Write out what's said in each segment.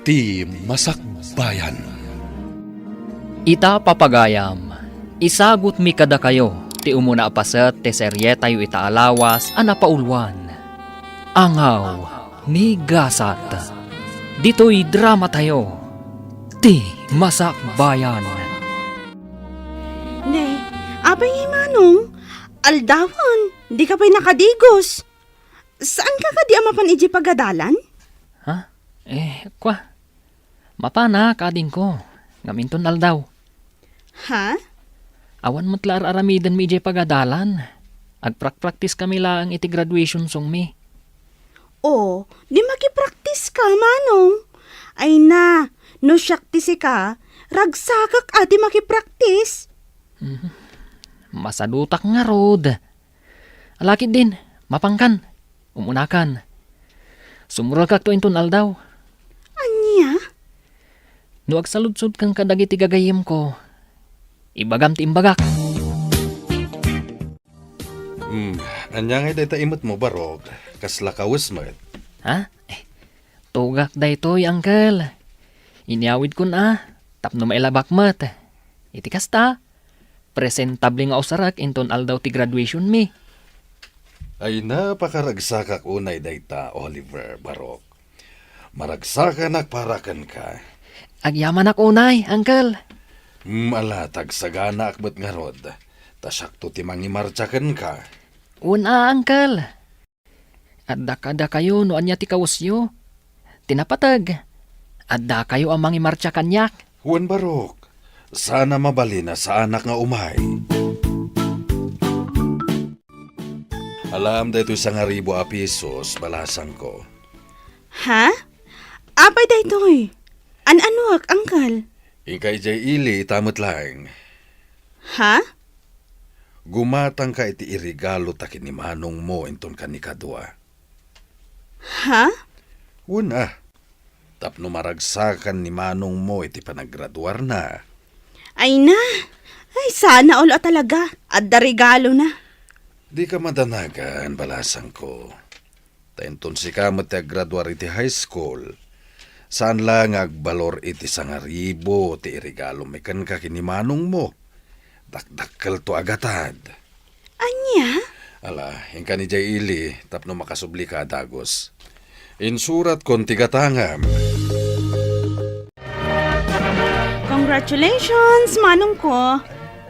Ti Masakbayan. Ita papagayam, isagot mi kada kayo, ti umuna apaset ti serye tayo itaalawas anapaulwan. Angaw ni Gasat. Dito'y drama tayo, ti Masakbayan. Ne, abay ngay manong, aldawan, di ka pa'y nakadigos. Saan ka di amapan iji pagadalan? Ha? Mapana kading ko, ngaminton aldaw. Ha? Awan mo't lar aramidan mi ije pagadalan. Agprak-praktis kami lang iti graduation song mi. O, di makipraktis ka, manong. Ay na, no syaktisi ka, ragsakak ati makipraktis. Masadutak nga rod. Alakit din, mapangkan, umunakan. Sumurol kak to inton aldaw. Anya? No agsaludsud kang kadagiti gagayim ko, ibagam ti imbagak. Anya nga day imot mo barog, kasla kawis mo. Ha? Tugak daytoy, uncle. Iniawid ko na, tapno mailabak mat. Iti kasta, presentable nga usarak inton aldaw ti graduation mi. Ay napakaragsakak unay dayta, Oliver Barok. Maragsakan parakan ka. Agyaman ak unay, uncle. Malatag sagana akbat nga rod. Tasakto ti mangimartsakan ka. Una, uncle. Adda kayo no anya ti kawusyo. Tinapatag. Adda kayo amang imartsa kanyak. Juan Barok, sana mabalina sa anak nga umay. Alam dahito isang 1,000 pesos, balasan ko. Ha? Abay daytoy. An-anuak, angkal? Ingkay jay ili, tamot lang. Ha? Gumatang ka iti irigalo takin ni manong mo inton kanikadwa. Ha? Una, tapno maragsakan ni manong mo iti panagraduar na. Ay na. Ay, sana ulo talaga. Adda regalo na. Di ka madanagan, balasan ko. Tainton si ka graduar iti high school. Saan lang agbalor iti 1,000 ti irigalo mekan ka kinimanong mo. Dakdakkel to agatad. Anya? Ala, ingka ni Jay Ili, tapno makasubli ka dagos. Insurat kon tigatangam. Congratulations, manong ko.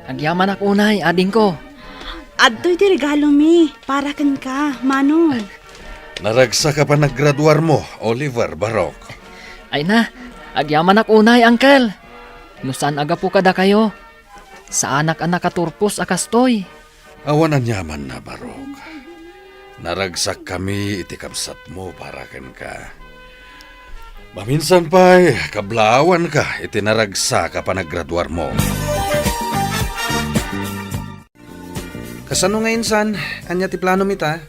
Agyaman ak unay, ading ko. Adto'y ti regalo mi. Para kan ka, manong. Naragsa ka pa naggraduar mo, Oliver Barok. Ay na, agyaman ak unay, uncle. No saan aga po kada kayo? Sa anak-anak katurpos akastoy. Awan ang yaman na, Barok. Naragsak kami iti kapsat mo para ken ka. Maminsan pa'y kablawan ka iti naragsa ka pa naggraduar mo. Kasano ngayon san, anya ti plano mita?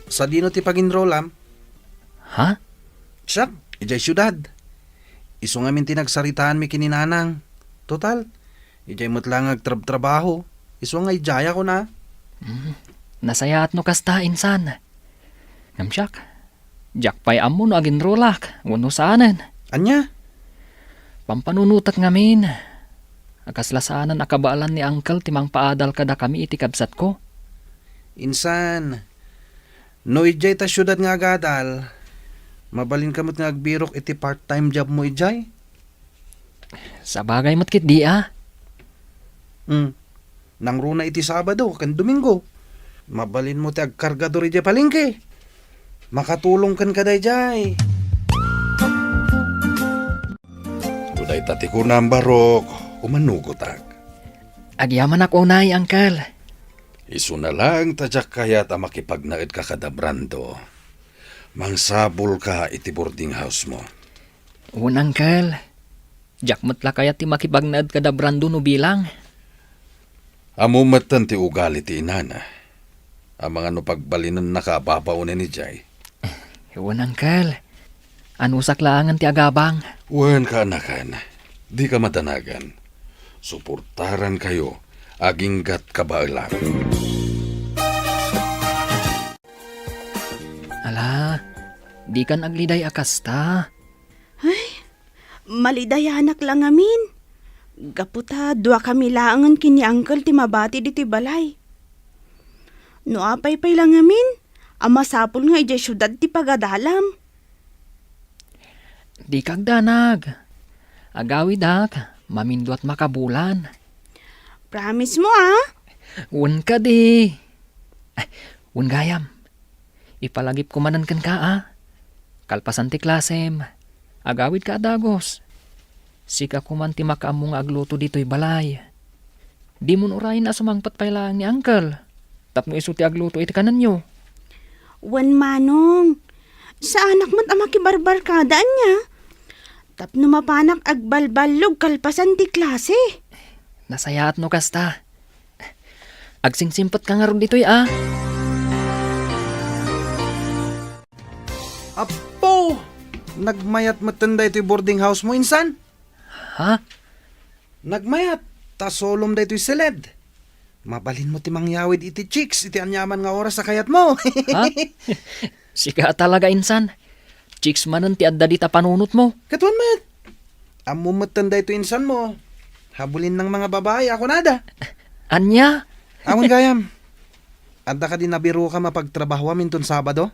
Sa dino ti pag-enrollam? Ha? Siyak, ijay syudad. Iso nga min tinagsaritaan mi kininanang. Total, ijay matlang agtrabaho. Iso nga ijaya ko na. Nasaya at no kasta insan. Ngamsyak, jak pa'y amo no agin rolak, wano saanan. Anya? Pampanunutat ngamin. Akaslasanan akabaalan ni uncle timang paadal kada kami iti kabsat ko. Insan, no ijay ta syudad nga agadal. Mabalin kamot nga agbirok iti part-time job mo ijay? Sa bagay matkit di Nang runa iti Sabado, kan Domingo. Mabalin mo ti agkargador ijay palengke. Makatulong kan kaday jay. Uday tati ko na ang Barok. Umanugotak. Agyaman ak unay, uncle. Isu na lang tadyak kaya ta makipagnaid ka kada brando. Mangsabol ka iti boarding house mo. Uncle. Jak matla kaya ti makibagnad kada brando no bilang. Amumatan ti ugali ti inana. Ang mga no pagbalinan nakababaunin ni Jay. Uncle. Anusak laangan ti agabang. Wen ka anakan. Di ka matanagan. Suportaran kayo, aginggat kabailan. Ala, di kan agliday akasta. Ay, Malidayanak lang amin. Gaputa, dua kami laangan kini Uncle ti mabati diti balay. No apay-pay lang amin, ama sapol nga ijay syudad ti pagadalam. Di kag danag. Agawid ak, mamindo at makabulan. Promise mo ah. Un ka di. Ay, un gayam. Ipalagip kumanan kan ka ah. Kalpasan ti klasem. Agawid ka adagos. Sika kuman ti makaamong agluto dito'y balay. Di mo urayin na sumangpat pa lang ni Uncle. Tapno iso ti agluto iti kanan nyo. Wan manong. Sa anak mo't ama kibarbarkadaan niya. Tapno mapanak agbalbalog kalpasan ti klase. Nasayaat no kasta. Agsingsimpat ka nga ron dito'y ah. Apo! Nagmayat matanda ito'y boarding house mo, insan? Ha? Nagmayat, ta solom da ito'y seled. Mabalin mo ti mangyawid iti chicks, iti anyaman nga oras sa kayat mo. Ha? Sika talaga insan. Chicks manan ti adda di ta panunot mo. Katuan mat. Amo matanda ito insan mo. Habulin ng mga babae, ako nada. Anya? Amon gayam. Adda ka din nabiro ka mapagtrabaho amin ton Sabado?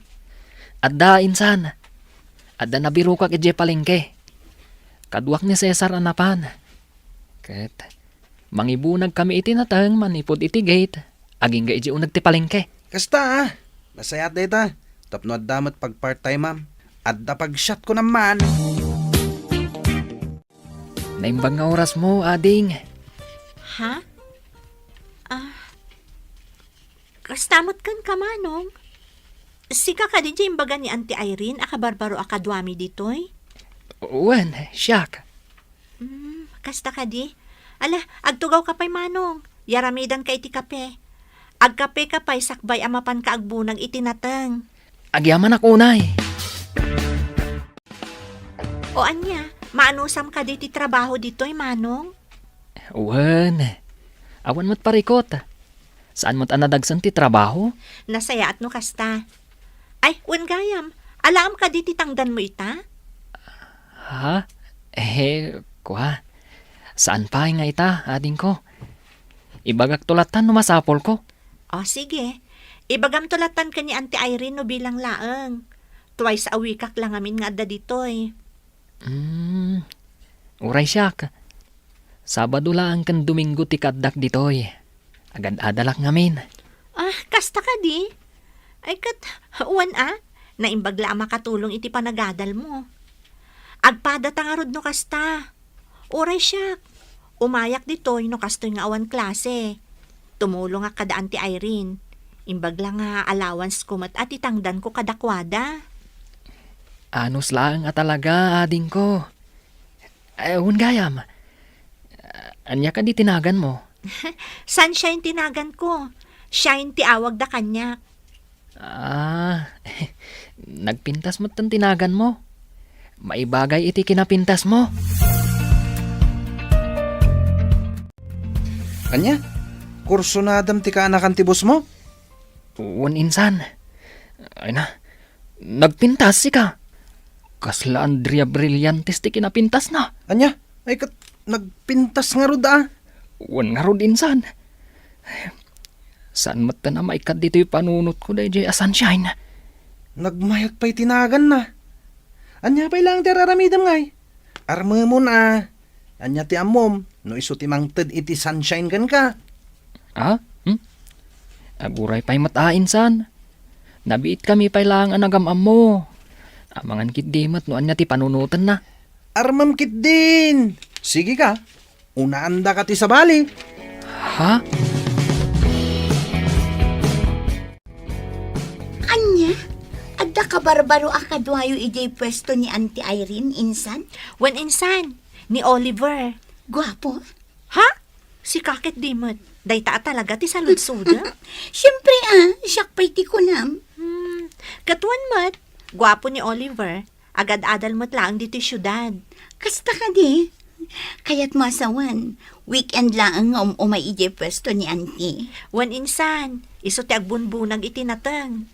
Adda insan. Adda nabiro ka kay palengke. Kaduak ni Cesar anapan. Ket mangibunag kami iti natang manipod iti gate. Aging ga iti unag ti palengke. Kasta ah. Masayat da ita. Tapno adda mat pag part-time ma'am. Adda pag shot ko naman. Naimbang nga oras mo, ading. Ha? Kastamot kan kamanong. Sika ka din dyan imbaga ni Auntie Irene, akabarbaro akadwami ditoy. Wen, siyak. Kasta ka di. Ala, agtugaw ka pa'y manong. Yaramidan ka iti kape. Agkape ka pa'y sakbay amapan ka agbunag itinatang. Agyaman ako unay. O anya, maanusam ka di ti trabaho ditoy manong? Wen, awan mo't parikot. Saan mo't anadagsan ti trabaho? Nasaya at no kasta. Ay, wen gayam, alam ka di ti tangdan mo ita? Ha? Kuha. Saan pa nga ita, ading ko? Ibagak tulatan no masapol ko. O sige, ibagam tulatan ka ni Auntie Irene no bilang laeng. Twice a week kak lang amin nga adda ditoy. Uray siyak. Sabado lang kan Domingo ti kaddak ditoy. Agad adalak ngamin. Ah, kasta ka di? Ay kat, uwan naimbagla makatulong iti panagadal mo. Agpada tangarod no kasta. Uray siyak. Umayak ditoy no kastoy nga awan klase. Tumulong nga kada Auntie Irene. Imbagla nga allowance ko mat at itangdan ko kadakwada. Anos lang nga talaga, ading ko. Ewan gayam. Anya ka di tinagan mo? Sunshine tinagan ko. Shine ti awag da kanya. Nagpintas mo't tan tinagan mo. Maibagay iti kinapintas mo. Anya? Kurso na adam ti kaanakan ti boss mo? Uwan insan. Ay na, nagpintas si ka. Kasla Andrea Brillantes ti kinapintas na. Anya? Ay kat, nagpintas nga rod ah. Uwan nga ron insan. Saan mo't na maikat dito yung panunot ko da jay sunshine. Nagmayat pa'y tinagan na. Anya pa'y lang tiraramidam ngay. Arma mo na. Anya ti amom, no iso ti mangted iti sunshine kan ka. Aburay pa'y matain san. Nabiit kami pa'y lang ang nagamam mo. Amangan kit di mat no anya ti panunutan na. Armam kit din. Sige ka, unaanda ka ti sabali. Ha? Anya? Adda ka barbaro akadwayo ijay pwesto ni Auntie Irene, insan? When insan, ni Oliver. Gwapo? Ha? Si Kakit Dimot. Dayta talaga ti saludsuda. Siyempre siyak pa'y ti kunam. Katuan mat, gwapo ni Oliver. Agad-adal mo't lang dito syudad. Kasta ka di. Kaya't masawan, weekend lang ang umay ijay pwesto ni Auntie. When insan, iso ti agbunbunag itinatang.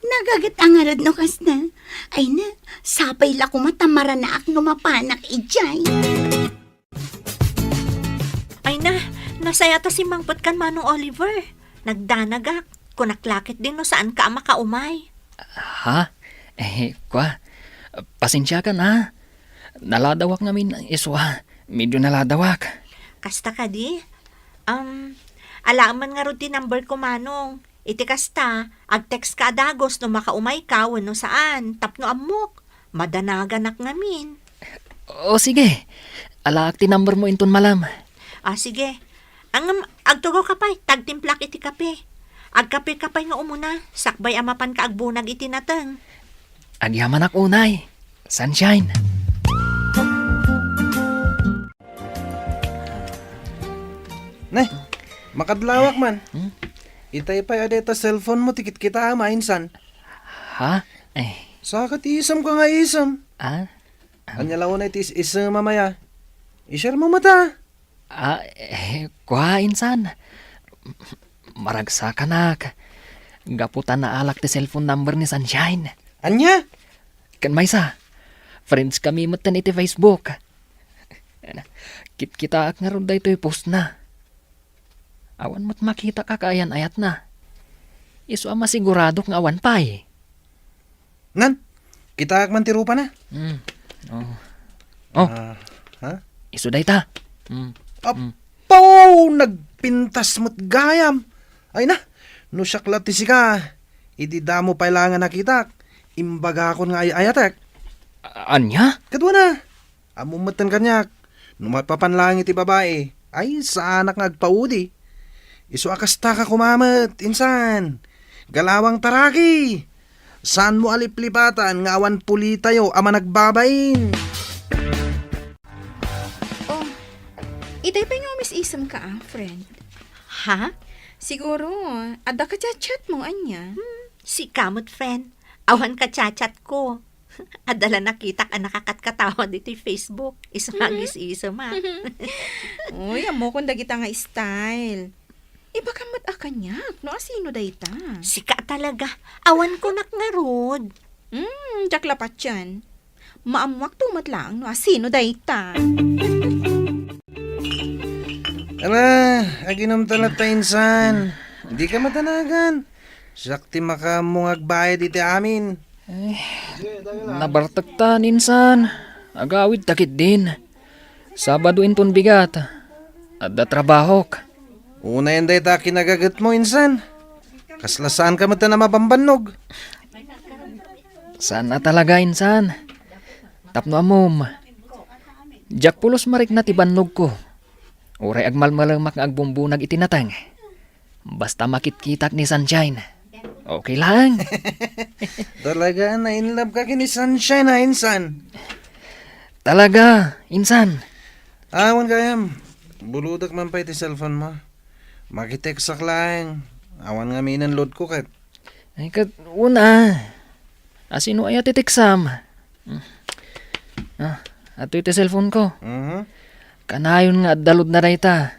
Nagagat ang arad no kasta. Ay na, sapay la kumatamara na ak numapanak ijay. Ay na, nasaya ta si Mangpot kan Manong Oliver. Nagdanagak. Kunaklakit din no saan ka makaumay. Ha? Pasensya ka na. Naladawak namin iswa. Medyo naladawak. Kasta ka di? Alaman nga ro ti number ko Manong. Iti kasta, ag-text ka adagos no makaumay ka no saan. Tapno amok. Madanaganak ngamin. O sige. Alaak ti number mo inton malam. Sige. Agtugo ka pa'y, tagtimplak iti kape. Agkape ka pa'y nga umuna, sakbay amapan ka agbunag iti nateng. Agyaman ak unay. Sunshine. Ne, makadlawak man. Itay pa adeta cellphone mo, tikit kita mainsan. Ha? Sakat isam ka nga isam. Anya laon na itis isam mamaya. I-share mo mata. Insan. Maragsa ka nak. Gaputan na alak ti cellphone number ni Sunshine. Anya? Kan maysa. Friends kami matan iti Facebook. Kita ak nga ron da ito post na. Awan mo't makita ka kaayan ayat na. Iso ama sigurado nga awan pa eh. Nan, kita ak man tirupa na. Ha? Iso day ta. Apaw! Nagpintas mo't gayam. Ay na, no syaklat ti sika. Idi damo pailangan nakita. Imbaga akon nga ayatek. Anya? Kadwa na. Amumatan kanyak. Numapapanlangit ti babae. Ay, sa anak nagpaudi. Iso akasta ka kumamat, insan. Galawang taraki. Saan mo aliplipatan nga awan puli tayo ama nagbabain. Itay pa nga Miss Isam ka friend. Ha? Siguro, ada ka chat mo, anya. Si kamot friend. Awan ka chat ko. Adala nakita ka nakakatkatawa dito yung Facebook. Ismagis isa ma. Uy, amo kung dagita nga style. Iba ka mat akanyak, no asino dayta? Sika talaga. Awan ko nakngarod. Jaklapat yan. Maamwak tumat lang, no asino dayta? Ala, aginom talat ta insan. Hindi ka matanagan. Sakti makamungag bayad iti amin. Nabartagtan insan. Agawid takit din. Sabado inton bigat. Adda trabahok. Una yan day ta kinagagat mo insan. Kaslasaan ka mata na mapambanog. Sana talaga insan. Tapno amom. Jak pulos marik na tibannog ko. Uray agmalmalamak nga agbumbunag itinatang. Basta makitkitak ni Sunshine. Okay lang. Talaga na in love ka kini Sunshine ha insan. Talaga, insan. Awan kayam. Buludak man pa iti cellphone mo. Makiteksak lang. Awan nga minan load ko kat. Ay kat una. Asino ay atitiksam. Ato iti cellphone ko. Kanayon nga dalod na rayta.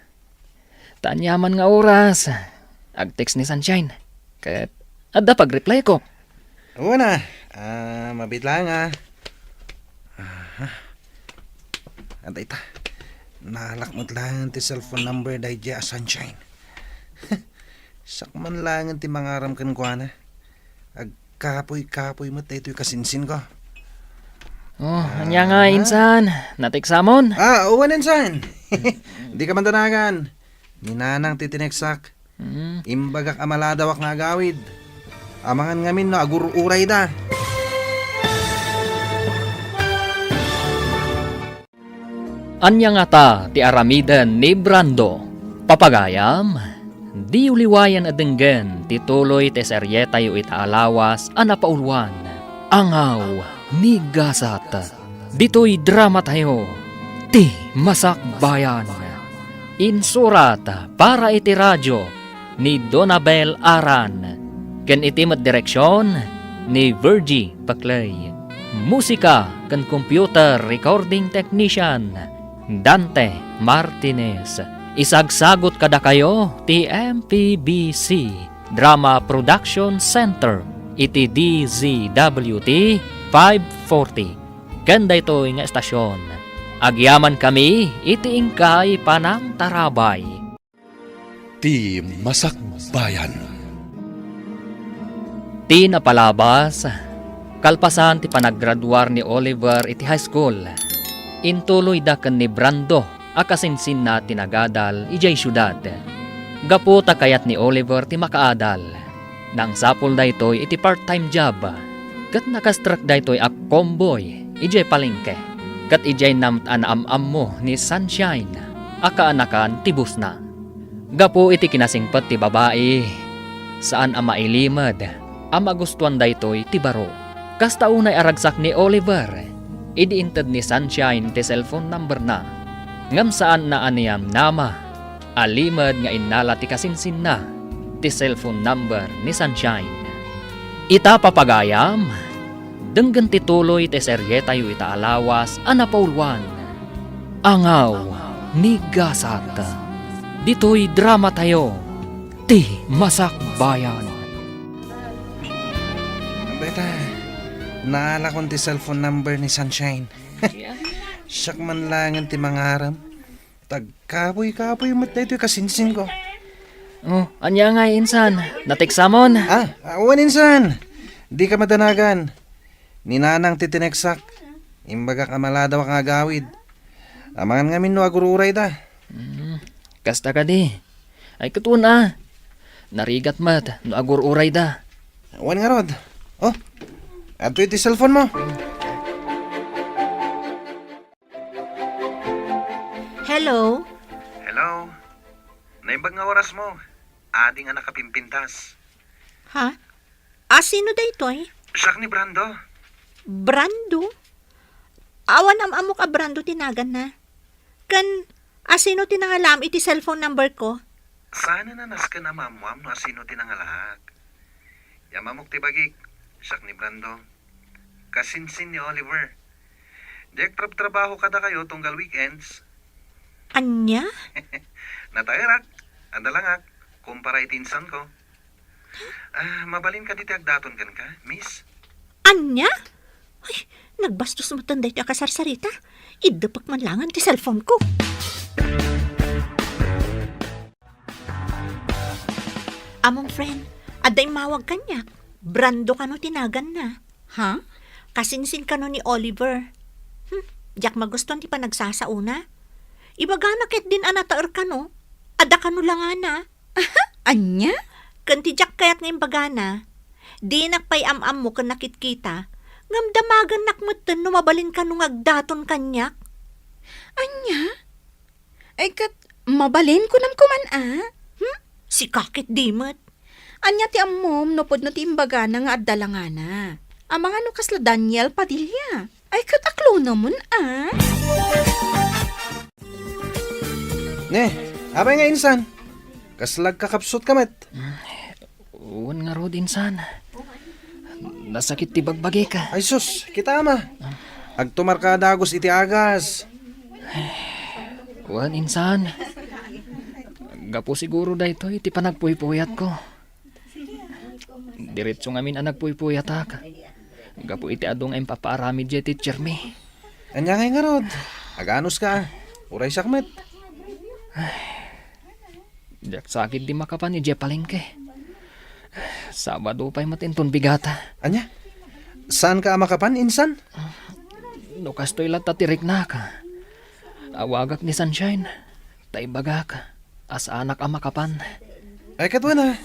Tanyaman nga oras. Ag-text ni Sunshine. Kat adda pag-reply ko. Una. Mabit lang ha. Antay ta. Nalakmot lang ti cellphone number dahi dya Sunshine. Sakman lang ti mangaram kan ko na. Agkapoy-kapoy mo tayo kasinsin ko. Anya nga insan. Natiksamon. Uwan insan. Di ka man tanagan. Ninanang titineksak. Imbagak amaladawak nga agawid. Amangan ngamin no agururay da. Anya nga ta ti aramidan ni Brando. Papagayam. Di uliwayan adenggen ti tuloy ti seryeta yu itaalawas anapaulwan. Angaw ni Gasat. Dito'y drama tayo. Ti Masakbayan. Insurat para iti radyo ni Donabel Aran. Ken iti direksyon ni Virgie Paclay. Musika ken computer recording technician Dante Martinez. Isagsagot kada kayo ti MPBC Drama Production Center iti DZWT 540. Kanda ito nga estasyon. Agyaman kami iti ingkay panang tarabay. Ti Masakbayan. Ti napalabas, kalpasan ti panaggraduar ni Oliver iti high school. Intuloy da ken ni Brando akasinsin na tinagadal ijay syudad. Gaputa kayat ni Oliver ti makaadal. Nang sapol da ito'y iti part-time job. Kat nakastruck da ito'y ak comboy ijay palengke. Kat ijay namtan am mo ni Sunshine. Akaanakan tibus na. Gapu iti kinasingpet ti babae. Saan ang mailimad. Ang magustuhan da ito'y ti baro. Kasta unay aragsak ni Oliver. Idiintad ni Sunshine ti cellphone number na. Ngam saan na aniyam nama. Alimad nga inala ti kasinsin na ti cellphone number ni Sunshine. Ita papagayam. Denggan ti tuloy ti serye tayo ita alawas anapaulwan. Angaw ni Gasat. Dito'y drama tayo. Ti Masakbayan. Beta, naala kong ti cellphone number ni Sunshine. Siyak man langan ti mangaram. Tagkapoy-kapoy mat na ito kasinsin ko. Oh, anya nga insan. Natiksamon. Awan insan. Di ka madanagan. Ninanang titineksak. Imbaga kamalada wa nga gawid. Amangan ngamin no agururay da. Kasta ka di. Ay katuna. Narigat mat. No agur-uray da. Awan nga rod. Oh, ato iti cellphone mo. Hello? Hello. Naimbag nga oras mo. Adi nga nakapimpintas. Ha? Sino da ito eh? Siyak ni Brando. Brando? Awan am ka Brando tinagan na. Kan, sino tinangalam iti cellphone number ko? Sana na nas ka na mamuam no asino tinangalahak. Yamamok tibagik. Siyak ni Brando. Kasinsin ni Oliver. Dek trabaho kada kayo tunggal weekends. Anya? Natairak. Andalangak. Kumpara itinsan ko. Mabalin ka diti agdaton kan ka, miss? Anya? Ay, nagbastos mo tanday ti akasarsarita. Idapak man langan ti cellphone ko. Among friend, aday mawag kanya. Brando ka no tinagan na. Ha? Kasinsin ka no ni Oliver. Diyak magustuhan ti pa nagsasauna. Ibaga ket din anataer ka no. Ada ka no lang na. Anya? Kanti diyak kayat ngayon bagana. Di nakpay am mo kan nakitkita. Ngam damagan nakmutten no mabalin ka no ngagdaton kanyak. Anya? Ay kat, mabalin ko nam kuman Si kakit dimot. Anya ti ammom no pod no ti imbaga na nga addalangana. Ang mga no kasla Daniel Padilla. Ay kat aklo naman Ne, abay nga insan. Kaslag kakapsot kamat. Uwan nga rod insan. Nasakit ti bagbagi ka. Ay sus, kita ama. Agtumar ka dagos iti agas. Uwan insan. Gapo siguro da ito iti panagpuypuyat ko. Diretso ngamin ang nagpuypuyat ka. Gapo iti adong ang papaaramid di teacher mi. Anya nga nga rod. Aganos ka. Uray sakmet. Diyak sakit di makapan ni Jepalengke. Sabado pa'y matinton bigata. Anya? Saan ka makapan, insan? No kastoy lang tatirik na ka. Awagak ni Sunshine. Taibaga ka. As anak ang makapan. Ay katwa na.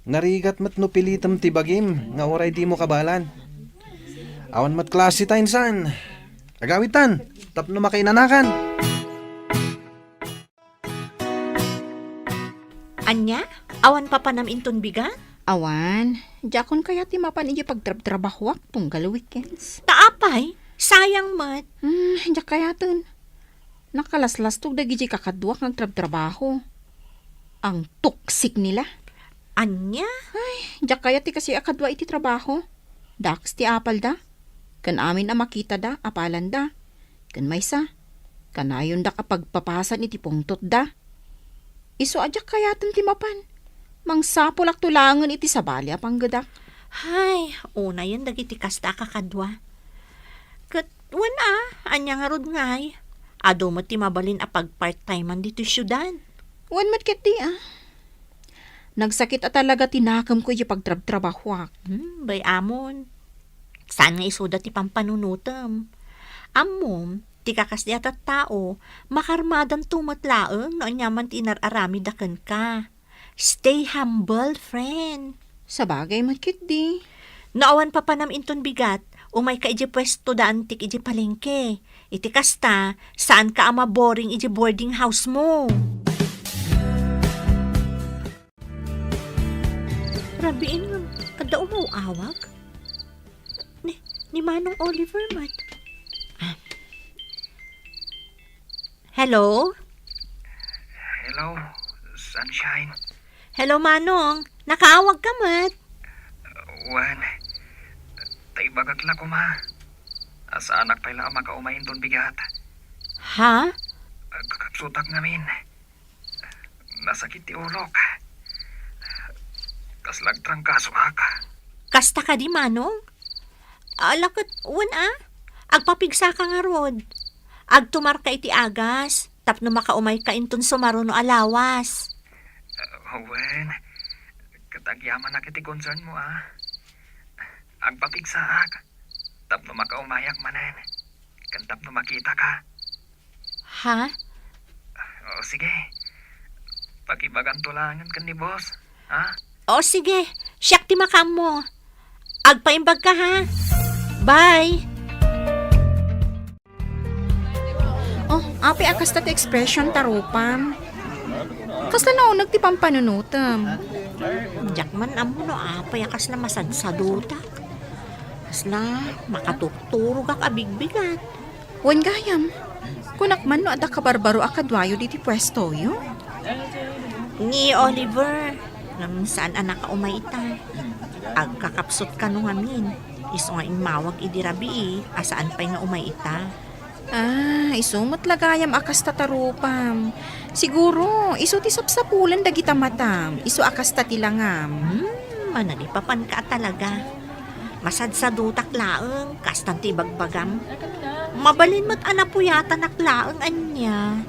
Narigat mat no pilitam ti bagim. Nga oray di mo kabalan. Awan mat klase ta, insan. Agawitan. Tapno makainanakan. Anya? Awan pa panam inton biga? Awan, jakon kaya ti mapan iji pagtrabaho tunggal weekends. Taapay? Sayang mat. Jak kaya tun. Nakalaslas tog dagiji kakadwak ng trabaho. Ang toxic nila. Anya? Jak kaya ti kasi akadwa iti trabaho. Dax ti apal da. Kan amin na makita da, apalan da. Kan maysa. Kanayon da kapag papasan iti pungtot da. Iso ajak kaya tun ti mapan. Mangsapulak tulangan iti sabali apang gadak. Hay, una yan dagiti kasta kakadwa. Kat, anya nga rod ngay. Ado mo ti mabalin a pag part-timean dito syudad. Wan mat ket di Nagsakit at talaga tinakam ko yung pagtrab-trabahwak. Bay amon. Saan nga isuda ti pampanunutam? Amom, ti kakasdi at tao, makarmadan tumatlaeng no anyaman ti inararami daken ka. Stay humble, friend. Sa bagay mat ket di. Naawan pa panam inton bigat, umay ka iji pwesto da antik iji palengke. Iti kasta, saan ka ama boring iji boarding house mo? Rabiin nga, kada umawawag? Ni Manong Oliver, mat. Hello? Hello, Sunshine. Hello, Manong. Nakaawag ka, mat. Wan, tay bagat la ko ma. Asa anak pala makaumayin ton bigat. Ha? Kakapsutak ngamin. Nasakit ti ulok. Kaslag trangkaso ka. Kasta ka di, Manong? Alakot, agpapigsa ka nga rod. Agtumar ka iti agas, tapno makaumay ka inton sumaro no alawas. Wan, katagyaman na kiti concern mo Agpapigsaak, tapno makaumayak manen. Kan tapno makita ka. Ha? O sige, pakibagan tulangan kan ni boss, ha? O sige, siyak ti makam mo. Agpaimbag ka ha. Bye! Oh, api akas tat expression tarupam. Kasla naunag ti pampanunutam. Jakman amo no payakas na masadsaduta. Kasla, makatukturo kak abigbigat. Wan gayam. Kunakman no ada kabarbaro akadwayo diti pwesto yo. Ni Oliver, ngam saan anak ka umaita. Agkakapsot ka no ngamin. Iso nga imawag idirabi asaan pa'y nga umaita. Isumot lagayam akas tatarupam. Siguro, iso ti sapsapulan dagita matam. Iso akas tatilangam. Manalipapan ka talaga. Masadsadutak laeng, kastan ti bagbagam. Mabalin mo't anapuyata naklaeng anya.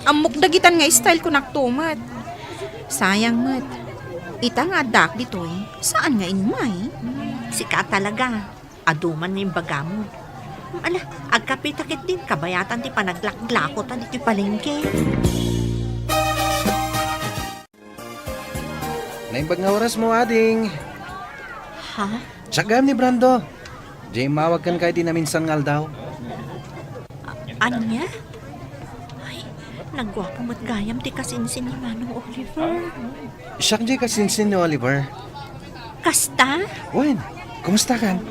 Amok dagitan nga style ko naktumat. Sayang mat. Ita nga dak ditoy. Saan nga inmay? Sika talaga. Aduman nga yung bagamo. Ala, agkapitakit din kabayatan ti panaglaklakot at iti palengke. Naimbag nga oras mo, ading. Ha? Tsagam ni Brando. Jay, mawag kan kay di na minsan ngal daw. Anya? Ay, nagwapo mo't gayam ti kasinsin ni Manong Oliver. Siyak, Jay, kasinsin ni Oliver. Kasta? Wen, kumusta kan?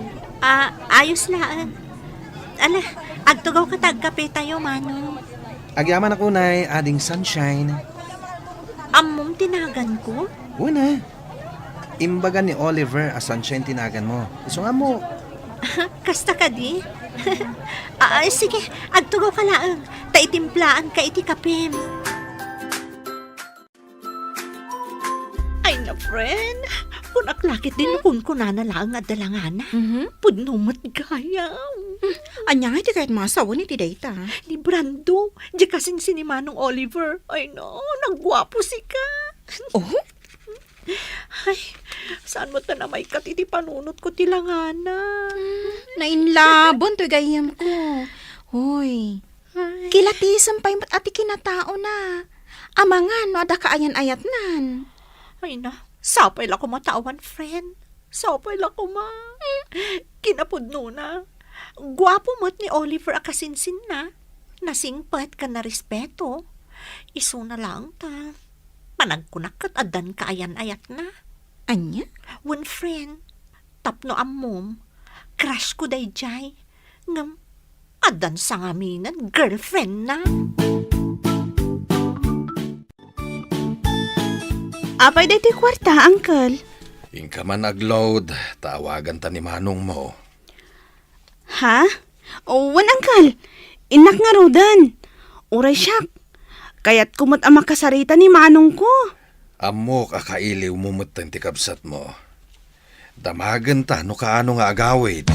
Ayos laan. Ala, agtugaw ka tagkape tayo, Manong. Agyaman ako na ading Sunshine. Amom tinagan ko? Una, imbagan ni Oliver as Sunshine tinagan mo. Iso nga mo. Kasta ka di? Sige, agtugaw ka laang. Taitimplaan ka iti kapim. Ay na, friend. Kung aklakit din kung kunana lang at dalangana. Pudnumat gayam. Anya nga iti kahit masawa ni ti dayta. Ni Brando, di kasing si Manong Oliver. Ay no, nagwapo si ka. Oh? Ay, saan mo ta na may katiti panunot ko tilangana? Nainlabon to gayam ko. Hoy, Ay, kilatisan pa yung ati kinatao na. Amangan no ada kaayan-ayat nan. ay na, sapay la ko matawan, friend. Sapay la ko ma. Kinapudno na. Gwapo mo't ni Oliver akasinsin na. Nasingpat ka na respeto. Iso na lang ta. Panagkunakat adan kaayan-ayat na. Anya? One friend, tapno amom, crush ko day jay. Ngam, adan sa ngaminan, girlfriend na. Apay day ti kwarta, uncle. Ingka man nag-load, tawagan ta ni Manong mo. Ha? Wan, uncle. Inak nga rodan. Uray siyak. Kaya't kumot ang makasarita ni Manong ko. Amok akailiw mo matan ti kabsat mo. Damagan ta no kaano nga agawid.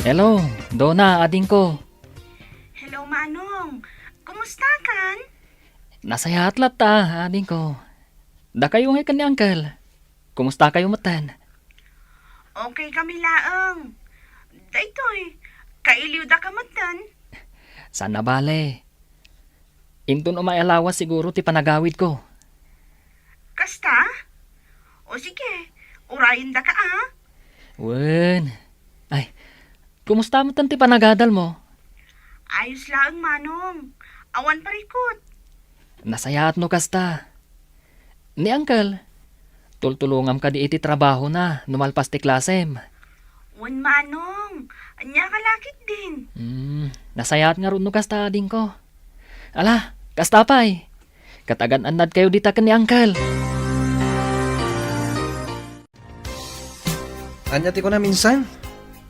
Hello, Donna, ading ko. Hello, Manong. Kumusta kan? Nasa hatlat ta, ading ko. Da kayo nga kan ni Uncle. Kumusta kayo matan? Okay kami laang. Daytoy, kailiw da ka matan. Sana bale. Intun umay alawas siguro ti panagawid ko. Kasta? O sige, urayin da ka ah. Wen. Ay, kumusta mo ti panagadal mo? Ayos laang, Manong. Awan parikot. Nasayaat no kasta. Ni Uncle, tultulungam ka di iti trabaho na, numalpas ti klasem. Wan, Manong. Anya ka lakit din. Nasayaat nga ron no kasta ading ko. Ala, kasta pay. Katagan anad kayo dita ken ni Uncle. Anya ti ko na minsan.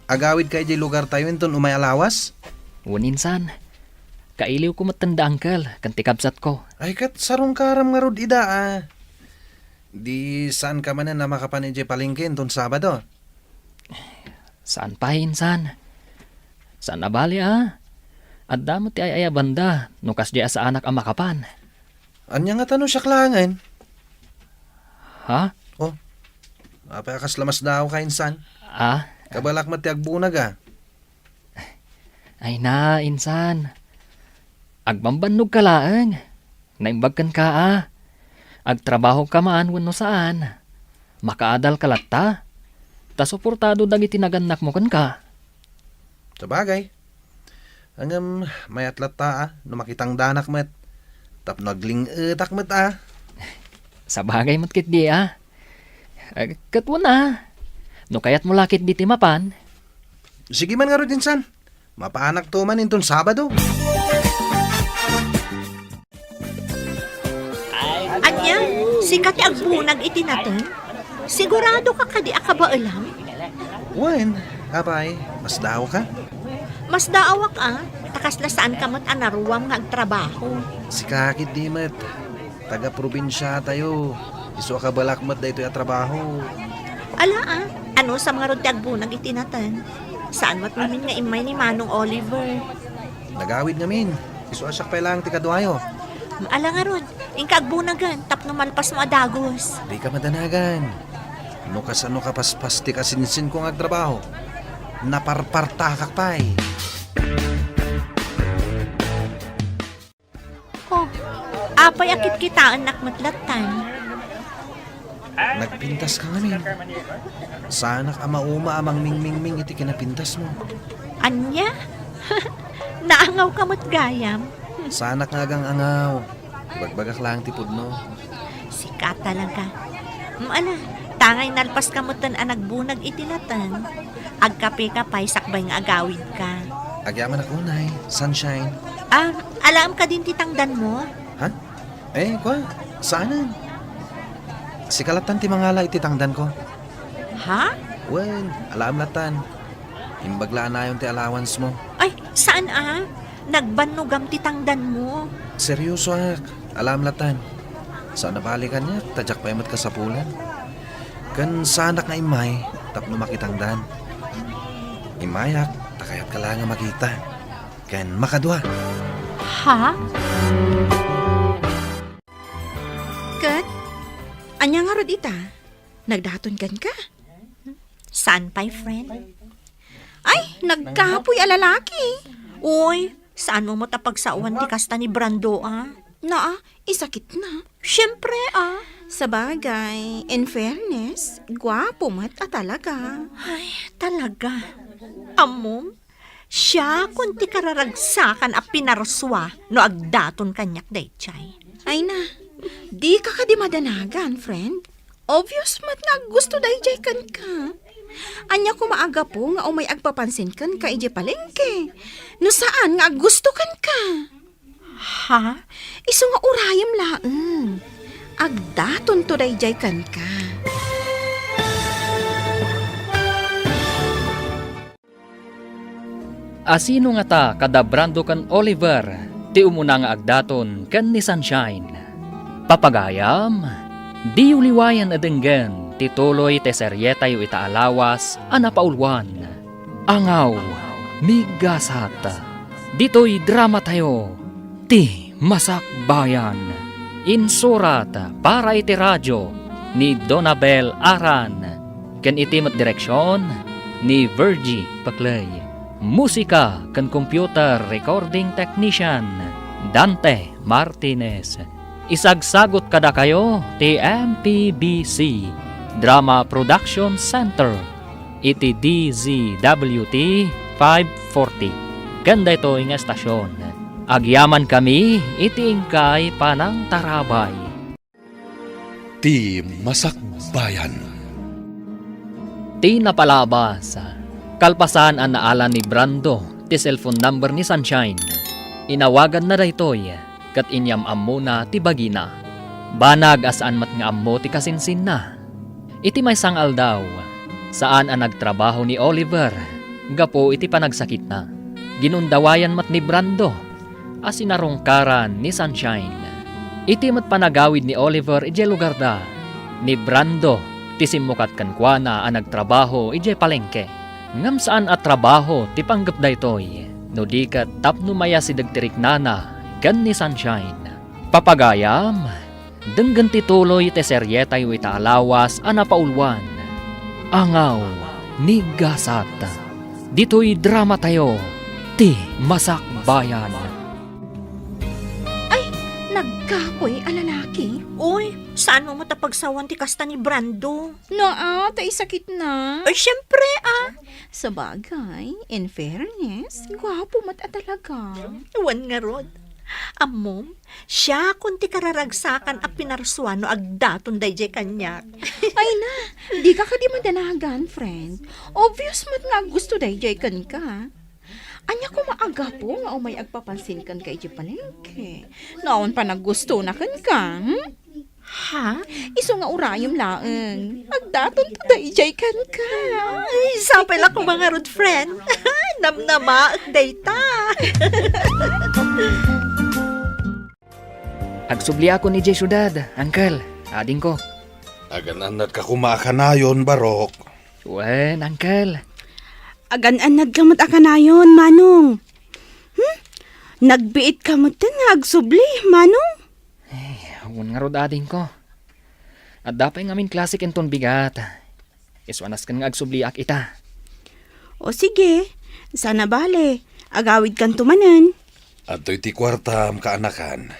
Agawid kay di lugar tayo inton umay alawas. Wuninsan, kailiw ko matanda Uncle, kan ti kabsat ko. Ay kat sarong karam nga rod ida ah. Di saan ka man na makapanidya palengke inton Sabado? Saan pa insan? Saan nabali At damo ti ay banda, nukas di sa anak ang makapan. Anya nga tanong siya klangan. Ha? Oh, apakas lamas daw ka insan. Kabalak mati agbunag ah. Ay na, insan. Agbambannog ka laang. Naimbag kan ka Agtrabaho ka maan wano saan. Makaadal ka latta. Ta suportado dagiti naganak mo kan ka. Sabagay. Hanggang mayat latta no makitang danak met. Tap nagling etak met Sa bagay matkit di Katwan No kayat mo lakit di timapan. Sige man nga ro insan. Mapaanak to man inton Sabado. Anya, sikat agbunag iti natin. Sigurado ka kadi akabaalam? Wen, apay, mas daw ka? Mas daawak takas na saan ka mat anaruwam nga agtrabaho. Si kakit di met. Taga probinsya tayo. Isu ka balakmat da ito yung trabaho. Ala ano sa mga rod agbunag iti natin? Saan mat namin nga imay ni Manong Oliver? Nagawid ngamin. Isu asyak pa lang tikadwayo. Ala nga rod, ingka agbunagan, tapno malpas mo adagos. Di ka madanagan. No kasano ka paspas ti kasinsin kong agtrabaho. Naparpartakak pa'y. Oh, apay akit kitaan nakmatlatan. Nagpintas ka ngamin. Sanak ama-uma amang ming-ming-ming iti kinapintas mo. Anya? Naangaw ka mo't gayam. Sanak nga gang angaw. Ibagbagak lang tipod no. Sikat talaga. Ala, tangay nalpas ka mo't tan anagbunag itinatan. Agkape ka pa'y sakbay nga agawid ka. Agyaman ako, Nay. Sunshine. Alam ka din titangdan mo? Ha? Kwa? Saanan? Si kalatan ti mangala ititangdan ko. Ha? Wen, alam latan. Imbaglaan na yung ti allowance mo. Ay, saan Nagbanugam titangdan mo. Seryoso ak, alam latan. Saan nabalikan niya, tadyak pa yamat kasapulan. Kan sanak nga imay, tapno makitangdan. Imayak, takayat ka lang nga makita. Kan makadwa. Ha? Kat, anya nga rod ita? Nagdaton kan ka? Saan pa'y friend? Ay, nagkapoy a lalaki. Uy, saan mo matapagsawan di kasta ni Brando Isakit na. Siyempre Sa bagay, in fairness, gwapo mat talaga. Ay, talaga. Amom, siya kunti kararagsakan a pinarswa no agdaton kanyak daychay. Ay na, di ka ka di madanagan, friend. Obvious mat na gusto dayjay kan ka. Anya ko maaga po nga umay agpapansin kan ka ije palengke. No saan nga gusto kan ka? Ha? Isu nga urayam laeng. Agdaton to dayjay kan ka. Asino nga ta kada Brando kan Oliver? ti umuna nga agdaton kan ni Sunshine. Papagayam, di uliwayan adenggan ti tuloy te seryeta yu itaalawas anapaulwan. Angaw, migasat. Dito'y drama tayo, ti Masakbayan. Insurat para iti radyo ni Donabel Aran. Ken iti met direksyon ni Virgie Paclay. Musika ken computer recording technician Dante Martinez. Isagsagot kada kayo ti MPBC Drama Production Center iti DZWT 540. Ganda ito nga estasyon. Agyaman kami iti ingkay panang tarabay. Ti Masakbayan. Ti napalabas. Kalpasan ang naala ni Brando ti cellphone number ni Sunshine. Inawagan na daytoy kat inyam muna ti bagina. Banag asaan mat nga ammo ti kasinsin na. Iti may sangal daw saan ang nagtrabaho ni Oliver. Gapo iti panagsakit na. Ginundawayan mat ni Brando as sinarungkaran ni Sunshine. Iti mat panagawid ni Oliver ije lugar da. Ni Brando ti simukat kankwana ang nagtrabaho ije palengke. Ngam saan at trabaho ti panggap daytoy. No di kat tapno maya si dagtirik nana gan ni Sunshine. Papagayam, denggan ti tuloy ti seryeta yu itaalawas anapaulwan. Angaw, ni Gasata. Dito'y drama tayo, ti Masakbayan. Nagkakoy a lalaki. Uy, saan mo matapagsawan ti kasta ni Brando? Naa, tay sakit na. Ay, syempre Sa bagay, in fairness, gwapo mat a talaga. Iwan nga rod. Amom, siya kung ti kararagsakan a pinarsuan no agdaton dayjay kanyak. Ay na, di ka di madanagan, friend. Obvious mat nga gusto dayjay kan ka. Anya ko maaga po nga umay agpapansin kan kay di palengke. Naon pa naggusto na kan ka, Ha? Iso nga urayom laeng. Agdaton to dayjay kan ka. Ay, sapay lang ko mga rod friend. Namnama, dayta. Agsubli ako ni Jay Syudad, Uncle, ading ko. Agananat ka kumakanayon, Barok. Wen, Uncle. Agan-anad ka mat akanayon, Manong. Nagbiit ka mat nga agsubli, Manong. Awan nga rod ading ko. At dapay ngamin klasik enton bigat. Iswanas kan nga agsubliak ita. O sige, sana bale. Agawid kan tumanan. At to'y ti kwartam kaanakan.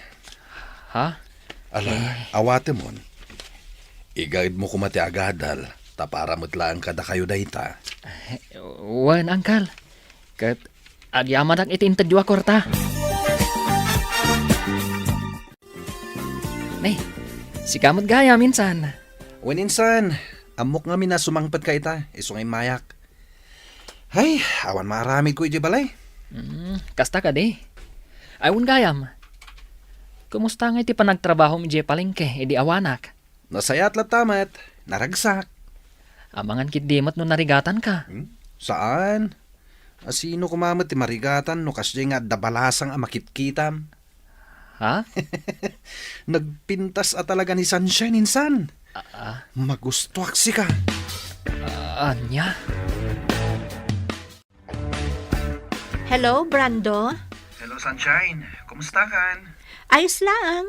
Ha? Ala, awate mon. Igayid mo kumati agadal. Tapara mutlaan kada kayo dayta. Wen, Uncle. Kat agyaman ang itintadyo korta. Nay, si kamot gaya minsan. Waninsan, amok nga mina sumangpad ka ita, iso ngay mayak. Ay, awan maramid ko iti balay. Kasta ka di. Ayun gayam. Kumusta nga iti panagtrabaho mi Jay palengke, edi awanak. Nasayat latamat, naragsak. Amangan kit dimot no narigatan ka. Saan? Asino kumamat ti marigatan no kasya nga dabalasang amakitkitam. Ha? Nagpintas at talaga ni Sunshine insan. Magustuak si ka. Anya? Hello, Brando? Hello, Sunshine. Kumusta kan? Ayos lang.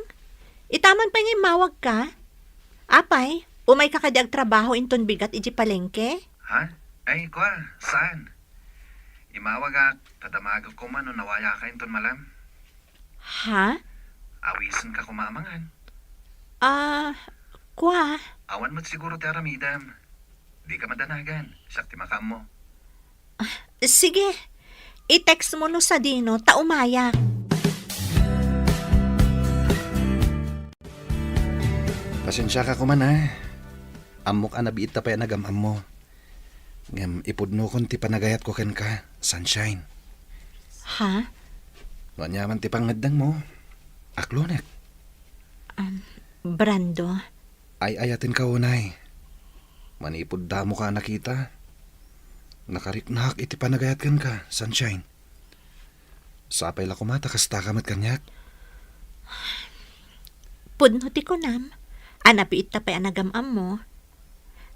Itaman pa nga mawag ka. Apay, umay ka kadyag trabaho inton bigat iji palengke? Ha? Ay, kwa, saan? Imawag ak, tadamag ko man no nawaya ka inton malam. Ha? Awisan ka kumamangan. Kwa? Awan mo't siguro ti aramidam. Di ka madanagan, siyak ti makam mo. Sige, i-text mo no sa Dino, taumaya. Pasensya ka kuman ha. Amok anabiit ta pa yan nagamam mo. Ngam ipudno kon ti panagayat ko ken ka, Sunshine. Ha? Wanyaman ti pangadang mo. Aklonek. Brando? Ay ayatin ka unay. Manipod da mo ka nakita. Nakariknak iti panagayat ken ka, Sunshine. Sapay la kumata kasta kamat kanyak. Pudno ti kunam. Anapi ita pa anagamam mo.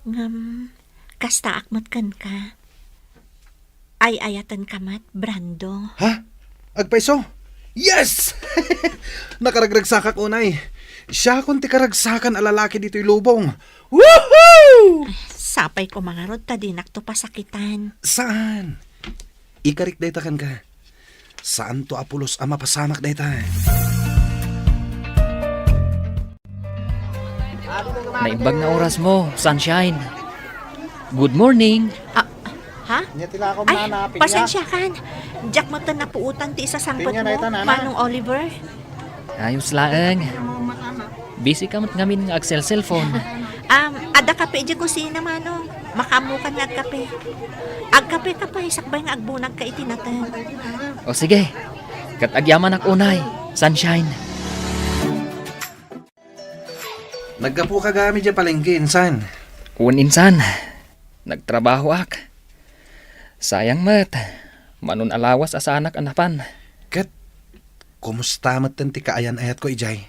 Ngam, kasta akmat kan ka. Ay ayatan kamat, Brando. Ha? Agpaiso? Yes! Nakaragragsakak unay. Siya kung ti karagsakan a lalaki dito'y lubong. Woohoo! Sapay ko mga rod, tadinak to pasakitan. Saan? Ikarik daytakan ka. Saan to apulos ama pasamak dayta? Naimbag na oras mo, sunshine. Good morning. Ha? Ay, pasensya kan. Jack mata na puutan ti isa sangkot mo, Manong Oliver. Ayos laeng. Busy ka mat ngamin nga Axel cellphone. Ada kape di kusina, Manong. Makamukan nga agkape. Agkape ka pa, sakbay nga agbunag ka itinatan. O sige, kat agyaman ak unay, sunshine. Naggapo ka gamit dyan palengke, insan. Un insan, nagtrabaho ak. Sayang mat, manon alawas asa anak anapan. Kat, kumusta matan ti kaayan ayat ko, Ijay?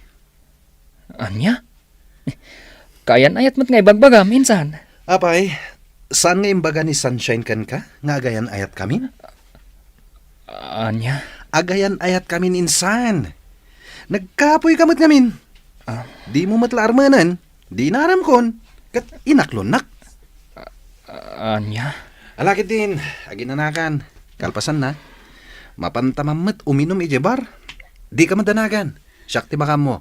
Anya? Kayan ayat mat nga ibagbagam, insan. Apay, saan nga imbaga ni Sunshine kan ka? Nga agayan ayat kami? Anya? Agayan ayat kami insan. Nagkapoy kamot ngamin. Di mo matlaarmanan, di naram kon. Kat inaklonak. Anya? Alakit din, aginanakan. Kalpasan na. Mapantamamat uminom ijebar. Di ka madanagan. Siyak ti bakam mo.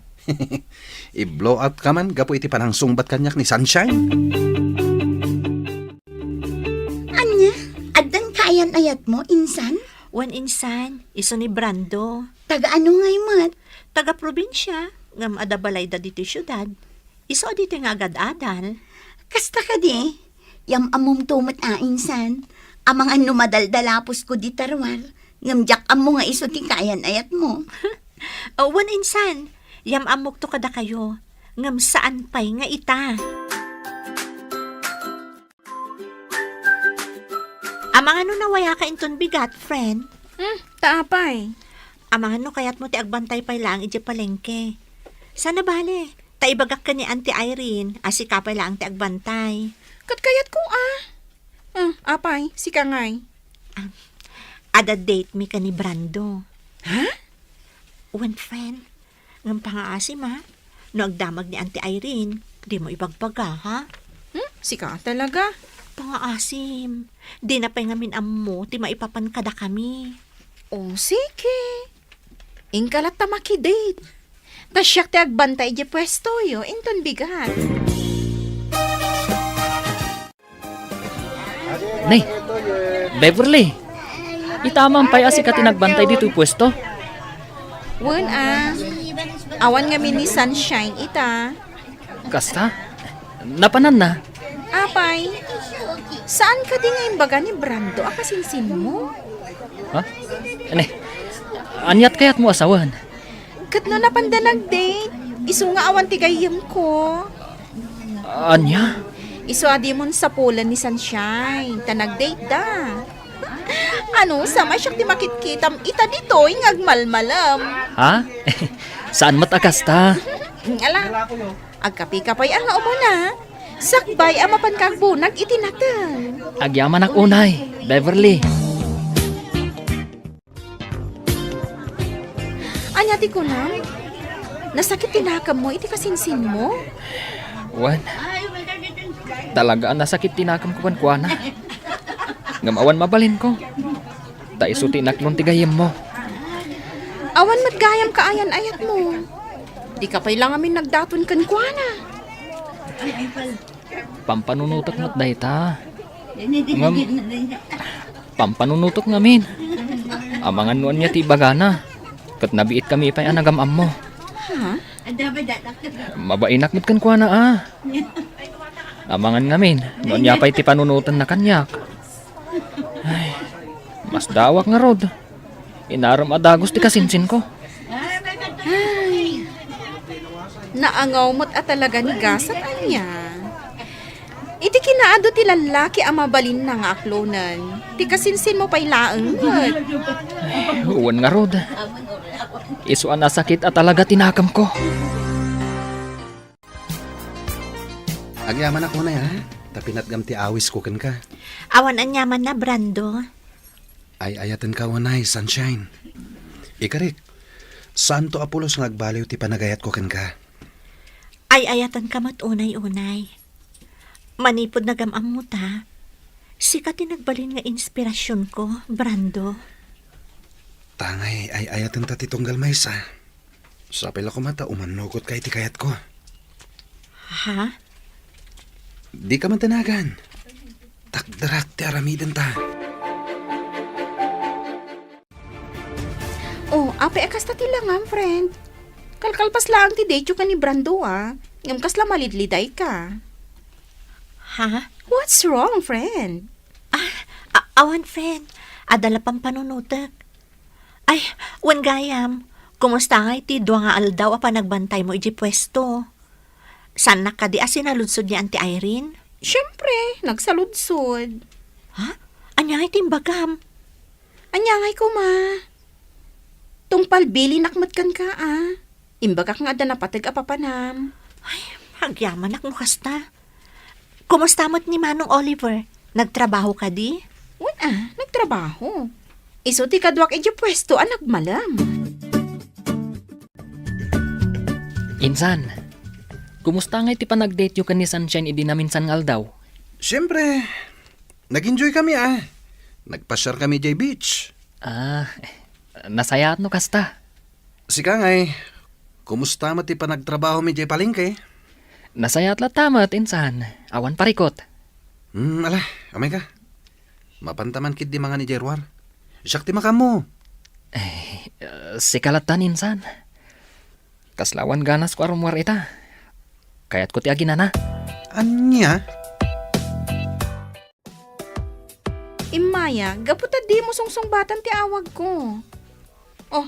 I-blow out ka man, gapo iti panang sungbat kanyak ni Sunshine. Anya, adang kayan ayat mo, insan? Wan insan, iso ni Brando. Taga ano ngay mat? Taga probinsya, ngam adabalay da dito syudad. Iso dito nga agad-adal. Kasta ka di? Yam amom tumot insan. Amang ano madaldalapos ko di tarwar. Ngamjak amo nga iso ti kayan ayat mo. Wan insan, yam amok to kada kayo. Ngam saan pay nga ita. Amang ano nawaya ka inton bigat, friend? Taapay. Amang ano kayat mo ti agbantay pay lang iti palengke. Sana bale, taibagak ka ni Auntie Irene, asika pay lang ti agbantay. Katkayat ko apay, si kangay. Ada date mi ka ni Brando. Ha? One friend, ngam pangaasim ha? No agdamag ni Auntie Irene, di mo ibagbaga ha? Si ka talaga. Pangaasim, di na pa'y ngamin ammo, ti maipapan kada kami. O sige. Ingkalat ta makidate. Tasyak ti agbantay di pwesto yo, inton bigat. Nay, Beverly. Itamang pay asi ka tinagbantay dito pwesto. Wen awan nga ni Sunshine ita. Kasta? Napanan na. Apay, saan ka di nga imbaga ni Brando akasinsin mo? Ha? Ane, anyat kayat mo asawan? Kat no napanda nag-date, iso nga awan tigayam ko. Anya? Iso adi mon sa pulan ni Sunshine, ta nag-date da. Ano, sama siya ti makitkitam ita dito, agmalmalam. Ha? Saan matakasta? Ala, agkapi ka pa'y ang umuna. Sakbay amapan kang bunag itinatan. Agyaman ak unay, Beverly. Anyati ko na, nasakit tinakam mo, iti kasinsin mo. Wan. Talaga nasakit tinakam ko kuana. Ngamawan mabalin ko. Taiso tinaklon tigayem mo. Awan matgayam ka ayan ayat mo. Di ka pa'y lang amin nagdaton kan kuana. Pampanunutok mo't dayta. Ngam, pampanunutok ngamin. Amangan nuan niya ti bagana. Kat nabiit kami ipay anagam mo. Ha? Mabainak mo't kan kuana Amangan ngamin. Nuan niya pa'y ti panunutan na kanyak. Ay, mas dawak nga rod. Inaram adagos ti kasinsin ko. Ay, naangaw mo't at talaga ni gasat anya. Iti kinaado ti lalaki ang mabalin na nga aklonan. Ti kasinsin mo pa'y laeng. Uwan nga rod. Isuan na sakit at talaga tinakam ko. Agyaman ako na ya. Tapinatgam ti awis ko ken ka. Awan anyaman na, Brando. Ay ayatan ka wanay, sunshine. Ikarik, saan to Apolos ngagbaliw ti panagayat ko ken ka? Ay ayatan ka mat unay-unay. Manipod na gamam mo ta. Sika tinagbalin nga inspirasyon ko, Brando. Tangay, ay ayatan ta ti tunggal maysa. Sapil ako mata, umanugot kay ti kayat ko. Ha? Di ka man tanagan. Takdarak ti aramiden ta. Oh, ape akas ta tilangam, friend. Kalkalpas lang ti dejo ka ni Brando, Ngam kasla malidliday ka. Ha? What's wrong, friend? Awan, friend. Adala pang panunutak. Ay, wan gayam. Kumusta nga iti dua nga aldaw apa nagbantay mo iji pwesto? San na ka di asinaludsod ni Auntie Irene? Siyempre, nagsaludsod. Ha? Anya iti bagam? Anyangay ko, ma. Tungpal bili nakmat kan ka, Imbagak nga da napatag apapanam. Ay, hagyaman ak mo kasta. Kumusta mo't ni Manong Oliver? Nagtrabaho ka di? Nagtrabaho. Iso ti kadwak iti pwesto, nagmalam. Insan, kumusta nga iti panag-date yu kan ni Sunshine idi namin san aldaw? Siyempre, nag-enjoy kami Nagpasyar kami jay beach. Nasayat no kasta. Sika ngay, kumusta mo ti panagtrabaho mi jay palengke? Nasayat la tamat, insan. Awan parikot. Ala, amay ka. Mapantaman kid di mga ni Jerwar. Siyak ti makam mo. Sikalatan, insan. Kaslawan ganas ko arumwar ita. Kayat ko ti aginana. Anya? Imaya, gaputa di mo sungsong batan ti awag ko. Oh,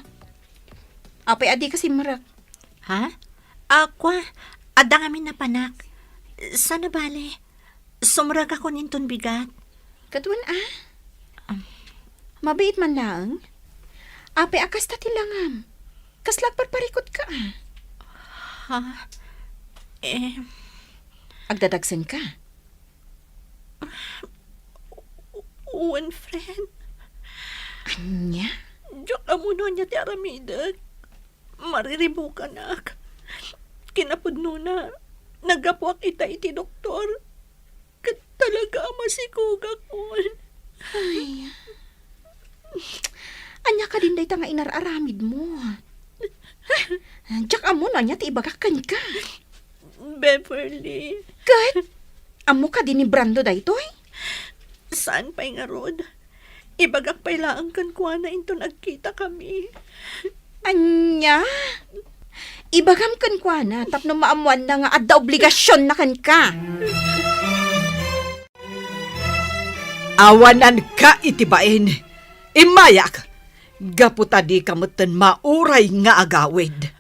apay adi kasi marak. Ha? Aqua, adang amin na panak. Sana bale? Sumrag ako ninton bigat. Katuan mabait man lang. Apay akas ta tilangam. Kaslag parparikot ka Ha? Agdadagsan ka. One friend. Anya? Diyak amuno niya ti aramidag. Mariribukan ak. Kinapudno na. Nagapuak ita iti doktor. Kat talaga masikugak ko. Ay. Anya ka din day nga inararamid mo. Diyak amo na niya ti ibagakan ka. Beverly. Kat? Amo ka din ni Brando daytoy? Saan pa'y nga rod? Ibagak pa'y laang kan kuha na into nagkita kami. Anya? Ibagam kan kwa na, tapno maamuan na nga adda obligasyon na kan ka. Awanan ka itibain. Imayak. Gaputadi kamutan mauray nga agawid.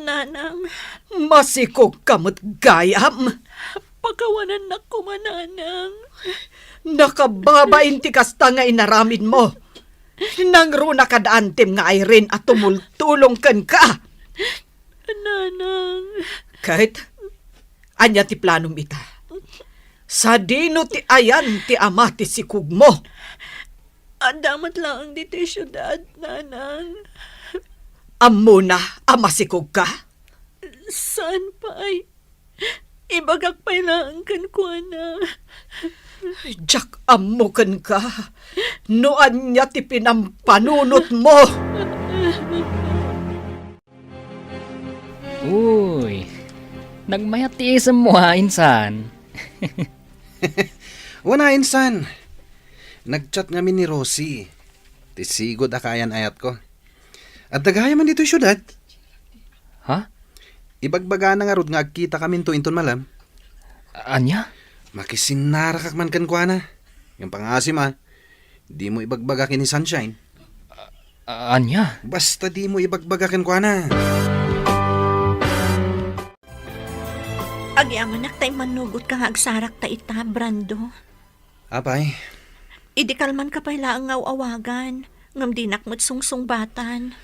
Nanang, Masikog kamut gayam. pagkawanan na kumananang. Nakababain ti kasta nga inaramid mo. Nangro na kadaantem nga Irene at tumultulong kan ka. Nanang, Kahit, anya ti planom ita. Sa dino ti ayan ti ama ti sikug mo. adamat lang dito yung syudad, nanang. Amo na ama sikug ka. Saan pa ay? Ibagak pa'y laang kan kuha na. Jack amo kan ka. Noan niya ti pinampanunot mo. Uy, nagmayat ti isam mo insan. Wana insan. Nagchat ngamin ni Rosie. Tisigod akayan ayat ko. At dagaya man dito yung syudad. Ha? Ibagbaga na nga rod nga agkita kami to inton malam. Anya? Makisinarakak man kan kwa na. Yung pangasim di mo ibagbaga ni Sunshine. Anya? Basta di mo ibagbaga kwa na. Agyaman tay manugot ka nga agsarak ta ita, Brando. Apay, Idi kalman ka pala ang awagan. Ngam dinak mo't sungsungbatan.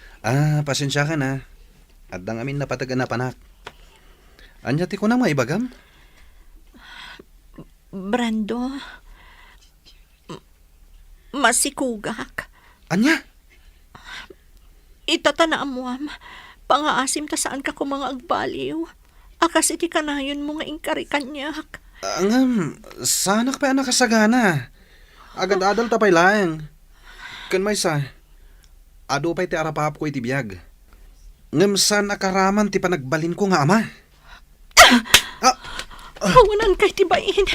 pasensya ka na. At dang amin napatagan na panak. Anya ti ko na maibagam? Brando, masikugak. Anya? Itatana amuam, pangaasim ta saan ka ko mga agbaliw. Akas iti kanayon mo nga ingkari kanyak. Sana ka pa anak kasagana. Agad-adal tapay lang. Kan may sa, ado pa'y ti arapahap ko iti biyag. Ngam saan akaraman ti panagbalin ko nga ama. Kawanan kay tibain.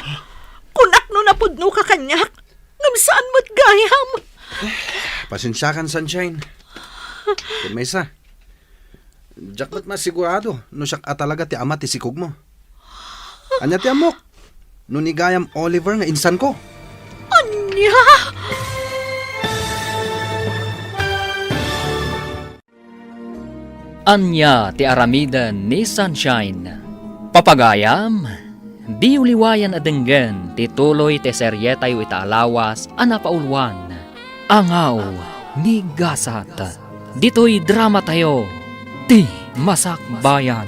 Kunak no napudno ka kanyak. Ngam saan mo't gayam. Pasensya kan, Sunshine. Kan may sa, jak ba't masigurado no siyak talaga ti ama ti sikog mo. Anya ti amok, no ni gayam Oliver nga insan ko. Anya! Anya ti aramidan ni Sunshine. Papagayam, di uliwayan adenggen ti tuloy ti serye tayo itaalawas anapaulwan. Angaw ni Gasat. Dito'y drama tayo. Ti Masakbayan.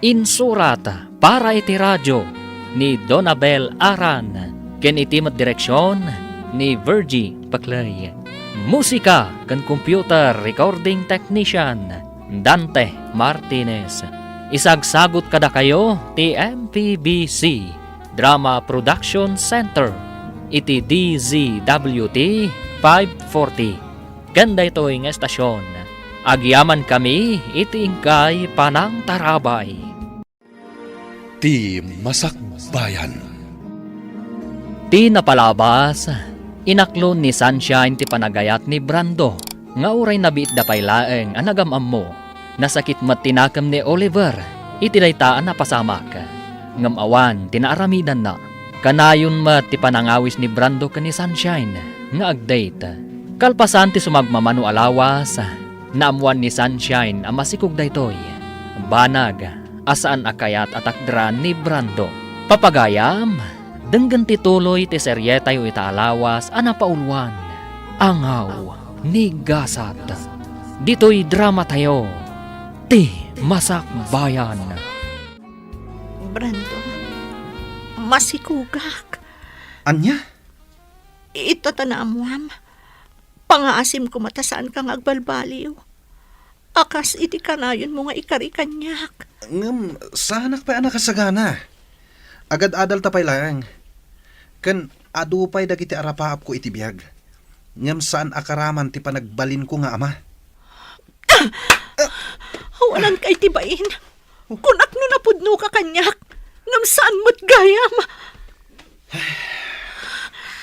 Insurat para iti radyo ni Donabel Aran. Ken itimat direksyon ni Virgie Paclay. Musika kan computer recording technician Dante Martinez. Isagsagot kada kayo ti MPBC Drama Production Center iti DZWT 540. Ganda ito ng estasyon. Agyaman kami iti ingkay panang tarabay. Ti Masakbayan. Ti napalabas, inaklon ni Sunshine ti panagayat ni Brando. Nga uray nabiit da pay laeng anagamam mo. Nasakit mat tinakam ni Oliver, iti daytaan na pasamak. Ngam awan, tinaaramidan na. Kanayon mat ti panangawis ni Brando ka ni Sunshine, nga agdate. Kalpasan ti sumagmamano alawas, naamuan ni Sunshine ang masikog daytoy. Banag, asaan akayat atakdran ni Brando. Papagayam, denggan ti tuloy ti serye tayo itaalawas anapaulwan. Angaw ni Gasat. Dito'y drama tayo. Ti Masakbayan. Brando, masikugak. Anya? Itatana amuam. Pangaasim ko matasaan kang agbalbaliw. Akas iti kanayon mo nga ikari kanyak. Ngam, sanak pa anak kasagana. Agad-adal tapay lang. Kan adupay dagiti arapaap ko iti biyag. Ngam saan akaraman ti panagbalin ko nga ama. Walang kay tibain. Kunak no napudno ka kanyak. Ngam saan mo't gayam.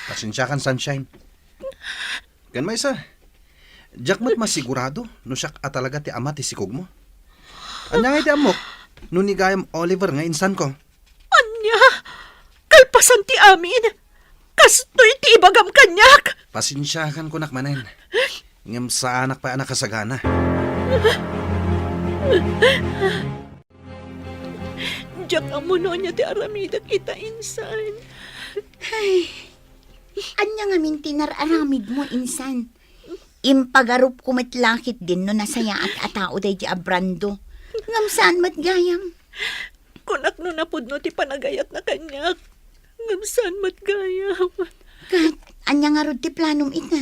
Pasensya kan, Sunshine. Kan may isa. Diyak mo't masigurado no siyak talaga ti ama ti sikog mo. Anya nga iti amok no ni gayam Oliver nga insan ko. Anya, kalpasan ti amin. Kastoy ti ibagam kanyak. Pasensya kan kunak manen. Ngam sa anak pa anak kasagana. Diyak amuno niya ti aramida kita insan. Ay, anya nga mintinar aramid mo, insan. Impagarup kumitlakit din no nasaya at atao day di Brando. Ngam saan matgayam? Kunak no napudno ti panagayat na kanyak. Ngam saan mo't gayam. Kat, anya nga rod ti planom ita.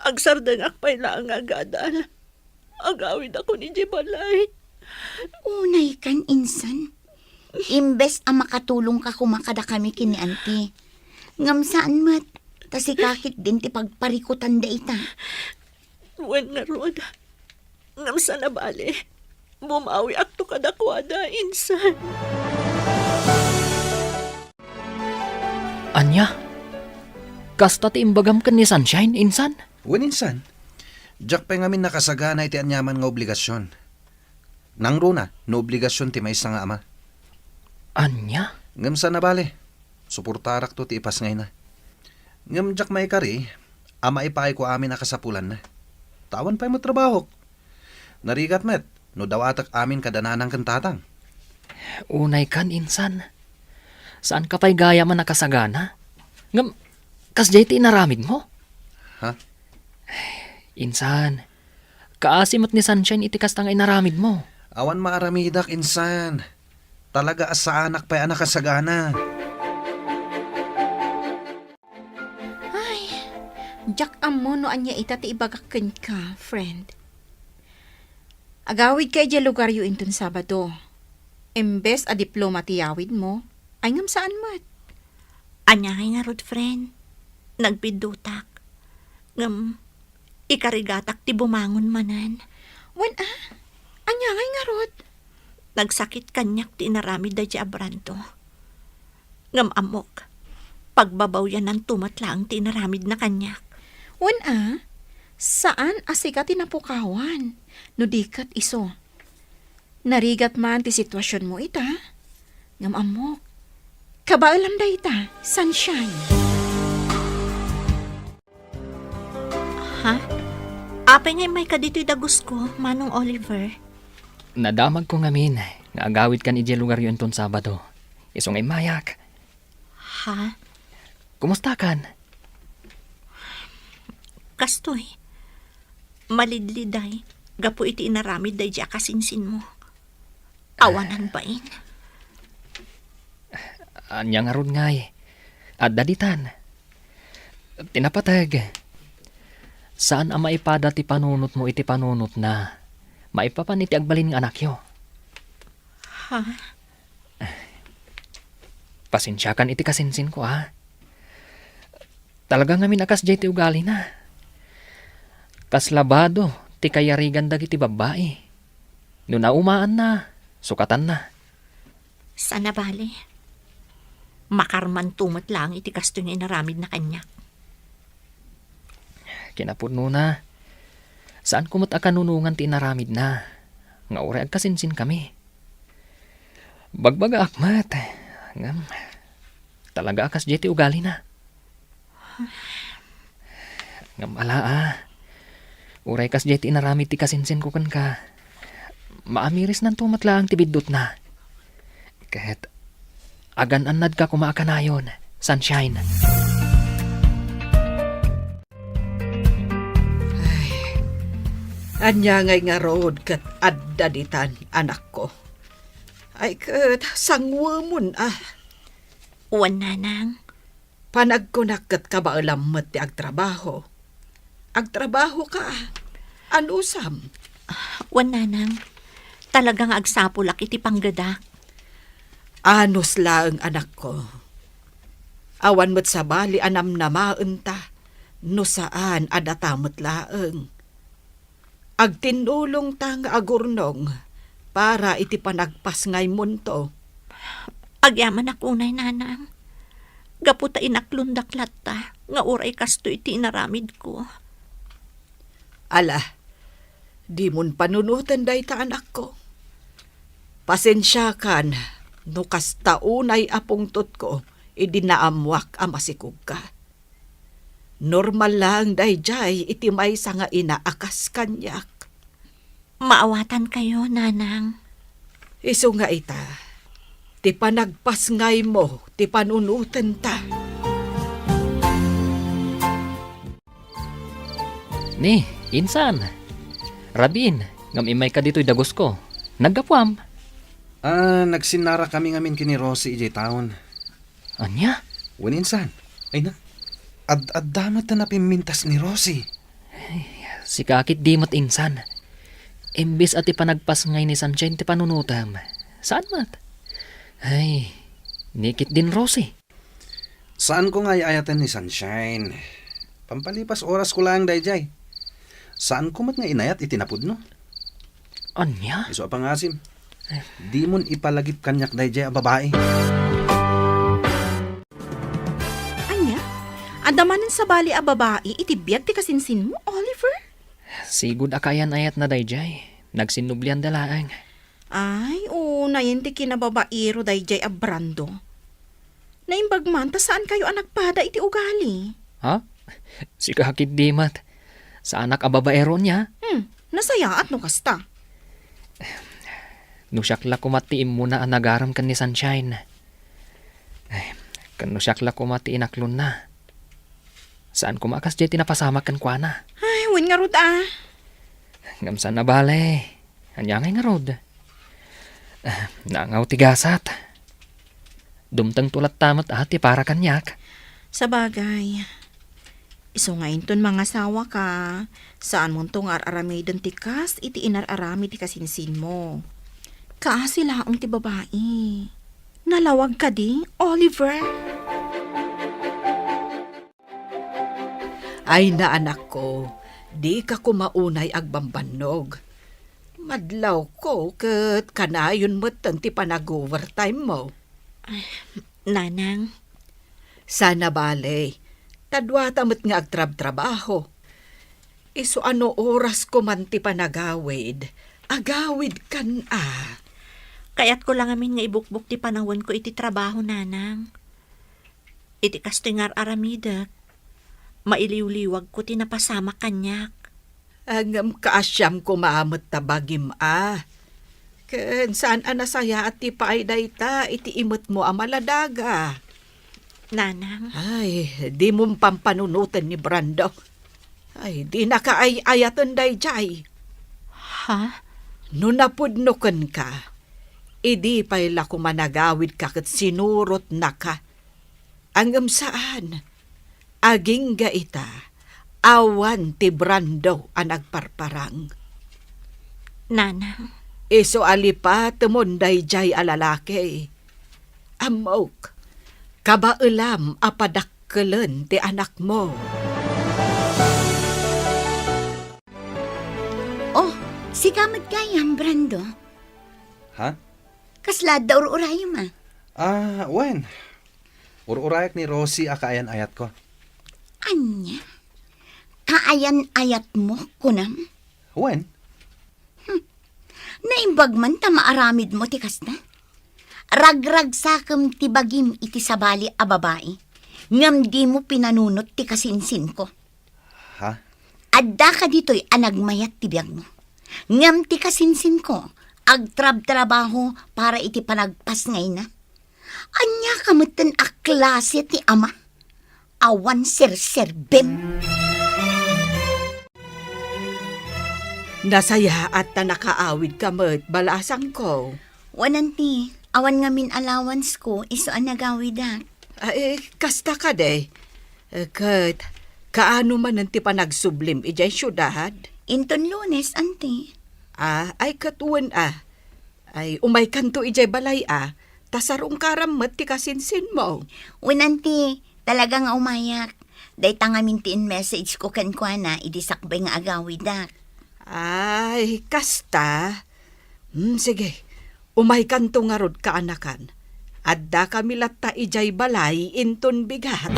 Agsardangak pa'y lang agadal. Agawid ako ni Jebalay. Unay kan, insan. Imbes ang makatulong ka kumakada kami kini auntie. Ngam saan mat, tasikakit din ti pagparikutan da ita. Wen nga rod. Ngam sa nabali. Bumawi akto kadakwada, insan. Anya? Kasta ti imbagam kan ni Sunshine, insan? Wen insan. Diyak pa ngamin nakasagana iti anyaman nga obligasyon. Nang runa, no obligasyon ti may isa nga ama. Anya? Ngam sa nabali. Suportarak to ti ipas ngay na. Ngam diyak may kari, ama ipay ko amin nakasapulan na. Tawan pa'y mo trabaho. Narigat met, no dawatak amin kadananang kantatang. Unay kan, insan. Saan ka pa'y gaya man nakasagana? Ngam, kas jay ti inaramid mo? Ha? Insan, kaasimot ni Sunshine iti kas tang inaramid mo. Awan maaramidak, insan. Talaga asa anak pa'y anak kasagana. Jack amo no anya ita ti ibagakken ka, friend. Agawid kay di lugar yu inton Sabado. Embes a diploma ti yawid mo, ay ngam saan mat? Anya kay nga rod, friend. Nagpidutak. Ngam, ikarigatak ti bumangon manan. Wan anya ngay nga rod? Nagsakit kanyak ti inaramid da di abranto. Ngam amok, pagbabaw yan ng tumatlang ti inaramid na kanyak. Wan saan asika tinapukawan? No dikat iso. Narigat man ti sitwasyon mo ita. Ngam amok, kabaalam da ita, Sunshine. Ha? Apay ngay may kadito'y dagos ko, Manong Oliver. Nadamag ko ngamin, nga agawid kan iti lugar yun ton Sabado. Isong ay mayak. Ha? Kumusta kan? Kastoy. Malidliday. Gapo iti inaramid day di akasinsin mo. Awanan bain. Anya nga ron ngay. At daditan. Tinapatag. Saan ang maipada ti panunot mo iti panunot na maipapan iti agbalin ng anak yo? Ha? Pasensyakan iti kasinsin ko, ha? Talaga nga minakas jay ti ugali na. Kas labado, ti kayarigan dagiti babae. No naumaan na, sukatan na. Sana bali. Makarman tumat lang iti kasto nga inaramid na kanyak. Kinapuno na. Saan kumot akanunungan ti inaramid na? Nga ure agkasinsin kami. Bagbaga akmat. Ngam, talaga akas jay ti ugali na. Ngam ala uray kas jay ti inaramid ti kasinsin ko kan ka. Maamiris nan tumatlaang ti biddot na. Kahit agan-anad ka kumaakanayon, Sunshine. Anya ngay nga road kat addaditan, anak ko. Ay kat sangwamon Uwan nanang. Panagkunak kat kabaalamot ti agtrabaho. Agtrabaho ka. Anusam. Uwan nanang. Talagang agsapulak iti panggadak. Anos lang anak ko. Awan mo't sa bali anam na maunta. No saan adatamot laeng. Agtinulong tang agurnong para iti panagpas ngay munto. Agyaman akunay nanang. Gaputa inaklundak latta. Nga uray kasto iti inaramid ko. Ala, di mon panunutan day ta anak ko. Pasensya kan, no kastaunay apungtot ko, idinaamwak amasikog ka. Normal lang day jay iti may nga inaakas kanyak. Maawatan kayo, nanang. Iso nga ita, ti panagpas ngay mo, ti panunutan ta. Ni, insan. Rabin, ngam imay ka dito'y dagos ko. Naggapuam. Nagsinara kami ngamin kini Rosie ijay taon. Anya? Waninsan. Ay na. Ad-damat na napimintas ni Rosie. Si kakit dimot insan. Imbis at ipanagpas ngay ni Sunshine ti panunutam. Saan mat? Ay, nikit din Rosie. Saan ko nga iayatan ni Sunshine? Pampalipas oras ko lang dayjay. Saan ko mat nga inayat itinapod no? Anya? Iso apang asim. Di mon ipalagip kanyak dayjay a babae. Anya? Adamanan sa bali a babae, itibiyag ti kasinsin mo, Oliver? Sigud akayan ayat na dayjay. Nagsinublian dalaang. Ay, nayin ti kinababairo dayjay a Brando. Naimbag man, ta saan kayo anak pada iti ugali? Ha? Si kakit dimat. Sa anak ababaero niya? Nasayaat no kasta. Nusyakla kumatiim mo na anagaram kan ni Sunshine. Ay, kan nusyakla kumatiin aklon na. Saan kumakas jay tinapasama kan kwa na? Ay, wan nga rod ah. Ngamsan na bale. Anyangay nga rod. Nangaw tigasat. Dumtang tulat tamat ati para kanyak. Sa bagay. Iso nga inton mga sawa ka. Saan mo tong ar-aramidon tikas, iti inar-arami ti kasinsin mo. Kaasila ang ti babae. Nalawag ka di, Oliver. Ay na anak ko, di ka kumaunay agbambanog. Madlaw ko ket kanayon mo't ti panag-overtime mo. Nanang, Sana bale, tadwata mo't nga agtrab-trabaho. Iso ano oras ko man ti panagawid, agawid kan kaya't ko lang amin nga ibukbuk ti panahon ko iti trabaho, nanang. Iti kastoy nga aramidak. Mailiw-liwag ko tinapasama kanyak. Ang kaasyam ko maamot tabagim Ken saan anasaya at ti paayday ta, iti imot mo amaladaga. Nanang, Ay, di mong pampanunutan ni Brando. Ay, di nakaay-ayatan day jay. ha? No napudnukan ka, idi pa'y lako managawid ka kat sinurot na ka. Angam saan, aging gaita, awan ti Brando ang nagparparang. Nanang, Iso alipa tumunday jay alalaki. Amok, kabailam apadakkelan ti anak mo. Oh, si kamad kayang, Brando. Ha? Kaslad da ur-urayo ma. Wen. Ur-urayak ni Rosie akayan ayat ko. Anya? Kaayan-ayat mo, kunam? Wen? Naimbag man ta maaramid mo tikas na. Ragrag sakam ti bagim iti sabali a babae. Ngam di mo pinanunot ti kasinsin ko. Ha? Adda ka dito'y anagmayat ti biyag mo. Ngam ti kasinsin ko, agtrab-trabaho para iti panagpas ngay na. Anya kamutan a klase ti ama. Awan ser-serbem. Nasaya at na nakaawid ka mo't balasang ko. Wananti, awan nga min allowance ko, iso ang nagawidak. Ay, kasta ka de. Kat, kaano man nanti pa nagsublim ijay syudad? Inton Lunes, anti. Ay katuan Ay, umay kanto ijay balay tasarong karamot ti kasinsin mo. Wananti, talaga nga umayak. Day tangamintiin message ko kankwana, idisakbay nga agawidak. Ay, kasta. Sige, umay kanto nga rod kaanakan. Adda kami latta ijay balay inton bigat.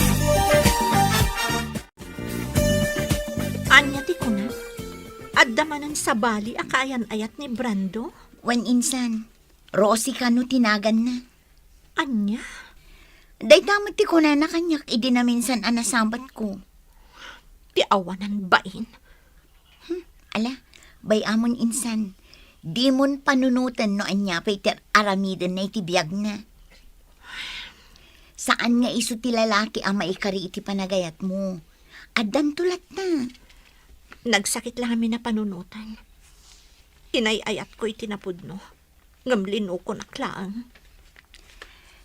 anya ti ko na? Adda manan sa bali akayan ayat ni Brando? Wan insan, Rosie ka no tinagan na. Anya? Day tamad ti ko na kanyak, idi na minsan anasambat ko. Ti awanan bain? Ala, bay amon insan, di mon panunutan no anya pay ter aramidan na itibiyag na. Saan nga iso ti lalaki ang maikari iti panagayat mo? Addan tulat na. Nagsakit lang kami na panunutan. Inayayat ko itinapudno. Ngamlino ko naklaang.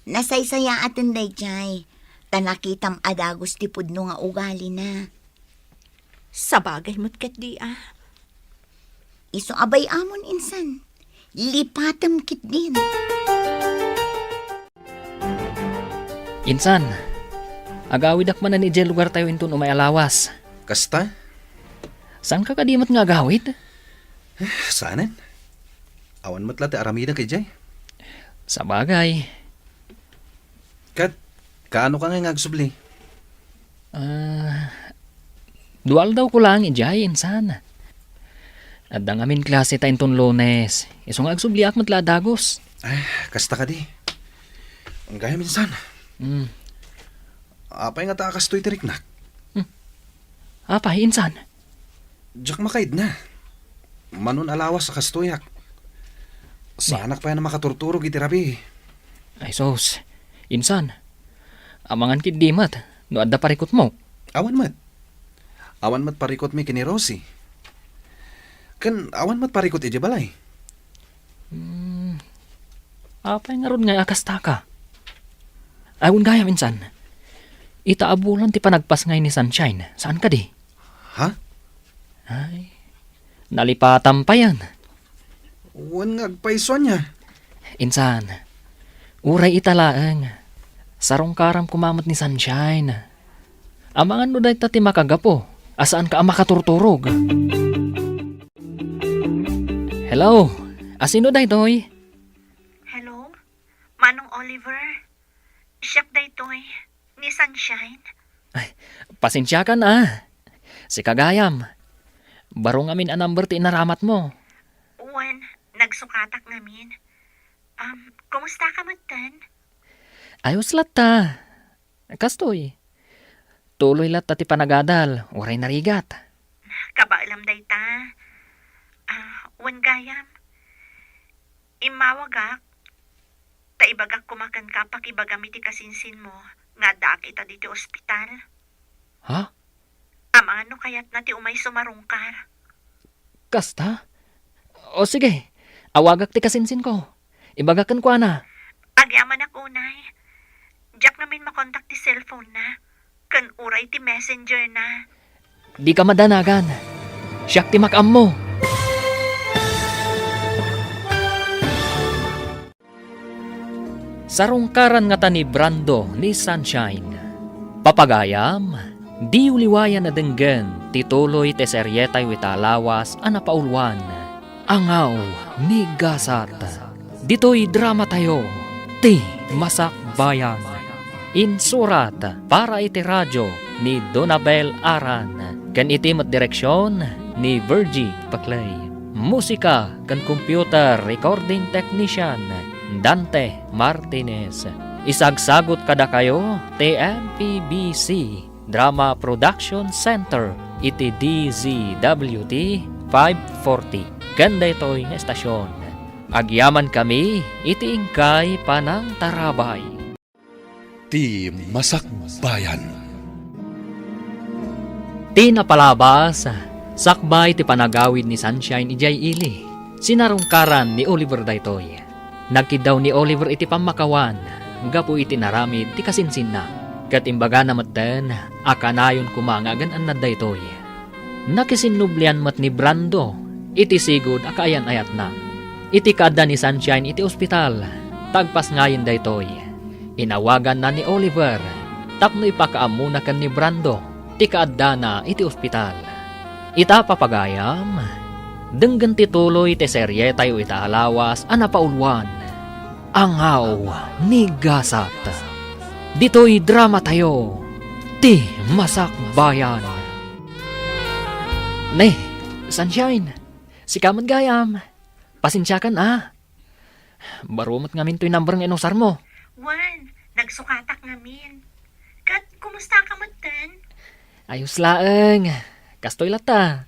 Nasaysaya atin day jay, tanakitam adagos ti pudno nga ugali na. Sa bagay mo't ket di Iso abay amon insan, lipatam kit din. Insan, agawid ak man na ni Jel lugar tayo inton umay alawas. Kasta? Saan ka kadimot nga agawid? Saanan? Awan mo't lati aramida kay Jay. Sa bagay. Kat, kaano ka nga ngagsubli? Dual daw ko lang ijay, insan. At ang amin klase ta inton Lunes. Isong agsubliak matla dagos. Kasta ka di. Ang gaya minsan. Apay nga takas to'y tiriknak. Apay, insan. Diyak makaid na. Manon alawas sa kastoyak. Sa anak pa yan na makaturturog iti Rabi. Ay sos, insan. Amangan kid di mat, no adda parikot mo. Awan mat. Awan mat parikot mi kini Rosie. Kan awan mat parikot iti balay. Apay nga ron nga akasta ka. Ayun gaya minsan. Itaabulan ti panagpas ngay ni Sunshine. Saan ka di? Ha? Ay, nalipatan pa yan. Wan nga agpaiso niya. Insan, uray italaang. Sarong karam kumamot ni Sunshine. Amangan no dahi ti makagapo. Asaan ka ang makaturturog? Hello, asino dahi toy? Hello? Manong Oliver? Siyak daytoy. Ni Sunshine? Pasensya ka na. Si Kagayam. Barong amin ang number ti inaramat mo. Uwan, nagsukatak namin. Kumusta ka matan? Ayos lata. Kastoy. Tuloy lata ti panagadal. Uray narigat. Kabaalam dayta. Wan gayam. Imawagak. Taibagak kumakan ka pakibagami ti kasinsin mo. Nga daak ita dito ospital. Ha? Ano kayat na ti umay sumarungkar. Kasta? O sige. Awagak ti kasinsin ko. Ibagakan ko na. Agyaman ak unay. Diyak namin makontak ti cellphone na. Kan uray ti messenger na. Di ka madanagan. Siyak ti makam mo. Sarungkaran nga ta ni Brando ni Sunshine. Papagayam, di uliwayan na denggen, tituloy te seryetay witalawas anapaulwan. Angaw ni Gasat. Dito'y drama tayo, ti Masak Bayan. Insurat para iti radyo ni Donabel Aran. Kan iti mat direksyon ni Virgie Paclay. Musika kan computer recording technician Dante Martinez. Isagsagot kada kayo TMPBC Drama Production Center iti DZWT 540. Ganda ito'y nga estasyon. Agyaman kami iti ingkay panang tarabay. Ti Masak Bayan. Ti napalabas, sakbay ti panagawid ni Sunshine ijay ili. Sinarungkaran ni Oliver daytoy. Nagkidaw ni Oliver iti pamakawan, gapu iti naramid ti kasinsin na. Katimbaga na maten, akanayon kumangagan an daytoy. Nakisinublian mat ni Brando, iti sigod akaayan ayat na. Iti kada ni Sunshine iti ospital, tagpas ngayon daytoy. Inawagan na ni Oliver, tapno ipakaamuna kan ni Brando, ti kaadda na iti ospital. Ita papagayam, denggan tituloy ti serye tayo itaalawas anapaulwan. Angaw ni Gasat. Dito'y drama tayo, ti Masak Bayan. Ne, Sunshine, si Kaman Gayam, pasensya ka na. Barumot ngamin to'y number ng inusar mo. Wan, nagsukatak namin. Kat, kumusta ka matan? Ayos laeng, kastoy lata.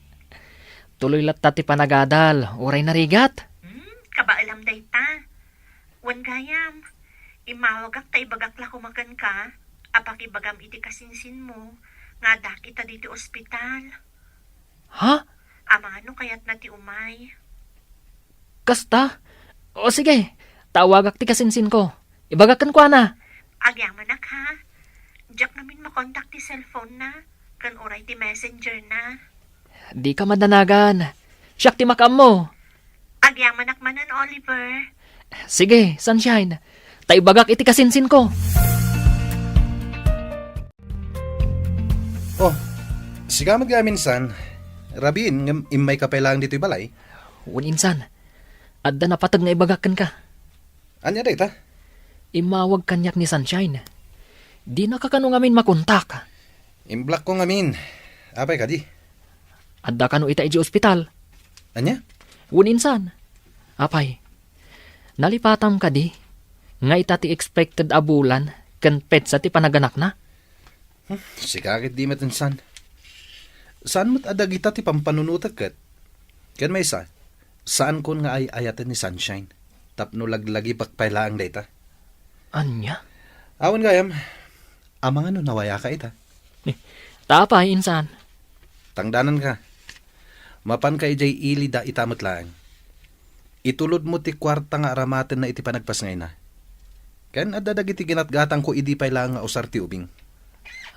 Tuloy lata ti panagadal, uray narigat. Kabaalam dayta. Wan gayam, imawagak ta ibagak la kumakan ka, apakibagam iti kasinsin mo, nga dakita diti ospital. Ha? Ano kayat na ti umay? Kasta? O sige, tawagak ti kasinsin ko. Ibagakan ko na. Agyaman nak ha. Diyak namin makontak ti cellphone na, kan uray ti messenger na. Di ka madanagan. Siyak ti makam mo. Agyaman nak manan, Oliver. Sige, Sunshine. Taibagak iti kasinsin ko. Oh, sigamad nga minsan. Rabin, imay kapailangan dito'y balay. Insan, adda napatag nga ibagakan ka. Anya dayta? Imawag kanyak ni Sunshine. Di nakakano ngamin makontak. Imblak ko ngamin. Apay ka di? Adda kano ita iji ospital. Anya? Insan. Apay, nalipatam ka di. Nga ita ti expected abulan kan petsa ti panaganak na. Sikakit di matinsan. Saan mo't adag ita ti pampanunutag kat? Kan may isa, saan kon nga ay ayatan ni Sunshine? Tapno laglagi pakpailaang data. Anya? Awan gayam, amang ano nawaya ka ita. Tapay, insan. Tangdanan ka. Mapan ka ijay ili da itamot lang. Itulod mo ti kwarta nga aramaten na iti panagpas ngay na. Kan adadag iti ginatgatang ko idi pay lang nga usar ti ubing.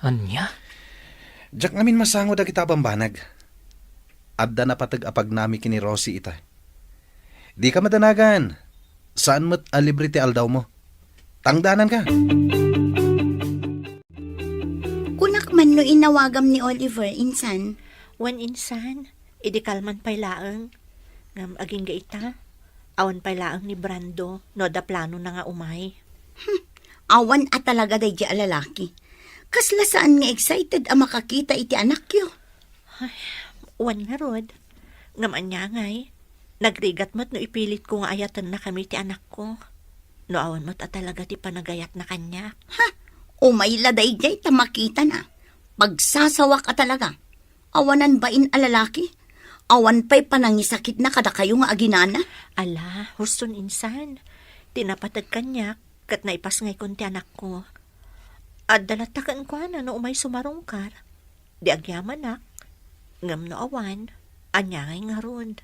Anya? Diyak ngamin masango da kita bambanag. Adda na patag apag nami kini Rosie ita. Di ka madanagan. Saan mo't alibre ti aldaw mo? Tangdanan ka. Kunak man no inawagam ni Oliver, insan. Wan insan, idi kalman pay laang. Ngam aging gaita. Awan pay laang ni Brando, no da plano na nga umay. Awan at talaga day di alalaki. Kasla saan nga excited ang makakita iti anak yo. Wan nga rod. Ngam anya ngay. Nagrigat mo't no ipilit ko nga ayatan na kami ti anak ko. No awan mo't at talaga ti panagayat na kanya. Umay laday jay tamakita na. Pagsasawa ka talaga. Awanan bain alalaki? Awan pa'y panangisakit na kada kayo nga aginana? Ala, huston insan. Tinapatag kanya, kat naipas ngay kon ti anak ko. At dalatakan ko na no umay sumarungkar. Di agyaman nak. Ngam no awan, anya ngay nga ron.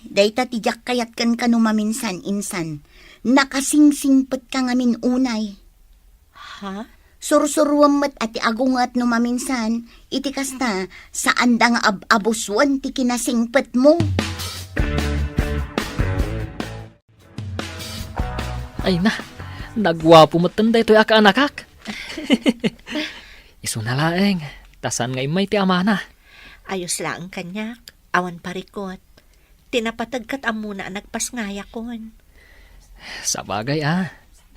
Day tatijak kayat kan maminsan, insan. Nakasingsingpet ka ngamin unay. Ha? Sursuruam met ati agungat no maminsan, iti kasta saan da nga abuswan ti kinasingpet mo. Ay na, nagwapo mo tanday to'y aka-anakak. Iso na laeng, tasan nga imay ti amana. Ayos lang kanyak, awan parikot. Tinapatagkat amuna nagpasngaya kon. Sa bagay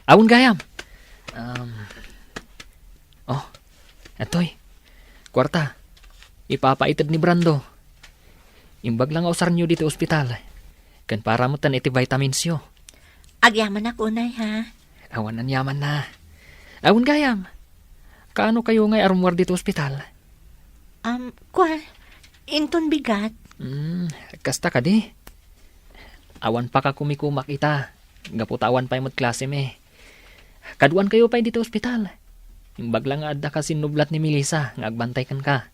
Awon gayam. Etoy. Kwarta. Ipapaitid ni Brando. Imbag lang ausar niyo dito ospital. Kan para mo tan iti vitamins yo. Agyaman na kunay ha. Awan ang yaman na. Awon gayam. Kaano kayo ngay arumwar dito ospital? Inton bigat. Kasta ka di. Awan pa ka kumikumak ita. Gaputawan pa yung klase me. Kaduan kayo pa dito ospital. Imbag lang nga adda ka sinublat ni Melissa. Ngagbantay kan ka.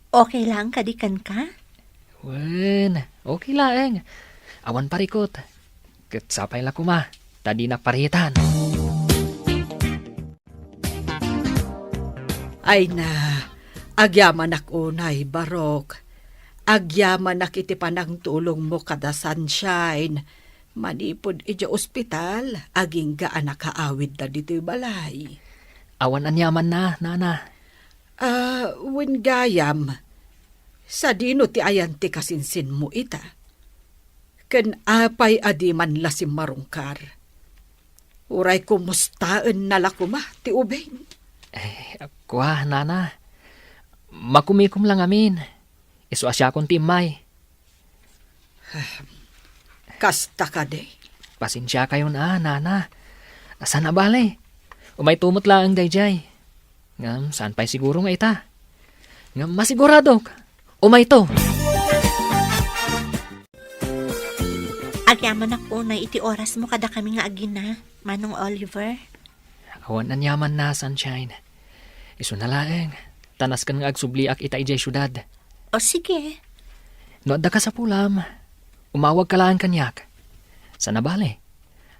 Okay lang kadikan ka? Wen, okay lang. Awan parikot. Kat sapay la kuma. Tadi na paritan. Ay na, agyaman ak unay, Barok. Agyaman ak iti panang tulong mo kada sunshine. Manipod iti ospital, aging gaan nakaawid na dito'y balay. Awan anyaman na, nana. Wen gayam, sa dino ti ayan ti kasinsin mo ita. Ken apay adi man lasim marungkar. Uray kumustaan nalakuma ti ubeng. Kwa, nana. Makumikom lang amin. Isu asya kong timay. Kasta ka de. Pasensya kayo na, nana. Asan na bale? Umay tumot lang ang dayjay. Ngam, saan pa'y siguro nga ita? Ngam, masigurado. Umay to. Agyaman na kunay iti oras mo kada kami nga agina, Manong Oliver. Awan anyaman na, sunshine. Isu na laeng. Tanas kan nga agsubliak ita ijay syudad. O sige. No adda ka sa pulam. Umawag ka lang kanyak. Sana bale?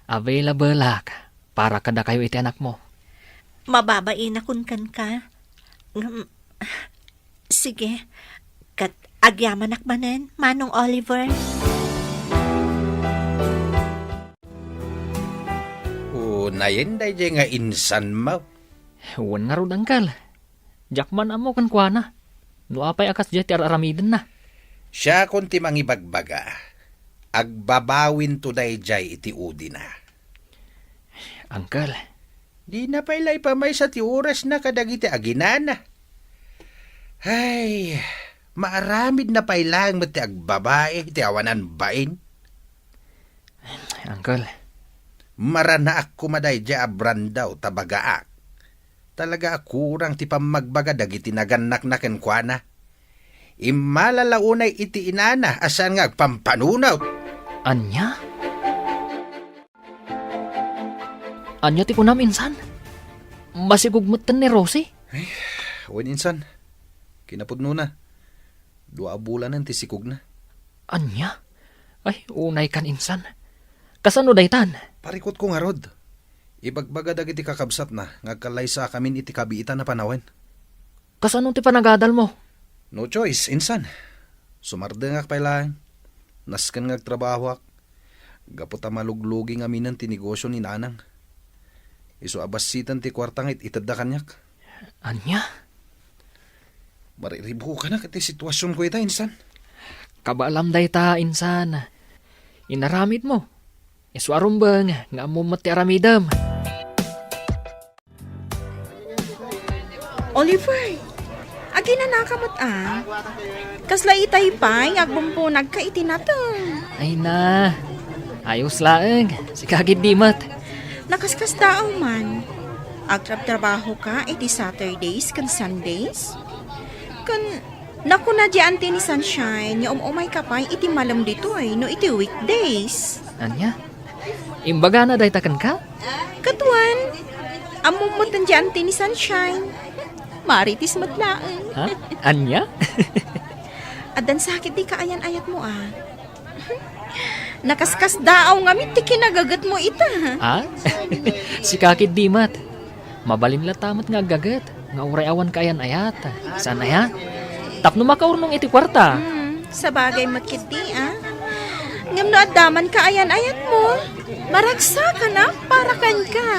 Available lak para kada kayo iti anak mo. Mababain akon kan ka. Sige. Kat agyaman akmanen, Manong Oliver. Nayen day nga insan mo. Huwan nga ron angkal. Jakman amo kan kuana. No apay akas jati aramiden na. Siya konti mangibagbaga. Agbabawin to dayjay iti udi na. Angkal. Di na pailay pa may sa ti oras na kadagiti aginana. Ay, maaramid na pailang mati agbabae ti awanan bain. Angkal. Marana ako madayja abrandaw tabagaak. Talaga akurang ti pamagbaga dagiti naganak na kenkwana. Imalalaunay iti inana asan nga agpampanunaw. Anya? Anya ti kunam insan. Masigugmutan ni Rosie. Wen insan. Kinapudno na. 2 bulan ti sikog na. Anya? Ay, unay kan insan. Kasano daytan? Parikot ko nga rod. Ibagbaga dagiti kakabsat na, ngagkalay sa kamin iti kabiitan na panawen. Kasano ti panagadal mo? No choice, insan. Sumardengak pa lang. Nasken ngagtrabaho ak. Gaputa maluglugi nga minan ti negosyo ni nanang. Iso abasitan ti kwartang itadda kanyak. Anya? Mariribo ka na kati sitwasyon ko ita, insan. Kabaalam dayta insan. Inaramid mo. Iswarum bang nga mo mati aramidam. Oliver, agi na nakamot Kasla itay pa, agbumpo nagkaiti na to. Ay na. Ayos laeng. Si kagid dimat. Nakaskas tao man. Agtrab-trabaho ka, iti Saturdays kan Sundays? Naku na diyan ni Sunshine, yung umay ka pa, iti malam dito no iti weekdays. Anya? Imbaga na daytakan ka? Katuan, amumutan diyan ni Sunshine. Maritis matlaan. Ha? Anya? Adan sakit di kaayan-ayat mo Nakaskas daaw nga ti kinagagat mo ita. Ha? Si kakid dimat. Mabalin la tamat nga gagat. Nga uray awan kayan ayat. Sana ya? Tapno makaurnong iti kwarta. Sa bagay makiti Ngam no addaman kaayan-ayat mo. Maragsa ka na para kan ka.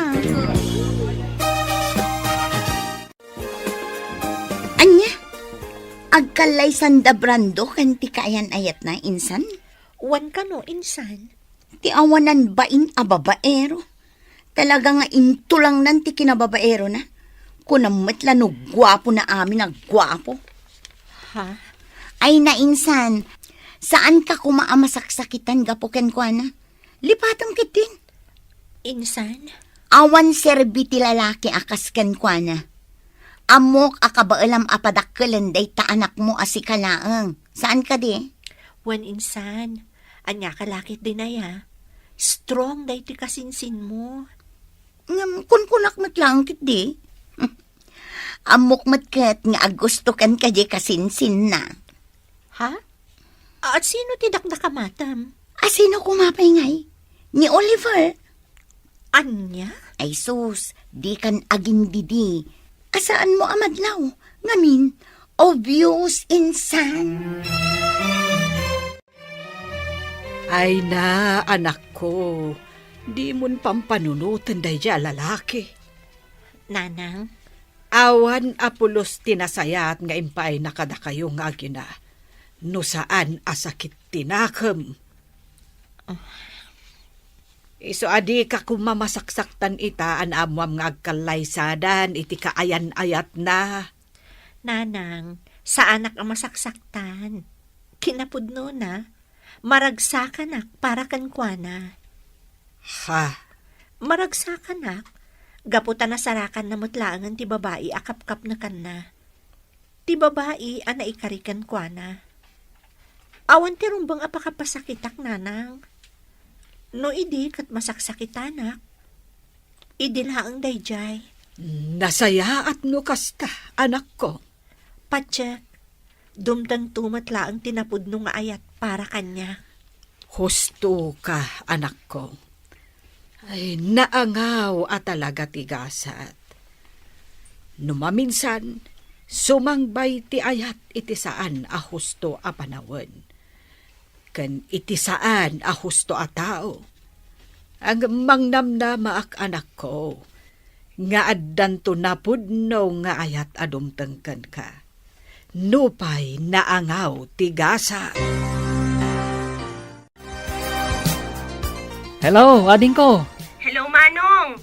Anya? Agkalay sanda brando kan ti kaayan ayat na insan? Wan ka no, insan. Ti awanan bain a babaero. Talaga nga intulang nan ti kinababaero na. Kunamat la no gwapo na amin ang gwapo. Ha? Ay na insan, saan ka kumaamasaksakitan gapuken ko na? Lipatam kitin. Insan? Awan serbiti lalaki akasken ko na. Amok akabaalam apadakkelan day ta anak mo asikalaang. Saan ka di? Wan insan. Anya kalakit din na Strong day ti kasinsin mo. Kunkunak matlang kit di. Amok matkat nga agusto kan ka di kasinsin na. Ha? At sino ti dakdakamatam? Sino kumapay ngay? Ni Oliver. Anya? Ay sus, di kan aging didi. Asaan mo amadlaw? Ngamin, obvious insan. Ay na, anak ko. Di mon pampanunutan day dya lalaki. Nanang? Awan apulos tinasayat nga impay nakada kayo nga agina. No saan asakit tinakam. Iso adi ka kumamasaksaktan ita an amwam nga agkalaysadan iti kaayan-ayat na. Nanang, sa anak ang masaksaktan. Kinapudno na, maragsakan para kankwana. Ha? Maragsakan gaputan na sarakan na mutlaangan ti babae akap-kap na kan na. Ti babae ana ikarikan kwa na. Awan ti rumbang apakapasakitak nanang. No idi kat masaksakitanak. Idi laang dayjay. Nasaya at no kasta, anak ko. Patsyak, dumdang tumatlaang tinapudno nga ayat para kanya. Husto ka, anak ko. Ay, naangaw at talaga tigasat. Numaminsan, sumangbay ti ayat iti saan a husto a panawan. Kan iti saan a husto a tao. Ang mangnamnama ak anak ko, nga addan to napudno nga ayat adumtengken ka. Nupay naangaw tigasat. Hello, ading ko. Hello, Manong.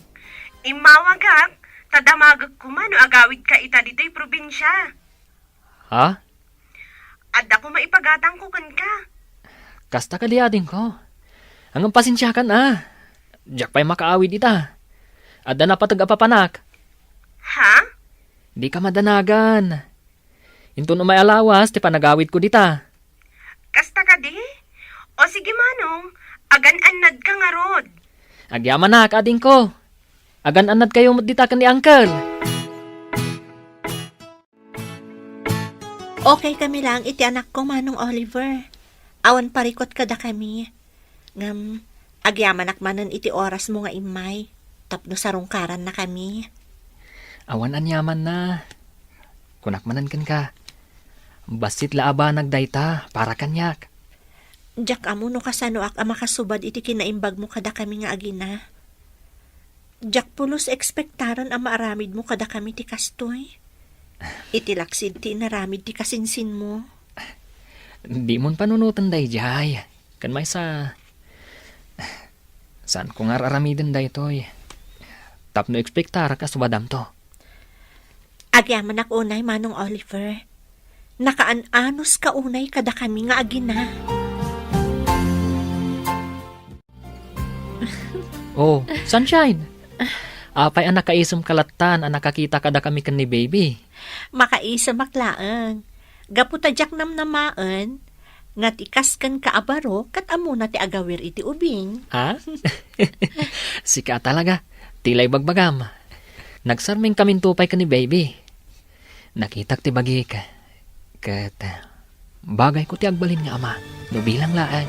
Imawagak, tadamagag ko man, agawid ka ita dito'y probinsya. Ha? At ako maipagatang ko kan ka. Kasta ka di ading ko. Hanggang pasensya kan Diyak pa'y makaawid ita. Adda na patag-apapanak. Ha? Di ka madanagan. Into no may alawas, ti panagawid ko dita. Kasta ka di? O sige, Manong, agan-anad ka nga rod. Agyaman na, ading ko. Agan anad kayo ditakan ni Uncle. Okay kami lang iti anak ko, Manong Oliver. Awan parikot kada kami. Ngam, agyaman akmanan iti oras mo nga imay. Tapno sarungkaran na kami. Awan anyaman na. Kunakmanan kan ka. Basit laaba nagdayta para kanyak. Jack amo no kasano ak makasubad iti kinaimbag mo kada kami nga agina. Jack pulos ekspektaran ang maaramid mo kada kami ti kastoy. Iti laksid ti naramid ti kasinsin mo. Di mon panunutan day jay. Kan may sa... Saan ko nga raramidin day toy? Tapno ekspektara ka subadam to. Agyaman ak unay, Manong Oliver. Nakaanos ka unay kada kami nga agina. Oh, Sunshine. Apay ang nakaisam kalatan ang nakakita kada kami kan ni baby. Makaisa maklaan. Gaputa jak namnamaan, nga tikas kan kaabaro, kat amo na ti agawir iti ubing. Ha? Sika talaga. Tilay bagbagam. Nagsarming kaming tupay ka ni baby. Nakitak ti bagi ka. Kat bagay ko ti agbalin nga ama. No bilang laan.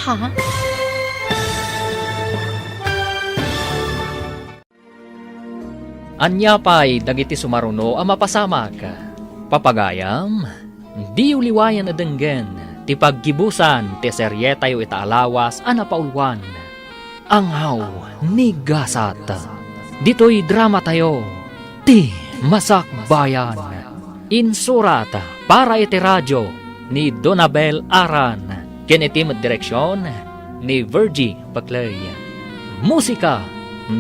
Ha? Anya pa'y dagiti sumaruno ang mapasamak. Papagayam, di uliwayan na denggen, ti paggibusan, ti seryetayo itaalawas, anapaulwan. Anghaw, ni gasat. Dito'y drama tayo, ti masakbayan. Insurat, para iti radyo, ni Donabel Aran. Kinetim direksyon, ni Virgie Baclay. Musika,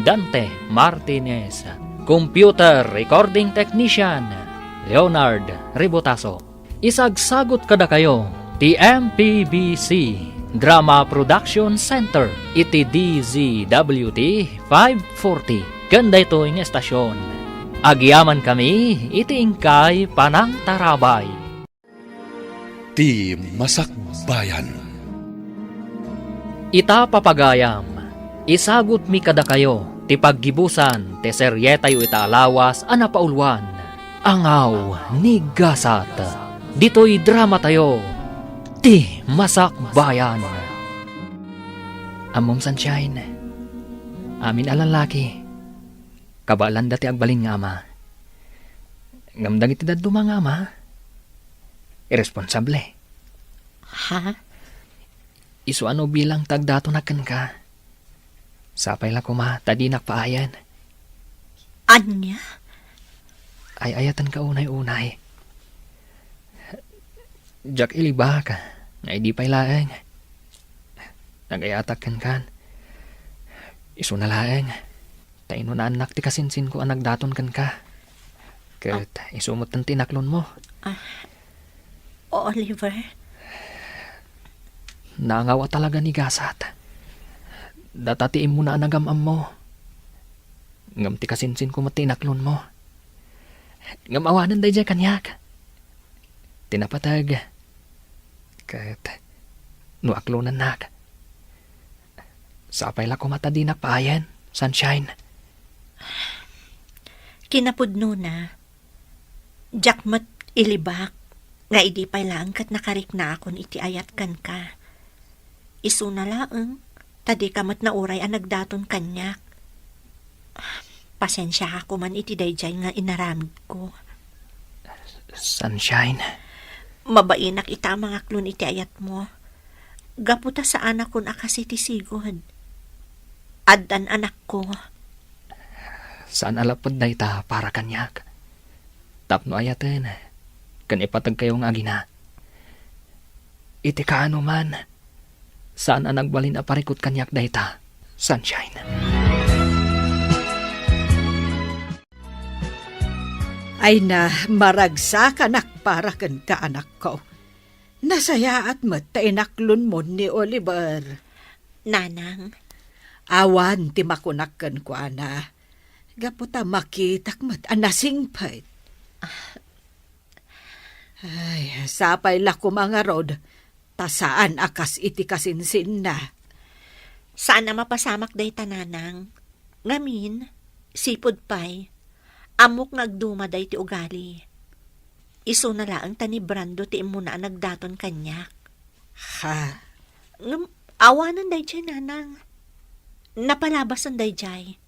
Dante Martinez. Computer Recording Technician, Leonard Ribotaso. Isagsagot kada kayo, ti MPBC Drama Production Center, iti DZWT 540. Ganda ito yung estasyon. Agyaman kami, iti ingkay panang tarabay. Ti Masakbayan. Ita papagayam, isagot mi kada kayo, ti paggibusan, ti seryetayo itaalawas, anapaulwan. Angaw, ni gasat. Dito'y drama tayo, ti masakbayan. Amom Sunshine, amin alalaki, kabalan dati agbalin nga ama. Ngamdang iti daduma nga ama, irresponsable. Ha? Isu ano bilang tagdato na ka. Sapay la kuma, tadi nakpaayan. Anya? Ay ayatan ka unay-unay. Jack ilibak, nga di pa'y laeng. Nagayatak kan. Isu na laeng. Taino na anak ti kasinsin ko ang nagdaton ka. Kat isumot ng tinaklon mo. Oliver? Nangawa talaga ni Gasat. Datatiin mo na anagamam mo. Ngam ti kasinsin ko matinaklon mo. Ngam awanan day dyan kanyak. Tinapatag. Kat nuaklonan nak. Sapay la ko matadinak paayan, Sunshine. Kinapudno na. Jakmat ilibak. Nga idi pa'y lang kat nakarik na akon iti ayat kan ka. Isu na laeng. Tadi kamat na uray ang nagdaton kanyak. Pasensya ako man iti dayjay nga inaramid ko. Sunshine. Mabainak ita mga klon iti ayat mo. Gaputa sa anak kon akas iti sigod. Addan anak ko. Saan alapod na ita para kanyak? Tapno ayaten. Kan ipatag kayong agina. Iti kaano man. Saan ang nagbalin a parikot kanyak dayta? Sunshine. Ay na, maragsa ka nak para kan ka anak ko. Nasaya at matinaklon mo ni Oliver. Nanang, Awan ti makunakan ko ana. Gaputa makitak mat anasingpait. Ay, sapay la ko mga rod. Tasaan akas iti kasinsin na. saan na mapasamak day tananang? Ngamin, sipod pay, amok nagdumaday ti ugali. Iso na laang tani Brando ti imuna nagdaton kanyak. Ha? Awanan day jay nanang. Napalabasan day jay.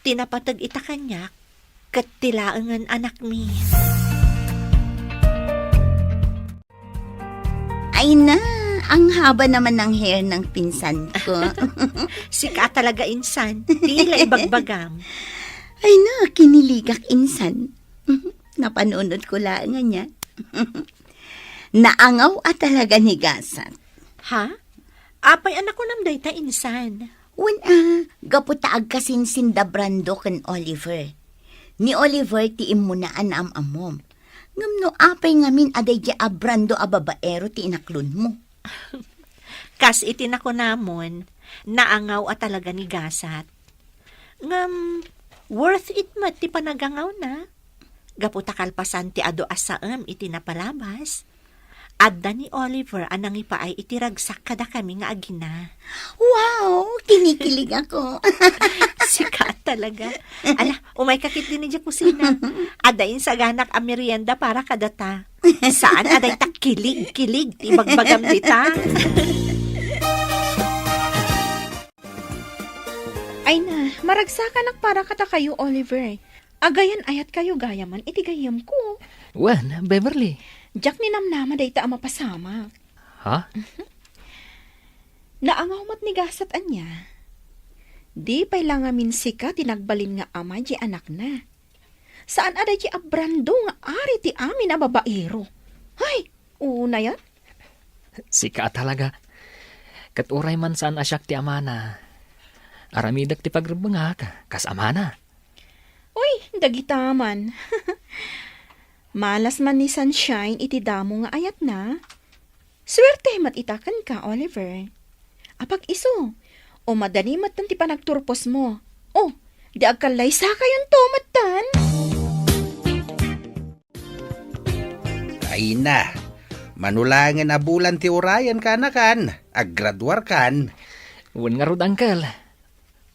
Tinapatag ita kanyak, kat tilaangan anak mi. Ay na, ang haba naman ng hair ng pinsan ko. Sika talaga insan, tila ibagbagam. Ay na, kiniligak insan. Napanunod ko lang niya. Naangaw at talaga ni Gasat. Ha? Apay anak ko nam day ta insan. Gaputaag kasin sinda Brando ken Oliver. Ni Oliver ti imunaan am-amom. Ngamno apay ngamin aday di a Brando a babaero ti inaklon mo. Kas itinako namon, naangaw at talaga ni Gasat. Ngam, worth it mat ti panagangaw na. Gaputa kalpasan ti ado asaam iti napalabas. Adda ni Oliver anang ipaay itiragsak kada kami nga agina. Wow, kinikilig ako. Sikat talaga. Ala, umay kakit din niya kusina. Adain sa ganak a merienda para kadata. Saan aday ta kilig-kilig ti bagbagam dita. Ay na, maragsakan para kata kayo, Oliver. Agayan ayat kayo gayaman, iti gayam ko. Wan, Beverly. Jack ni namnama day ta mapasama. Ha? Naangaw mat ni Gasat anya. Di pay lang amin sika tinagbalin nga ama di anak na. Saan aday di abrando nga ari ti amin a babaero? Hay, una yan? Sika talaga. Kat uray man saan asyak ti amana. Aramidak ti pagrubangak, kas amana. Uy, dagitaman. Malas man ni Sunshine iti damo nga ayat na. Swerte mat itakan ka, Oliver. Apag iso, o madani mat ti panagturpos mo. O, di agkalay sa kayon to matan. Ay na, manulangan a bulan ti urayan ka na kan, aggraduar kan. Wan nga rod, Uncle.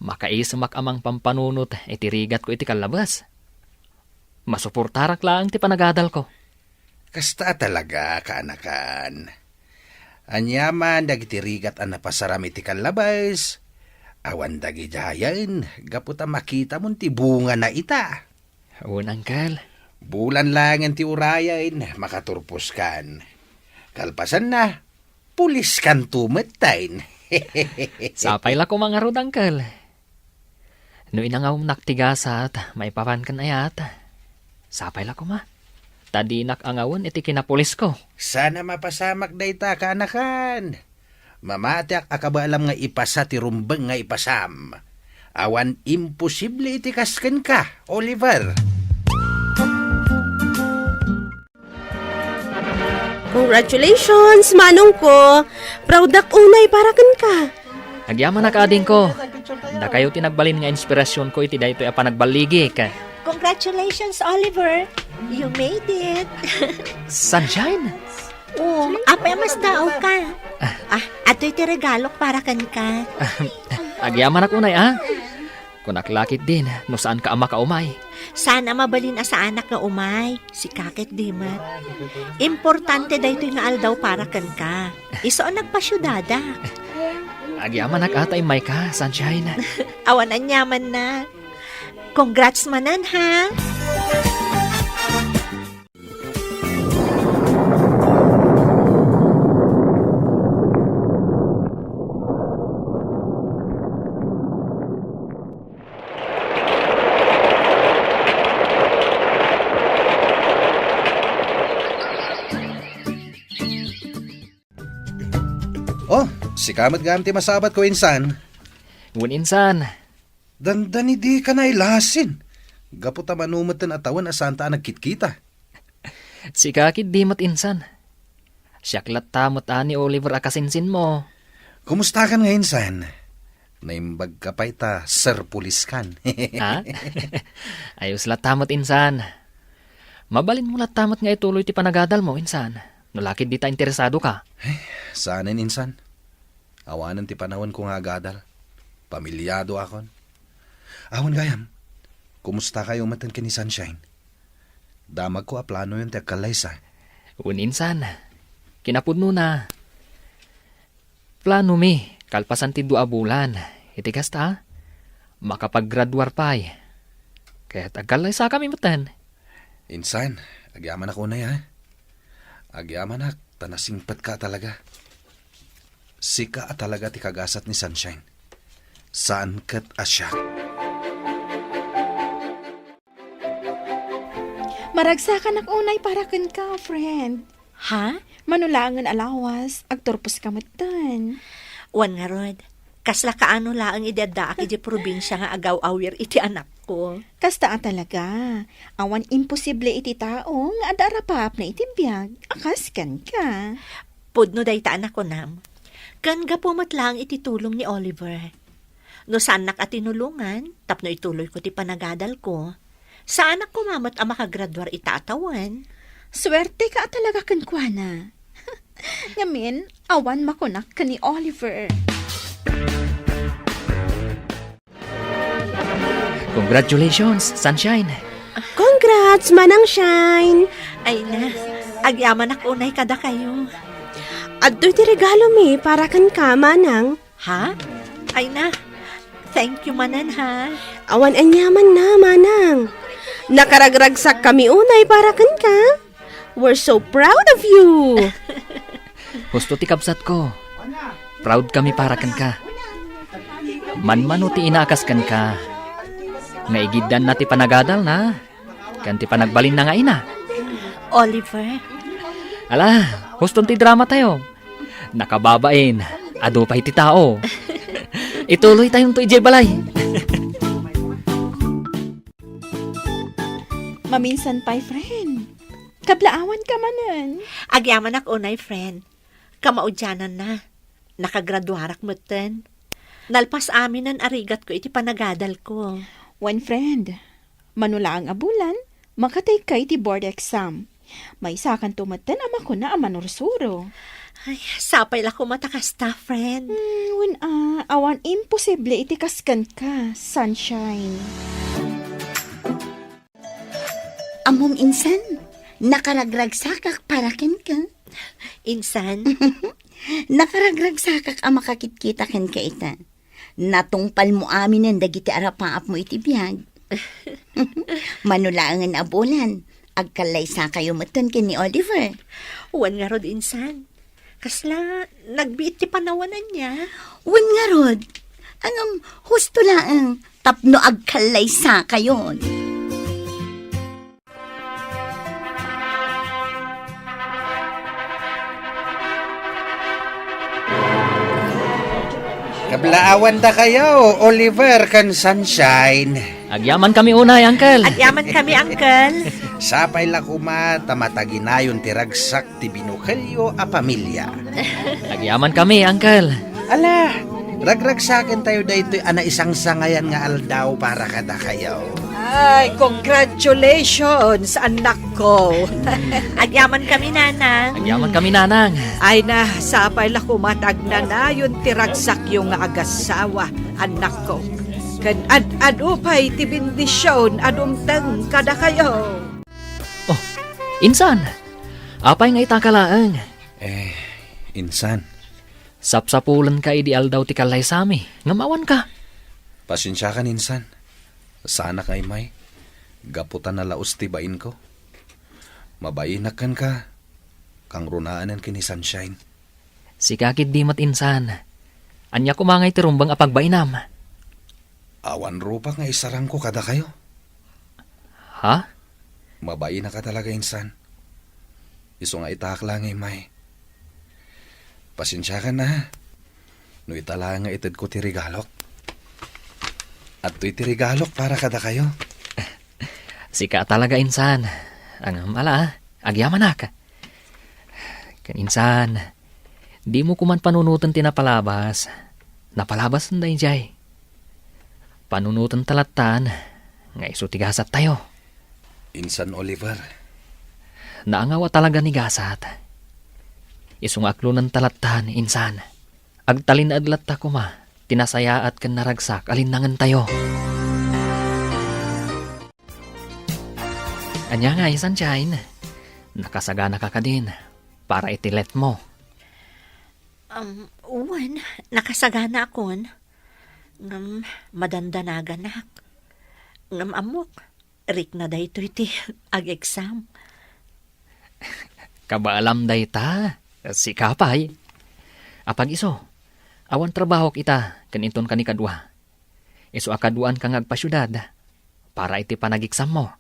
Makaisumak amang pampanunot, itirigat ko iti kalabas. Masuportarak lang ti panagadal ko. Kasta talaga, kaanakan. Anyaman, dagitirigat ang napasaram iti kalabas. Awan dagi jayan, gaputa makita mon ti bunga na ita. Wan, Uncle. Bulan lang ti urayan, makaturpos kan. Kalpasan na, pulis kan tumetain. Sapay la ko mga rod, Uncle. No inangaw naktigasat, may papan kan ayat. Sapay la ko ma. Tadinak angawan iti kinapulis ko. Sana mapasamak dayta kaanakan. Mamatiak akabalam nga ipasa ti rumbeng nga ipasam. Awan imposible iti kasken ka, Oliver. Congratulations, manong ko. Proud ak unay para kan ka. Agyaman na kading ko. Da kayo tinagbalin nga inspirasyon ko iti daytoy a panagbaligi ka. Congratulations, Oliver. You made it. Sunshine? Oh, apay mas dao ka. Ato iti regalo para kan ka. Agyaman ak unay Kunaklakit din, no saan ka ama ka umay. Sana mabalin sa anak nga umay. Si kakit di mat. Importante dayto nga aldaw para kan ka. Iso ang nagpasyudada. Agyaman ak atay may ka, Sunshine. Awan ang yaman na. Congrats manan ha. Oh, si kamat gamti masabat ko insan. Ngun insan, Dandani di ka na ilasin. Gaputa manumatan atawan asanta nagkitkita. si kakid di mat insan. Siyaklat tamot ani Oliver akasinsin mo. Kumusta ka nga insan? Naimbag ka pa ita, sir pulis kan. Ha? Ayos la tamot insan. Mabalin mo la tamot nga ituloy ti panagadal mo insan. Nalakid di ta interesado ka. Saanin insan? Awanan ti panahon ko nga gadal. Pamilyado akon. Ahon gayam, kumusta kayo matan ka ni Sunshine? Damag ko plano yun ti Kalaysa. Uninsan, kinapudno na. Plano mi, kalpasan ti 2 bulan. Iti kasta, makapag-graduar pa eh. Kaya tagalay sa kami matan. Insan, agyaman ako na ya. Agyaman ak, tanasingpat ka talaga. Sika at talaga ti kagasat ni Sunshine. Saan kat asya? Maragsakan ak unay para ken ka, friend. Ha? Manulangan alawas, agturpos ka matan. Wan nga rod. Kasla kaano laang idadaak iti probinsya nga agaw-awir iti anak ko. Kasta talaga. Awan imposible iti tao nga adarapap na iti biyag. Akaskan ka. Pudno day ta anak ko nam. Kan gapumat lang iti tulong ni Oliver. No saan nak at tinulungan, tapno ituloy ko ti panagadal ko. Sa anak ko mamat ang makagraduar itatawan. Swerte ka talaga kankwana. Ngamin, awan makunak ka ni Oliver. Congratulations, Sunshine. Congrats, Manang Shine! Ay na, agyaman ak unay kada kayo. Adto ti regalo mi para kan ka, Manang. Ha? Ay na, thank you manan ha. Awan anyaman na, Manang. Nakaragragsak kami unay para kan ka. We're so proud of you. Gusto ti kabsat ko. Proud kami para kan ka. Manmano ti inaakas kan ka. Naigiddan na ti panagadal na. Kan ti panagbalin na nga ina. Oliver, Ala, gusto ti drama tayo. Nakababain. Ado pa iti tao. Ituloy tayong to ijay balay. Maminsan pa'y friend. Kablaawan ka manan. agyaman ak unay friend. Kamaudyanan na. Nakagraduarak moten. Nalpas amin ang arigat ko iti panagadal ko. One friend. Manula ang abulan, makatay ka iti board exam. May sakan tumatan ama ko na amanursuro. Ay, sapay la ko matakasta, friend. Awan imposible iti kaskan ka, Sunshine. Amom insan, nakaragragsakak para ken ka. Insan, Nakaragragsakak ang makakit-kita ken ka ita. Natungpal mo amin ang dagiti arapaap mo iti biyag. Manulaangan abulan, agkalaysa kayo matan ken ni Oliver. wan nga rod insan. Kasla, nagbiit ti panawanan niya. Wan nga rod, angam husto laang tapno agkalaysa kayo. Kablaawan da kayo, Oliver kan Sunshine. Agyaman kami unay, Uncle. Agyaman kami, Uncle. Sapay la kuma tamataginayon ti ragsak ti binukelyo a pamilya. Agyaman kami, Uncle. Ala, ragragsakin tayo daytoy ana isang sangayan nga aldaw para kada kayo. Ay, congratulations, anak ko. Agyaman kami, nanang. Agyaman kami, Nanang. Ay na, sapay la kumatag na na yun tiragsak yung agasawa, anak ko. Kan ad-adupay ti bendisyon adumteng kada kayo. Oh, insan. Apay nga itakalaang. Insan, Sapsapulan ka idi aldaw ti kalay sami. Ngamawan ka. pasensya kan insan. Sana kay may, gaputan na laos ti bain ko. Mabainakan ka, kang runaanan kini Sunshine. Sikakit di mat insan. Anya kumangay ti rumbang apagbainam. Awan rupa nga isarang ko kada kayo. Ha? Mabain na ka talaga insan. Iso nga itak lang may. Pasensya ka na. No itala nga itid ko ti regalok. At to'y ti regalok para kada kayo. Sika talaga insan. Ang mala, agyaman ka. Kan insan, di mo kuman panunutan tinapalabas. Napalabas na jay. Panunutan talatan, nga iso tigasat tayo. Insan Oliver, Naangawa talaga ni gasat. Isong aklunan talatan, insan. Agtalin adlat ta kuma, tinasayaat kan naragsak, alinangan tayo. Anya nga, sunshine. Nakasagana ka din para itilet mo. Uwan, nakasagana akon. Ngam, madandanagan. Ngam amok, rik na dayto iti ag-exam. Kabaalam day ta, si Kapay. Apag iso, awan trabaho kita, kaninton ka ni kadwa. Iso akaduan kang agpasyudad, para iti panag-exam mo.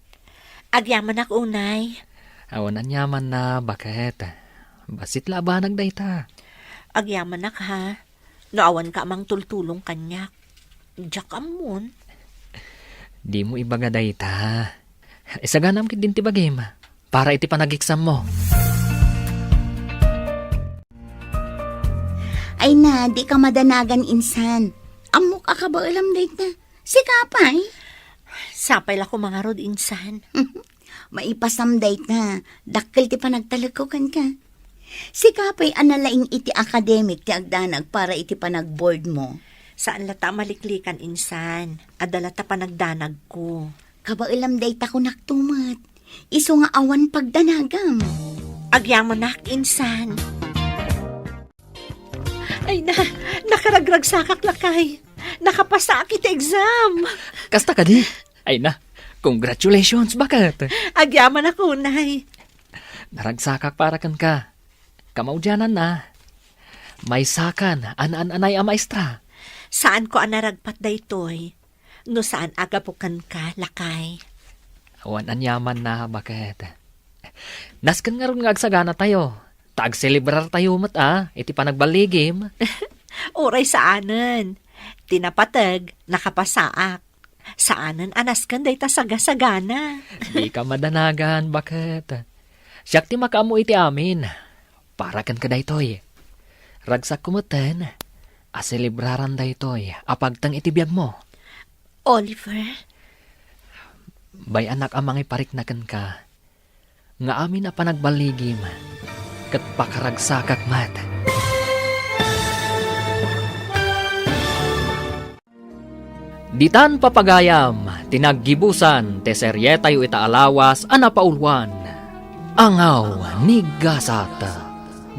Agyaman ako, unay. Awan anyaman na, bakit? Basit labanag day ta. Agyaman nak, ha? Naawan ka amang tultulong kanyak. Diyak amon. Di mo ibaga day ta. Isaganam kit din ti bagim, para iti panag-exam mo. Ay na, di ka madanagan insan. Amok akabaalam dayt na. Si Kapay. Sapay la ko mga rod insan. Maipasam dayt na. Dakkel ti panagtalakukan ka. Si Kapay analaing iti academic ti agdanag para iti panag-board mo. Saan lata maliklikan insan? Adala ta panagdanag ko. Kabailam dayt ako naktumat. Iso nga awan pagdanagam. Agyaman nak insan. Ay na, nakaragrag sakak lakay. Nakapasa kita exam. Kasta ka di? Ay na, congratulations, bakit? Agyaman ako, nay. Naragsakak para kan ka. Kamaudyanan na. May sakan, anay a maestra. Saan ko anaragpat daytoy? No saan agapukan ka, lakay? Awan anyaman na, bakit? Naskan nga ron nga agsagana tayo. Tag-celebrar tayo iti panagbaligim. Oray saanan. Tinapatag, nakapasaak. Saanan anaskan day ta sagasagana. Di ka madanagan, bakit? Siyak ti makaamu iti amin. Para kan ka daytoy. Ragsak kumuten. Aselebraran daytoy. Apagtang iti biyag mo. Oliver? Bay anak amang ipariknakan ka. Nga amin na panagbaligim. Kat pakaragsakak mat. Ditan papagayam, tinaggibusan, te serye tayo itaalawas, anapaulwan. Angaw ni Gasat.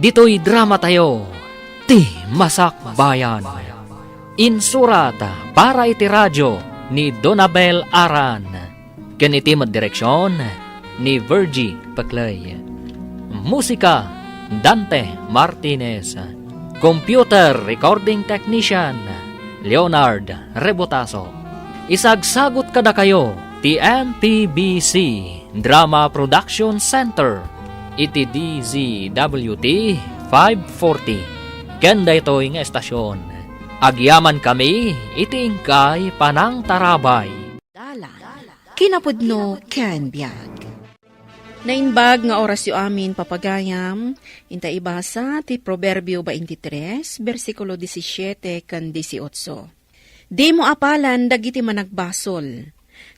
Dito'y drama tayo, ti Masakbayan. Insurata para iti radyo ni Donabel Aran. Ganiti direksyon ni Virgie Paclay. Musika, Dante Martinez. Computer Recording Technician, Leonard Rebotaso. Isagsagot kada kayo, ti MPBC Drama Production Center, iti DZWT 540. Kenda ito'y nga estasyon. Agyaman kami, iti ingkay panang tarabay. Kinapudno ken biag. Nainbag nga oras yu amin papagayam, inta ibasa ti Proverbio 23, versikulo 17 kan 18. Di mo apalan dagiti managbasol,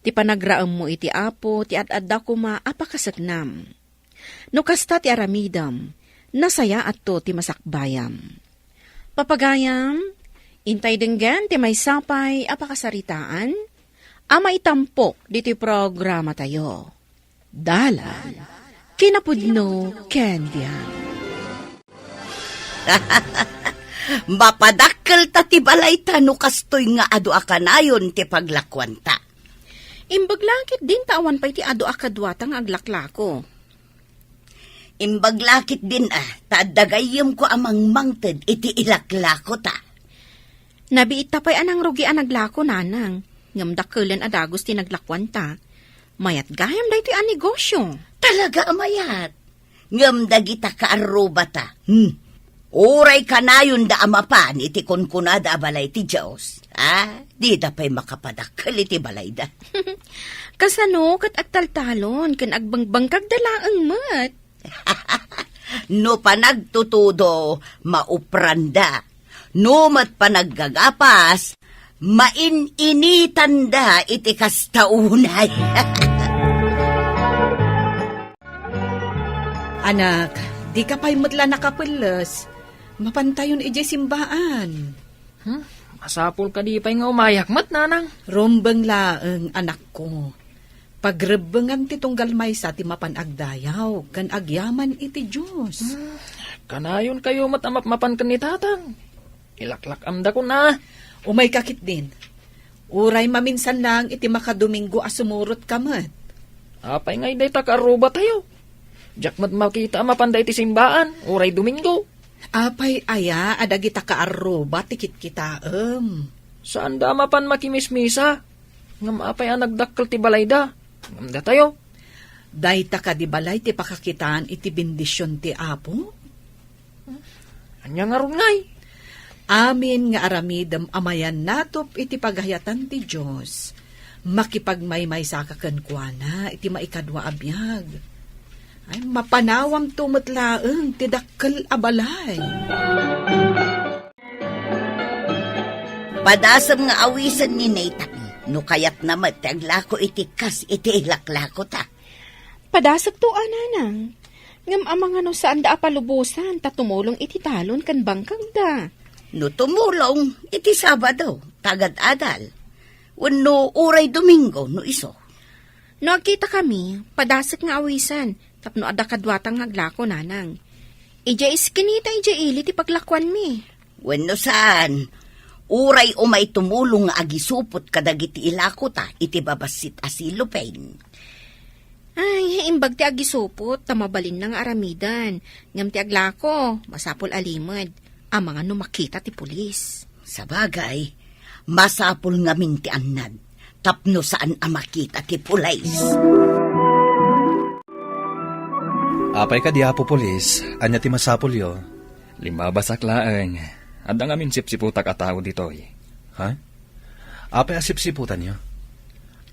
ti panagraam mo iti apo, ti at-adda kuma apakasagnam. No kasta ti aramidam, nasaya atto ti masakbayam. Papagayam, intay denggan ti may sapay apakasaritaan, ama itampok diti programa tayo. Dalan, kinapudno kendian. Mapadakkel ta ti balay ta no kastoy nga adu akanayon ti paglakwanta. Imbaglakit din tawan pa iti adu akadwatang aglaklako. Imbaglakit din taadagayem ko amang mangted iti ilaklako ta. Nabiit tapay anang rugian naglako nanang, ngamdakkelan adagos ti naglakwanta. Mayat gayam da iti a negosyo. Talaga amayat. Ngam dagita ka aruba ta. Oray kanayon da amapan iti kunkunada abalay ti Diyos. Di da pa'y makapadakkel iti balay da. Kasano kat agtaltalon kan agbangbangkag dalaang mat. No panagtutudo, maupranda. No mat panaggagapas, maininitanda iti kastaunay. Anak, di ka pa'y matla nakapulos. Mapantayon ije simbaan. Masapul ka di pa'y nga umayak mat, nanang. Rombang laeng anak ko. Pagrebengan ti tunggal may sa ti mapanagdayaw, kan agyaman iti Diyos. Kanayon kayo matamap-mapan kan ni tatang. Ilaklak amda ko na. Umay kakit din. Uray maminsan lang iti makadomingo asumurot kamat. Apay ngay day takaruba tayo. Diyak mat makita mapanday ti simbaan, uray Domingo. Apay aya, adagita kaaroba, tikit kita, Saan da mapan makimismisa? Ngam apay ang nagdakkel ti balay da. Ngam da tayo. Dayta ka di balay ti pakakitaan iti bendisyon ti Apo. Anya nga ron ngay. Amin nga aramidem amayan natop iti paghayatan ti Diyos. Makipagmaymay sa kakankwana iti maikadwa abiyag. Ay mapanawam tumatlaeng ti dakkel a balay. Padasam nga awisan ni Nathan, no kayat naman ti aglako iti kas iti ilaklako ta. Padasag to, ananang. Ngam amang ano saan da apalubusan, tatumulong iti talon kan bangkag da. No tumulong, iti Sabado, tagad-adal. Wano uray Domingo, no iso. No agkita kami, padasag nga awisan, tapno ada kadwatang haglako, nanang. Ija iskinita, ija ili ti paglakwan mi. Wano saan, uray umay tumulong nga agisupot kadagiti ilako ta, iti babasit asilupen. Ay, imbag ti agisupot, tamabalin ng aramidan. Ngam ti aglako, masapol alimod. Ang mga numakita ti pulis. Sa bagay, masapul ngamin ti annad, tapno saan amakita ti pulays. Apay ka di Apo Pulis, anya ti masapul yo. 5 basaklaeng. Adang amin sipsiputak a tao ditoy. Ha? Apay asip-siputan yo.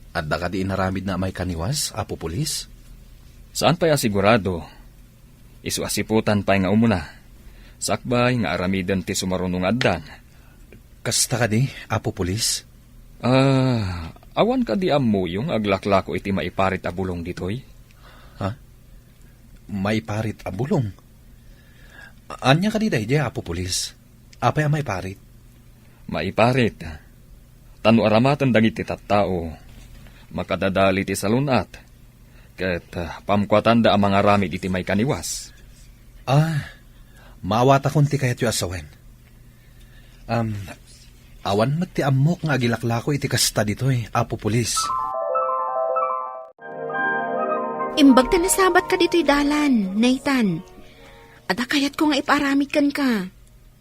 Adda ka di inaramid na may kaniwas, Apo Pulis? Saan pa ya sigurado? Isu asiputan pa nga umuna. Sakbay nga aramidan ti sumarunong addan. Kasta ka di, Apo Pulis? Awan ka di ammo yung aglaklako iti maiparit a bulong ditoy. Ha? Maiparit a bulong? Anya ka di day, Apo Pulis? Apay may parit? Maiparit. Tanu aramatan dagiti tattao. Makadadali ti salunat. Ket pamkwatan da ang mga ramid iti may kaniwas. Maawat akong ti kayat yu asawen. Awan mat ti amok nga agilaklako iti kasta ditoy, Apo Pulis. Imbag ta nasabat ka dito'y dalan, Nathan. Ada kayat ko nga iparamid kan ka.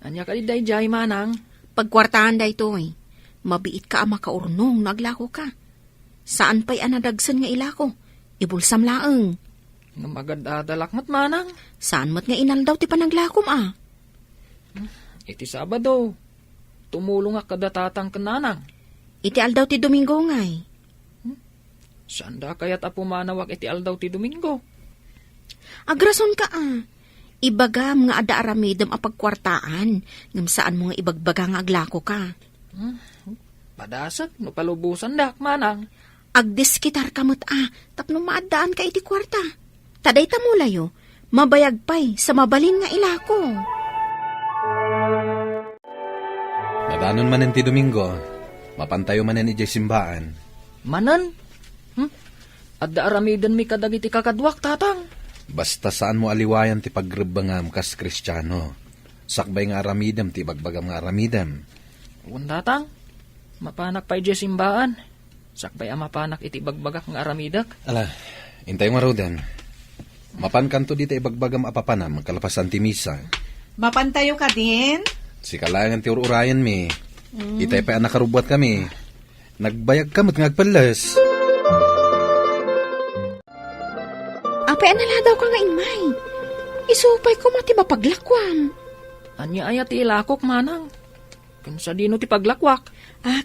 Anya ka di day jay manang. Pagkwartahan da ito'y, mabiit ka ama kaurnong naglako ka. Saan pa'y anadagsan nga ilako? Ibulsam laeng. Nga magadadalak mat manang. Saan mat nga inaldaw ti panaglakom Iti Sabado. Tumulong nga kadatatang kananang. Iti aldaw ti Domingo ngay. Saan da kaya't apumanawag iti aldaw ti Domingo? Agrason ka Ibagam nga ada aramidem a pagkwartaan. Ngam saan mo nga ibagbaga nga aglako ka. Padasag, no palubusan dak manang. Agdiskitar kamot tapno maadaan ka iti kwarta. Taday tamulayo, mabayag pa'y sa mabalin nga ilako. Nadanon manen ti Domingo, mapantayo manen iti simbaan. Manan? Adda aramidan mi kadagiti kakadwak tatang. Basta saan mo aliwayan ti pagrebangam kas Kristiyano. Sakbay nga aramidam ti bagbagam nga aramidam. Uwan tatang, mapanak pa iti simbaan. Sakbay ang mapanak iti bagbagak nga aramidak. Ala, intay nga roden. Mapan kanto dito ibagbagam apapanam, kalapasan ti misa. Mapantayo ka din? Si kalangan ti ururayan mi. Itay pa nakarubwat kami. Nagbayag kamot nga agpalas. Apay anala daw ka nga imay. Isupay ko mati mapaglakwam. Anya aya ti ilakok manang. Kansa dino ti paglakwak.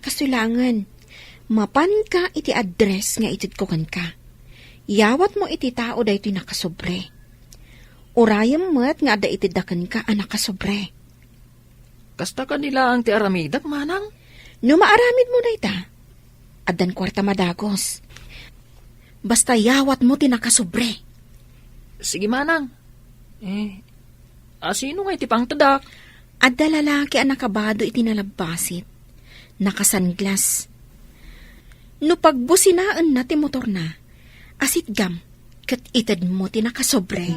Kasulangan. Mapan ka iti address nga itid ko kan ka. Yawat mo iti tao da iti nakasobre. Urayam mo't nga da iti dakan ka nakasobre. Kasta ka nila ang ti aramidak manang. No maaramid mo na ita. Adan kwarta madagos. Basta yawat mo ti nakasobre. Sige manang. Sino nga iti pang tadak? Adda lalaki ang nakabado iti nalabasit. Nakasanglas. No pagbusinaan na ti motor na, Asit gam, kat itad mo tinakasobre.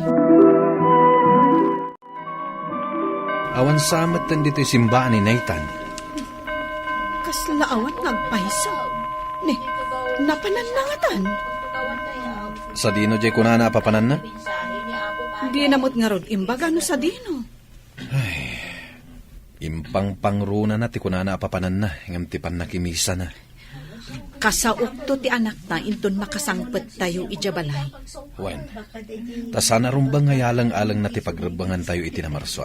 Awan samat tan dito'y simbaan ni Nathan. Kaslaawan ngagpayso. Ne, napananangatan. Sa dino jay kunana papanan na? Di namot nga ron imbaga no sa dino. Impang pangruna na ti kunana papanan na. Ngam ti nakimisa na. Kasaok to ti anak na inton makasangpet tayo ijabalay. Wen, ta sana rumbang ngayalang-alang na ti pagrebangan tayo iti na Marso.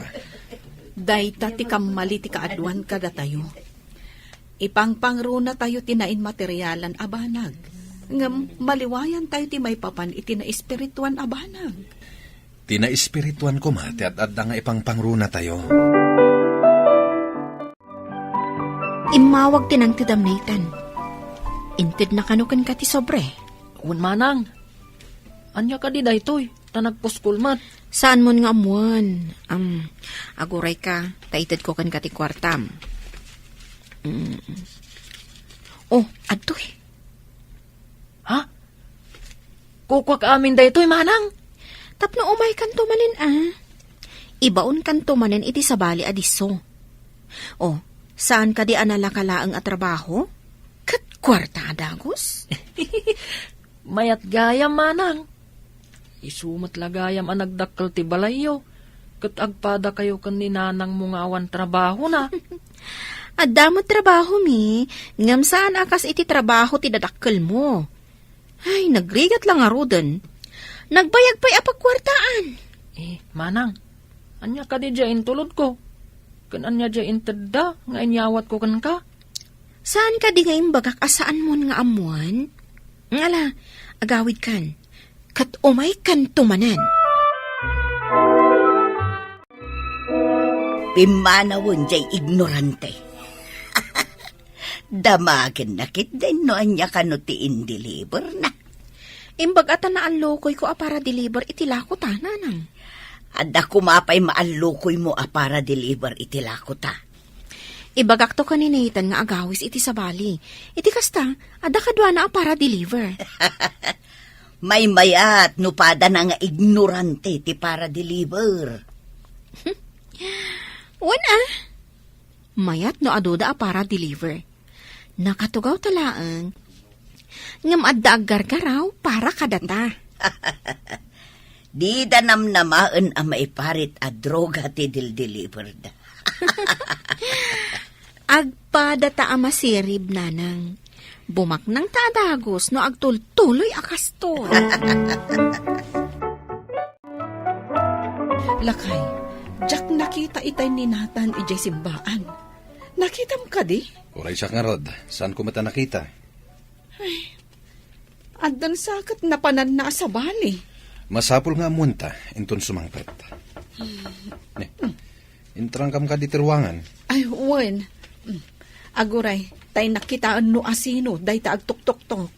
Dayta ti kamali ti kaadwan kada tayo. Ipangpangruna tayo tinain materialan abanag. Ngam maliwayan tayo ti may papan iti na espirituan abanag. Tina-espirituan ko ma, ti at nga ipangpangruna tayo. Imawag tinang tidam Nathan. Intid na kanukan ka ti sobre. Un manang. Anya ka di daytoy, tanagpuskulmat. Saan mo nga amuan? Aguray ka, taitid ko kan kati kwartam. Oh, adtoy. Ha? Kukwa ka amin daytoy, manang. Tapno umay kan tumanin Ibaon kan tumanin iti sabali adiso. Oh, saan ka di analakalaang at trabaho? Kat kwarta adagos? Mayat gayam, manang. Isumat lagayam ang nagdakkel ti balayo. Kat agpada kayo kan ninanang mungawan trabaho na. Adamot trabaho mi, ngam saan akas iti trabaho ti dadakkel mo. Ay, nagrigat lang arudan. Nagbayag pa'y apagkwartaan. Manang, anya ka di dya intulod ko. Kan anya dya intedda, nga inyawat ko kan ka. Saan ka di ngayon bagak asaan mo nga amuan? Ngala, agawid kan. Kat umay kan tumanan. Pimanawon jay ignorante. Damagin na kit din no anya kano ti indeliver na. Imbag ata na allokoy ko para deliver itilako ta, nanang. Ada kumapay maallukoy mo para deliver itilako ta. Ibagak to ka ni Nathan nga agawis iti sabali. Iti kasta, ada kadwa na para deliver. May mayat no pada na nga ignorante ti para deliver. Wana? Mayat no adoda para deliver. Nakatugaw talaang. Ngam adda aggargaraw para kadata. Di da namnamaan ang maiparit a droga ti deliver da. Agpadata a masirib nanang. Bumak nang taadagos no agtultuloy akastor. Lakay, jak nakita itay ni Nathan ijay simbaan. Nakita mo ka di? Uray siya nga rod, saan ko mata nakita? Addan sakat na panan na sa bali. Masapul nga munta, inton sumangpet. Intrang kam ka di tiruangan. Ay, wen. Aguray, tay nakitaan no asino, day ta agtok-tok-tok.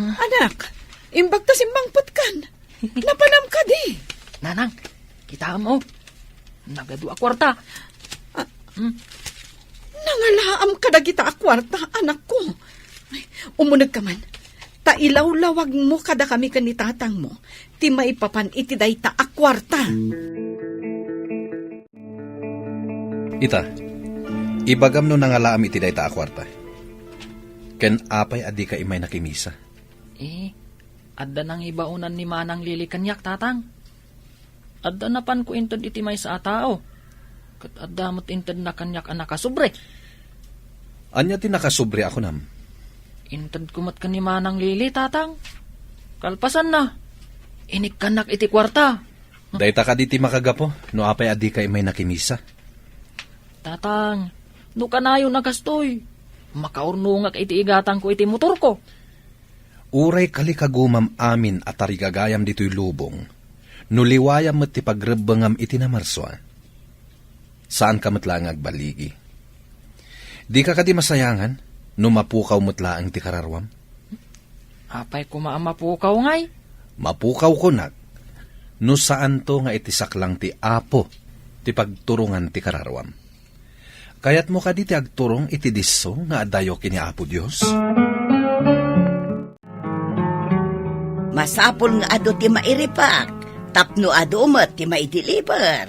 Anak, imbag ta simbangpot kan. Napanam ka di. Nanang, kita mo. Nagadua kwarta. Nangalaam ka na kita akwarta, anak ko. Ay, umunag ka man. Tailawlawag mo kada kami kanitatang mo. Ti maipapan iti day ta akwarta. Ita, ibagam no nangalaam iti day ta akwarta. Ken apay adi ka imay nakimisa. Adda nang ibaunan ni manang lili kanyak, tatang. Adda napan ko intod iti may sa atao. Kat adda mo't intod na kanyak anak kasubre. Anya ti nakasubre ako nam. Intod kumot ka ni manang lili, tatang. Kalpasan na. Inik kanak iti kwarta. Dayta ka diti makagapo, no apay adi ka imay nakimisa. Tatang, no kanayo nagastoy. Makaurnungak iti igatang ko iti motor ko. Uray kalikagumam amin at tarigagayam dito'y lubong. Nuliwayam met ti pagrebengam iti na Marso. Saan ka metlang agbaligi? Di ka kadi masayangan, no mapukaw metlaang ti kararwam? Apay kumaamapukaw ngay. Mapukaw ko nag, no saan to nga itisak lang ti apo, ti pagturungan ti kararwam. Kayat mo ka di ti agturong iti disso nga adayo kini Apo Dios. Masapol nga ado ti mairipak, tapno ado met ti maideliver.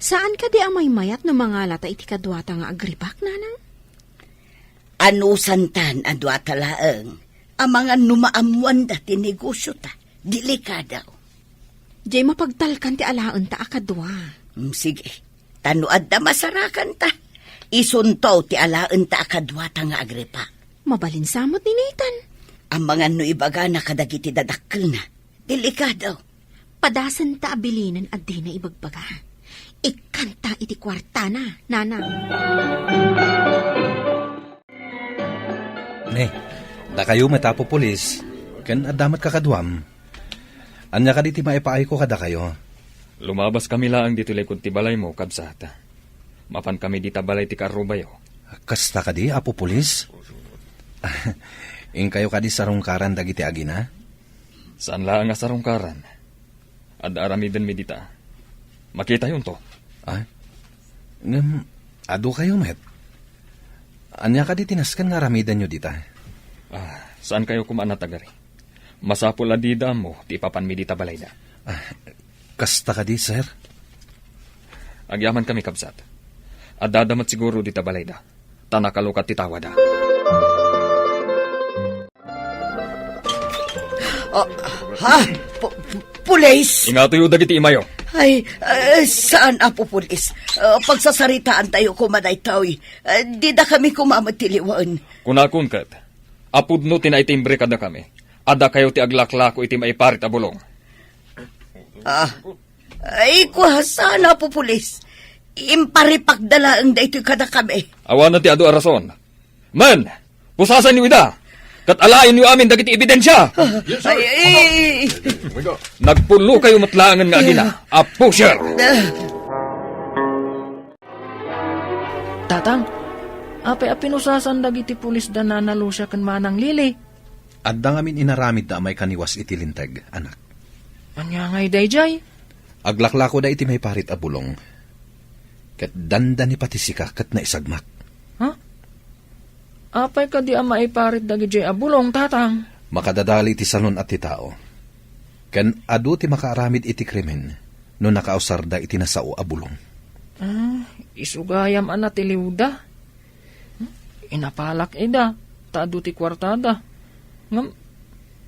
Saan ka di amay mayat no mga lata iti kadwata nga agripak, nanang? Ano santan ado atalaeng, ang mga numaamuan dati negosyo ta, delikadaw. Jay mapagtalkan ti alaan ta akadwa. Sige, tanuad na masarakan ta. Isuntaw ti alaan ta akadwata nga agripak. Mabalinsamot ni Nathan. Ang mga nuibaga na kadagiti dadakkel na, delikadaw. Padasan ta abilinan at di na ibagbaga. Ikanta iti kwarta na, nanang. Ne, da kayo matapo pulis, ken adamat kakadwam. Anya ka di ti maipaay ko kada kayo. Lumabas kami laang dito likod ti balay mo, kabsata. Mapan kami di tabalay ti karubayo. Kasta ka di, Apo Pulis? Ing kayo ka di sarungkaran dagiti agina? Saan laang nga sarungkaran? Ad aramiden mi dita. Makita yun to. Ah? Ado kayo, met. Anya ka di tinaskan nga ramidan nyo dita? Saan kayo kumaan tagari? Masapul adida mo, ti papan mi dita balay da. Kasta ka di, sir? Agyaman kami, kabsat. At dadamat siguro dita balay da. Tanakalukat ti tawada. Pulis! Ingatoy dagiti imayo. Ay, saan Apo Pulis? Pagsasaritaan tayo kumaday taoy. Di da kami kumamatiliwan. Kunakun kat, apud no tinaitimbre kada kami. Ada kayo ti aglaklako iti maiparit a bulong. Ay, kuhasan Apo Pulis. Imparipagdala ang daytoy kada kami. Awan na ti adu arason. Man, pusasan niyo ida. Kat alayin niyo amin dagiti ebidensya. Ay. Nagpulo kayo matlaangan nga agina. A pusher. Tatang, apay pinusasan dagiti pulis da nanalo siya kan manang lili. Adda ngamin inaramid da may kaniwas iti linteg, anak. Anya ngay dayjay? Aglaklako da iti may parit a bulong. Kat danda ni pati sika kat na isagmak. Ha? Apay ka di ama iparit dagiti abulong, tatang. Makadadali iti salon at ti tao. Ken adu ti makaaramid iti krimen no nakausar da iti nasao a bulong. Isugayam ana ti liwda. Inapalak ida, taadu ti kwartada. Ngam,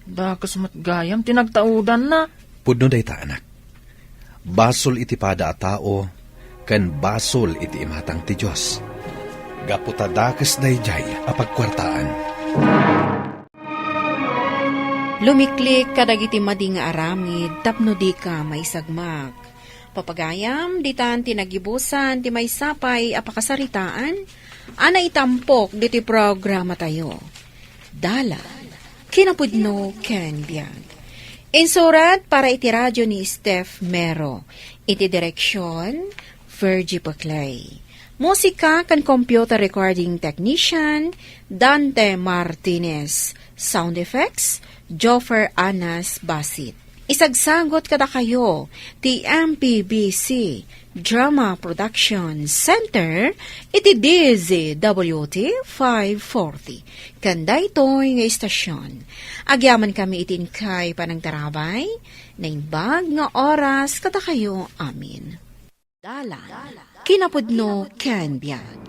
dakas matgayam, tinagtaudan na. Pudno day ta, anak. Basol iti pada a tao, ken basol iti imatang ti Diyos. Gaputa dakas day jay apagkwartaan. Lumiklik kadagiti madi nga aramid, tapno di ka maisagmak. Papagayam, ditan tinagibusan, ti may sapay, apakasaritaan, ana itampok diti programa tayo. Dala, kinapudno ken biag. Insurat para iti radyo ni Steph Mero. Iti direksyon, Virgie Paclay. Musika kan computer recording technician, Dante Martinez. Sound effects, Joffer Anas Basit. Isagsagot kada kayo, ti MPBC Drama Production Center, iti DZWT 540. Kanda ito'y nga istasyon. Agyaman kami itin kay panagtarabay, na imbag nga oras kada kayo amin. Dala, kinapudno ken biag.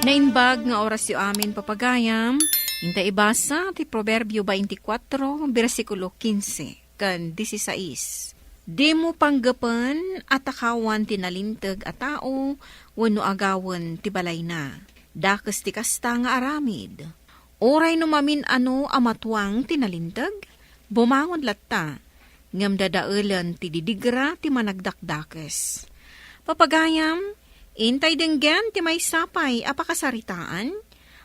Na imbag nga oras yu amin papagayam, hinta ibasa ti Proverbio 24, versikulo 15. Kan 16. Di mo panggapan at akawan tinalintag a tao, wano agawan ti balay na. Dakas ti kasta nga aramid. Oray numamin ano amatuang tinalintag, bumangon latta, ngam dadaulan ti didigra ti managdakdakes. Papagayam, intay denggan ti may sapay apakasaritaan,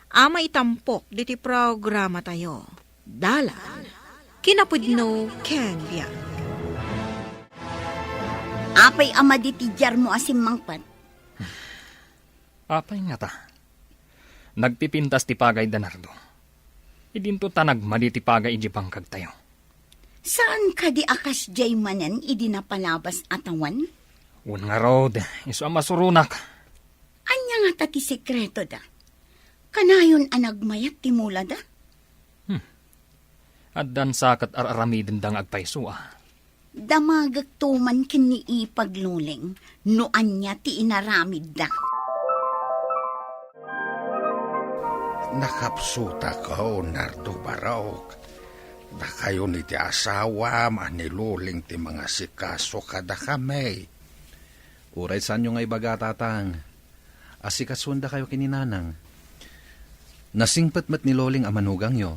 ama itampok di ti programa tayo. Dala. Kinapudno ken biag. Apay ama di tijar mo asim mangpat. Apay nga ta. Nagpipintas ti pagay danardo. Idinto ta nagmadi ti pagay iji bangkag tayo. Saan ka di akas jay manan idi napalabas atawan? Un nga rod, iso ang masurunak. Anya nga ti sekreto da. Kanayon anagmayat ti mula da. Addan sakat araramidin dang agpayso Damagag tuman kini ipagluling no anya ti inaramid da. Nakapsuta ko, Nardo Barok. Na kayo ni ti asawa, maniluling ti mga sikaso kada kami. Uray saan nyo nga ibaga, tatang? Asikasunda kayo kininanang. Nasingpatmat ni Loling amanugang yo.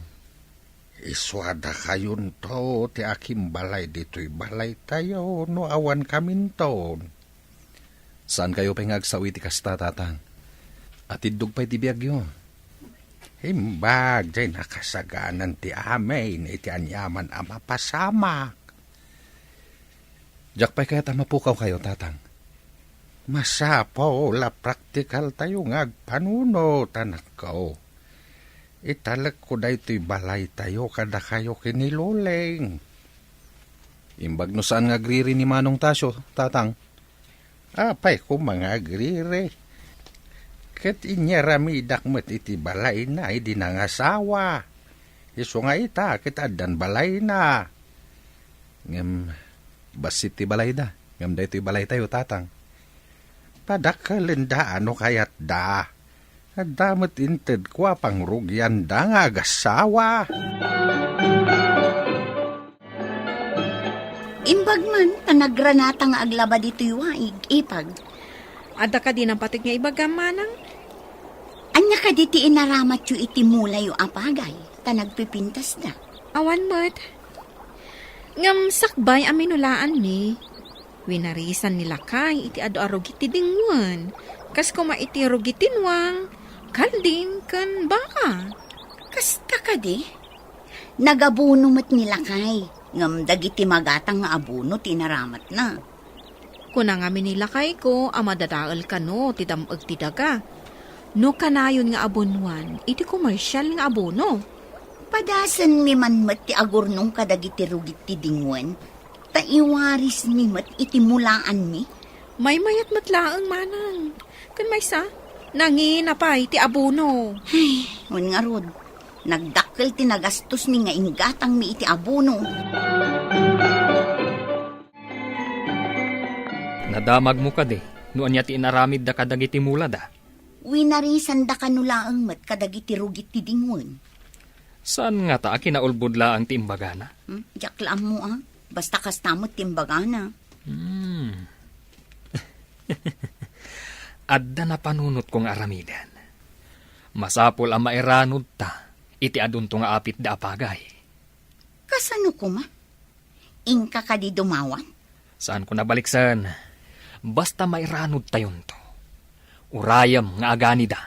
Iswada kayon to, ti aking balay dito'y balay tayo, no awan kamin to. Saan kayo pangagsawi ti kasta, tatang? At idug pa'y ti biyagyo. Himbag, jay nakasaganan ti amin, iti anyaman ama pasamak. Diyak pa'y kaya mapukaw kayo, tatang. Masapo, la praktikal tayo ngagpanuno, tanak ko. Italag ko da ito'y balay tayo kada kayo kiniluling. Imbag no saan nga agriri ni Manong Tasyo, tatang? Apay ko mga agriri. Kat inyaramidak met iti balay na, di nangasawa. Iso nga ita, kitadan balay na. Ngam, basit ti balay da. Ngam da ito'y balay tayo, tatang. Padakalenda ano kayat da. At damat inted kwa pang rugyan da nga agasawa. Imbag man, tanagranata nga aglaba dito'y waig, ipag. Ada ka din ang patig nga ibagam manang? Anya ka diti inaramat yu iti mulay yu apagay, tanagpipintas da. Awan mo't. Ngam sakbay aminulaan ni. Winarisan nila kay iti ado arugit ti dingwan. Kas kuma iti rugitinwang, kaldin kan baka. Kasta ka di? Nagabuno mo't nila kay. Ngam dagiti magatang nga abuno tinaramat na. Kuna nga minilakay ko, amadadaal ka no, ti damag ti daga. No kanayon nga abunwan, iti komersyal nga abono. Padasan mi man mat ti agurnong kadagiti rugit ti dingwan. Taiwaris mi mat iti mulaan mi. May mayat matlaang manang. Kan may sa, nanginapay ti abono. Ay, un nga rod. Nagdakkel ti nagastos ni nga ingatang mi iti abono. Nadamag mo ka di, noon niya ti inaramid da kadagiti mula da. Winarisan da kanulaang mat kadagiti rugit ti dingwan. Saan nga ta kinaulbudla ang tiimbagana? Jaklaan mo Basta kastamot timbagana. Adda na panunot kong aramidan. Masapol ang mairanod ta, iti adunto nga apit da apagay. Kasano ko ma? Ingka ka di dumawan? Saan ko nabaliksan? Basta mairanod tayon to. Urayam nga agani da.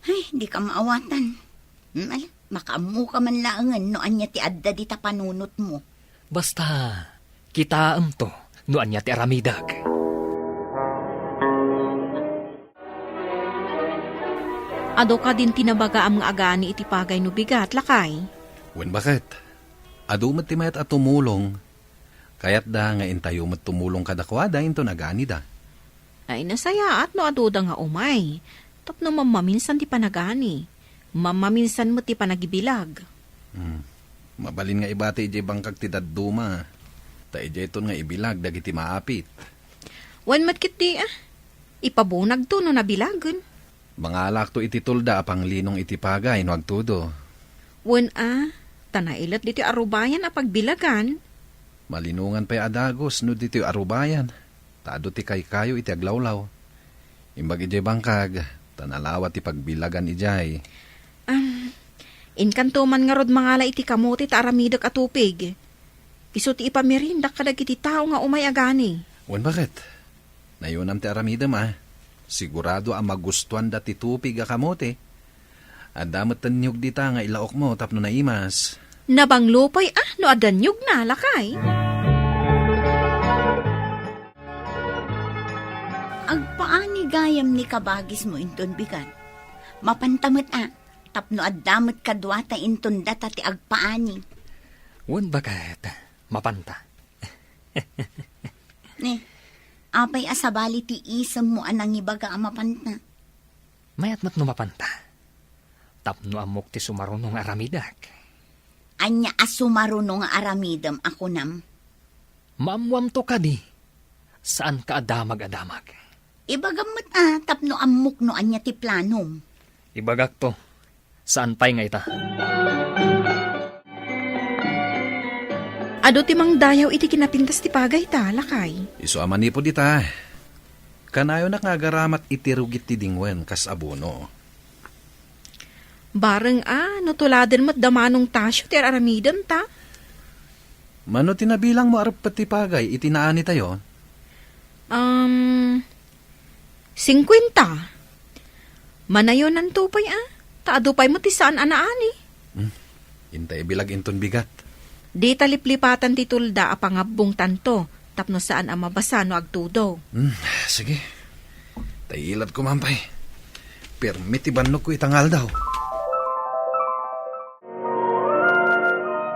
Ay, di ka maawatan. Makaamu ka man laangan no anya ti adda di ta panunot mo. Basta, kitaam to, noan niya ti aramidag. Ado ka din tinabaga ang agani iti pagay no bigat, lakay. Wen bakit? Adu mat ti mayat at tumulong. Kayat da nga intayo mat tumulong kadakwada into nagani da. Ay nasaya at no ado da nga umay. Tapno mamaminsan ti panagani. Mamaminsan mo ti panagibilag. Mabalin nga ibati ijay bangkag ti dadduma. Ta ijay ton nga ibilag dagiti maapit. Wan matkit di ipabunag to no nabilagan. Mga alak to iti tulda apang linong iti pagay no agtudo. Wan tanailat diti arubayan a pagbilagan. Malinungan pa'y adagos no diti arubayan. Tado ti kayo iti aglawlaw. Imbag ijay bangkag, tanalawat ti pagbilagan ijay. Inkanto man nga rod mangala iti kamote ta aramidak at tupig. Iso ti ipamirindak kadag iti tao nga umay agani. Wan bakit? Nayunam ti aramida Sigurado ang magustuhan dati tupig a kamote. At damat tanyog dita nga ilaok mo tapno na imas. Nabanglupay no adanyog na lakay. Agpaani gayam ni kabagis mo inton bigan. Mapantamot tapno addamat kadwata inton data ti agpaani. Wan bakit? Mapanta. Apay asabali ti isam mo anang ibaga amapanta. Mayat mat numapanta. Tapno amok ti sumarunong aramidak. Anya asumaruno nga aramidam ako nam. Maamwam to ka di. Saan ka adamag-adamag? Ibagamot tapno amok no anya ti planom. Ibagak to. Saan pa'y nga ita? Ado ti mang dayaw iti kinapintas ti pagay ta, Lakay. Iso aman ni po dita. Kanayo na nga garamat itirugit ti dingwen kas abono. Bareng no tuladen mo't damanong tasyo ti aramidam ta. Mano tinabilang mo arap pati pagay itinaani tayo? 50. Manayon ng tupay Taado pa'y mo ti saan anaani. Intay bilag inton bigat. Di taliplipatan ti tulda a pangabong tanto, tapno saan ang mabasa no agtudo. Sige. Tailat ko mampay. Permit ibanok ko itangal daw.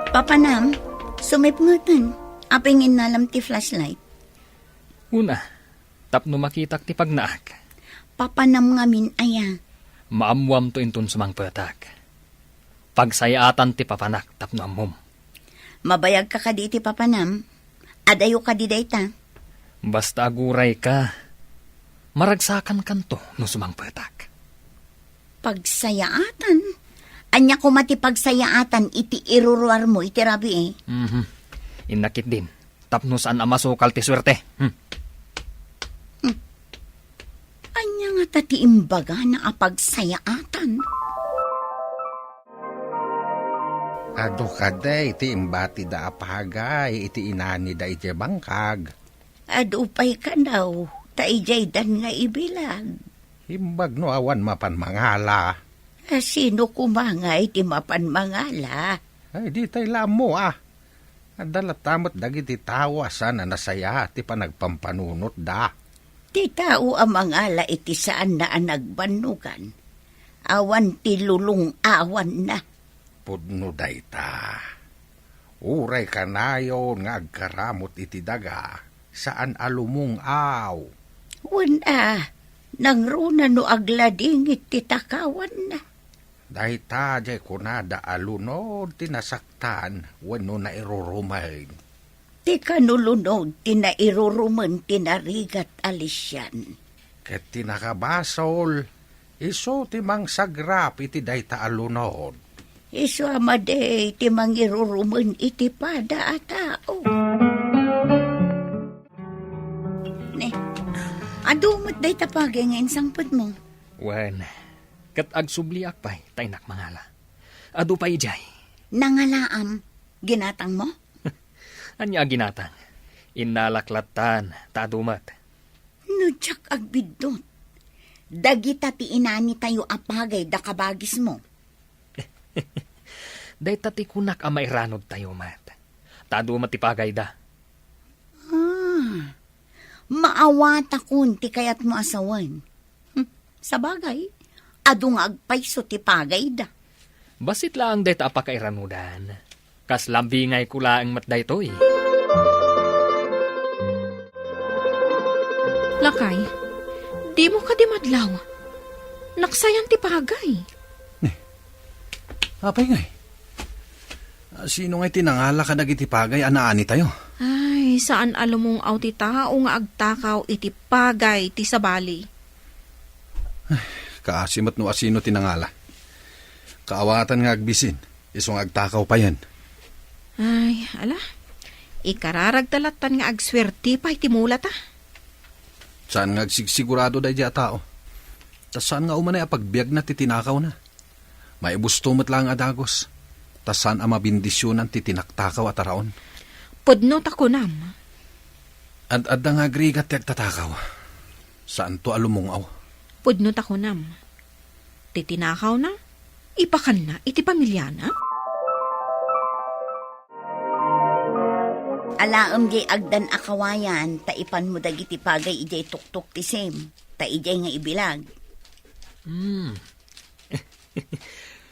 Papanam, sumipngutan. Apingin nalam ti flashlight. Una, tapno makitak ti pagnaak. Papanam ngamin aya. Maamwam to inton sumang patak. Pagsayatan ti papanak tapno amom. Mabayag ka kadi ti papanam. Adayo ka di dayta. Basta aguray ka. Maragsakan kanto no sumang patak. Pagsayaatan? Anya ko mati pagsayaatan iti iruruar mo iti rabi Inakit din. Tapno saan amasukal ti swerte. Anya nga tati imbaga na apagsayaatan. Ado ka day, iti imbati da apagay, iti inani da iti bangkag. Adupay ka daw, taijay dan nga ibilag. Himbag no awan mapan mangala. Sino kumangay ti mapan mangala? Ay, di tay lamo Adalat tamot dagiti tawa sana nasaya ti panagpampanunot da. Ti tao ang mangala iti saan na nagbanugan. Awan ti lulong awan na. Pudno dayta. Uray kanayon nga agkaramot iti daga. Saan alumong aw? Wala, nang runa no aglading iti takawan na. Dayta jay kunada alunod tinasaktan wano na irurumay. Ti kanulunod tinairuruman tinarigat alisyan. Ket tinakabasol, iso timang sagrap iti dayta alunod. Isu amade ti mangiruruman iti pada a tao. Ne, adumot day tapagay nga insangpad mo. Wen, kat agsubliak pa'y tainak mangala. Adu pa'y jay. Nangalaam, ginatang mo? Anya ginatang. Inalaklatan, tadumat. Nudyak agbidot. Dagita ti inani tayo apagay da kabagis mo. Day tati kunak amay ranod tayo mat. Tadumat ti pagay da. Maawata kun ti kayat mo asawan. Sa bagay, adu nga agpayso ti pagay da. Basit lang day ta apakairanudan. Kas lambingay kulaang mat day to'y. Lakay, di mo ka di madlaw. Naksayan ti pagay. Apay ngay. Sino ngay tinangala ka dagiti pagay anaani tayo? Ay, saan alam mong aw ti tao nga agtakaw iti pagay ti sabali. Kaasimat no asino tinangala. Kaawatan nga agbisin. Isong agtakaw pa yan. Ay, ala. Ikararagdalatan nga agswerti pa iti mulat Saan nga agsigsigurado dahi diya tao? Tas saan nga umanay apagbiag na titinakaw na? Maibustumot lang adagos. Tas saan ang mabindisyonan titinaktakaw at araon? Pudno takunam. Ad-adda nga agrigat ti agtatakaw. Saan to alumungaw? Pudno takunam. Titinakaw na? Ipakan na iti pamilya na? Alaam jay agdan akawayan, taipan mo dagiti pagay ijay tuktok ti sem, ta ijay nga ibilag.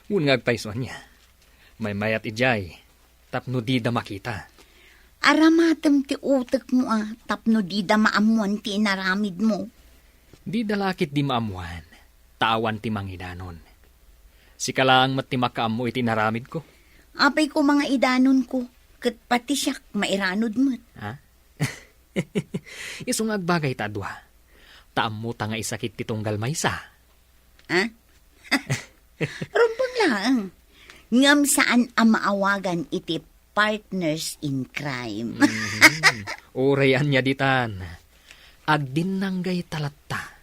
Ngun nga agpayson niya. May mayat ijay. Tapno di da makita. Aramatem ti utek mo tapno di da maamuan ti inaramid mo. Di dalakit di maamuan. Tawan ti mangidanon. Si kalaang matimakaam mo iti naramid ko. Apay ko mga idanon ko, kat pati siya mairanod mo. Ha? Isong agbagay ta adwa. Taam mo ta nga isakit ti tunggal maysa. Ha? Rumpang lang. Ngam saan ang maawagan iti partners in crime. Urayan niya ditan. Agdin nanggay talatta.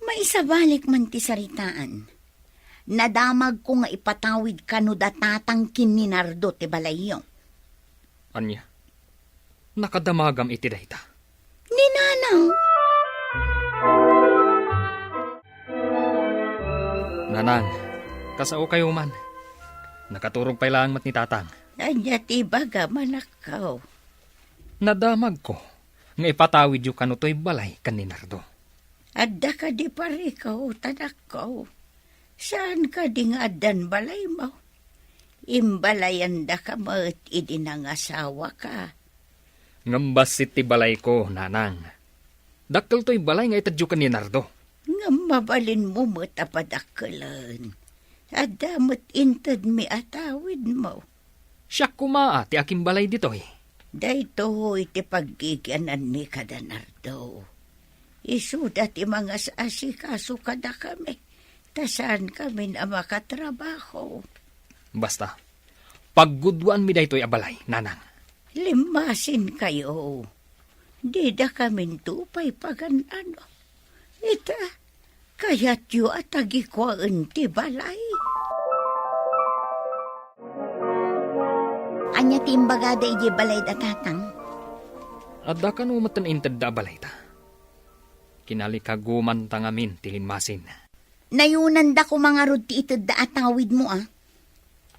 Maisabalik man ti saritaan. Nadamag ko nga ipatawid ka no datatang kininardo ti balayo. Anya? Nakadamagam iti dayta. Ninanaw. Nanang, kasao kayo man. Nakaturog pa lang mat ni tatang. Anya ti baga manakaw. Nadamag ko nga ipatawid yu kanutoy balay kaninardo. Adda ka di pari kao, tanak kao. Saan ka di nga adan balay mo? Imbalayan da ka ma't idinangasawa ka. Ngambas ti balay ko, nanang. Dakkel to'y balay nga itadyo kaninardo. Nga mabalin mo mo't apadakalan. Adda mo't intad mi atawid mo. Siya kumaa ti aking balay ditoy. Dayto ho iti paggigyanan ni Kadanardo. Isuda ti mga asikaso kada kami. Tasan kami na makatrabaho. Basta, paggudwan mi daytoy abalay, nanang. Limasin kayo. Di da kami tupay pagan ano. Ita, kaya't yu atagi ko ti balay. Anya timbagada iji balay da tatang? Adda ka no matan intad da abalay ta. Kinalikaguman tangamin tilimasin. Nayunan da ko mga rod ti itad da atawid mo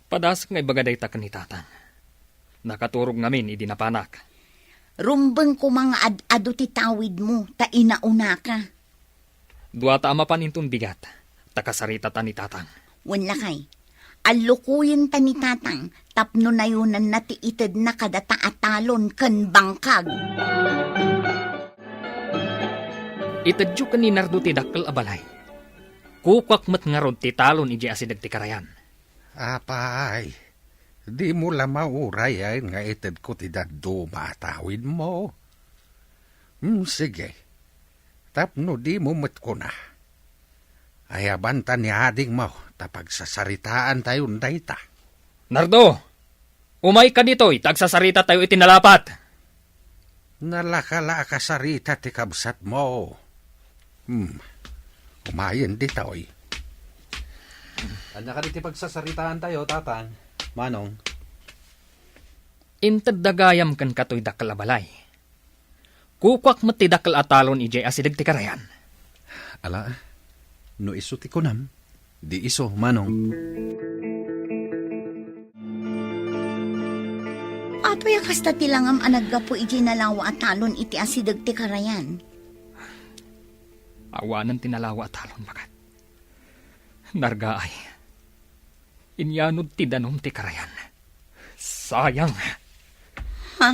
Padasak nga ibagaday ta kanitatan. Nakaturog ngamin idinapanak. Rumbeng ko mga ad-ado ti tawid mo, ta inauna ka. Dua ta ama panintun bigat. Takasarita ta ni tatang. Wala kay. Alukuyin ta ni tatang, tapno nayunan na ti itad na kadata atalon kan bangkag. Itadyo ka ni Nardo ti dakkel abalay. Kukwak mat nga rod ti talon iji asidag ti karayan. Apay, di mo la mauray nga itad ko ti daddo matawid mo. Sige, tapno di mo mat ko na. Ayabanta ni ading mo, tapag sasaritaan tayo dayta. Nardo, umay ka ditoy, tagsasarita tayo itinalapat. Nalakala ka sarita ti kabsat mo. Umayan di taoy. Anya ka di pagsasaritaan tayo, tatang. Manong. Intad dagayam kan katoy dakkel abalay. Kukwak mat ti dakkel atalon iji asidag ti karayan. Ala, no iso ti kunam. Di iso, manong. Apay kasta tilangam anaggapo iji nalawa atalon iti asidag ti karayan. Awanan tinalawa atalon bagat. Nargaay. Inyanod ti danom ti karayan. Sayang. Ha?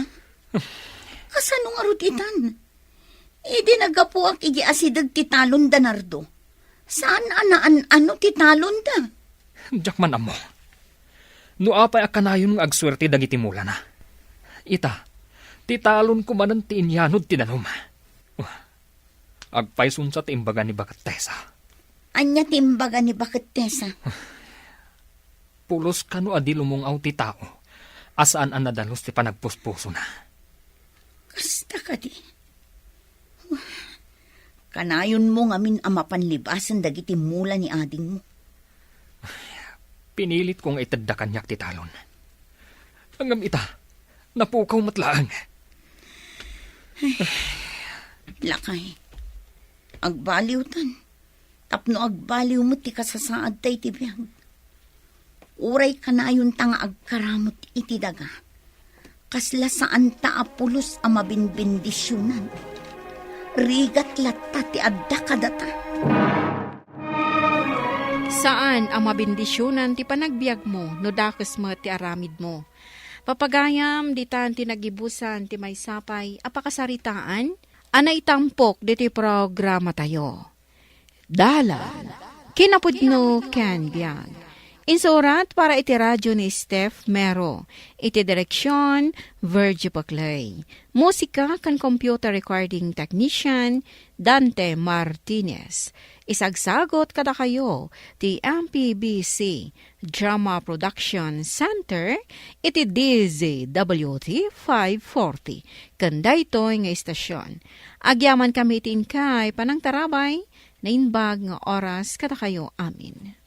Kasanong arutitan? Idi nagapo ang iji asidag ti talon da Nardo. Saan anaan ano ti talon da? Jakman amo. No apay akanayon ng agswerte dagiti mula na. Ita, ti talon ko manan ti inyanod ti danom. Agpaisun sa timbaga ni Bakat Tesa. Anya timbaga ni Bakat Tesa? Pulos kano adi lumungaw ti tao. Asaan ang nadalos ti panagpuspuso na. Kasta ka di. Kanayon mo ngamin ang mapanlibasan dagiti mula ni ading mo. Pinilit kong itadda kanyak ti talon. Hanggang ita, napukaw matlaang. Lakay. Agbaliw tan. Tapno agbaliw mo ti kasasaad tay ti biyag. Uray ka na ayon tanga agkaramot iti daga. Kasla saan ta apulos ang mabinbindisyonan. Rigat latta ti adda kadata. Saan ang mabindisyonan ti panagbiag mo, no dakes mo ti aramid mo? Papagayam, ditan ti nagibusan ti may sapay, apakasaritaan, ana itampok di ti programa tayo. Dala, Kinapudno Ken Biag. Insurat para iti radyo ni Steph Mero. Iti direksyon, Virgie Paclay. Musika kan computer recording technician, Dante Martinez. Isagsagot kada kayo, ti MPBC Drama Production Center, iti DZWT 540. Kanda ito nga istasyon. Agyaman kami itin kay panang tarabay, na inbag nga oras kada kayo amin.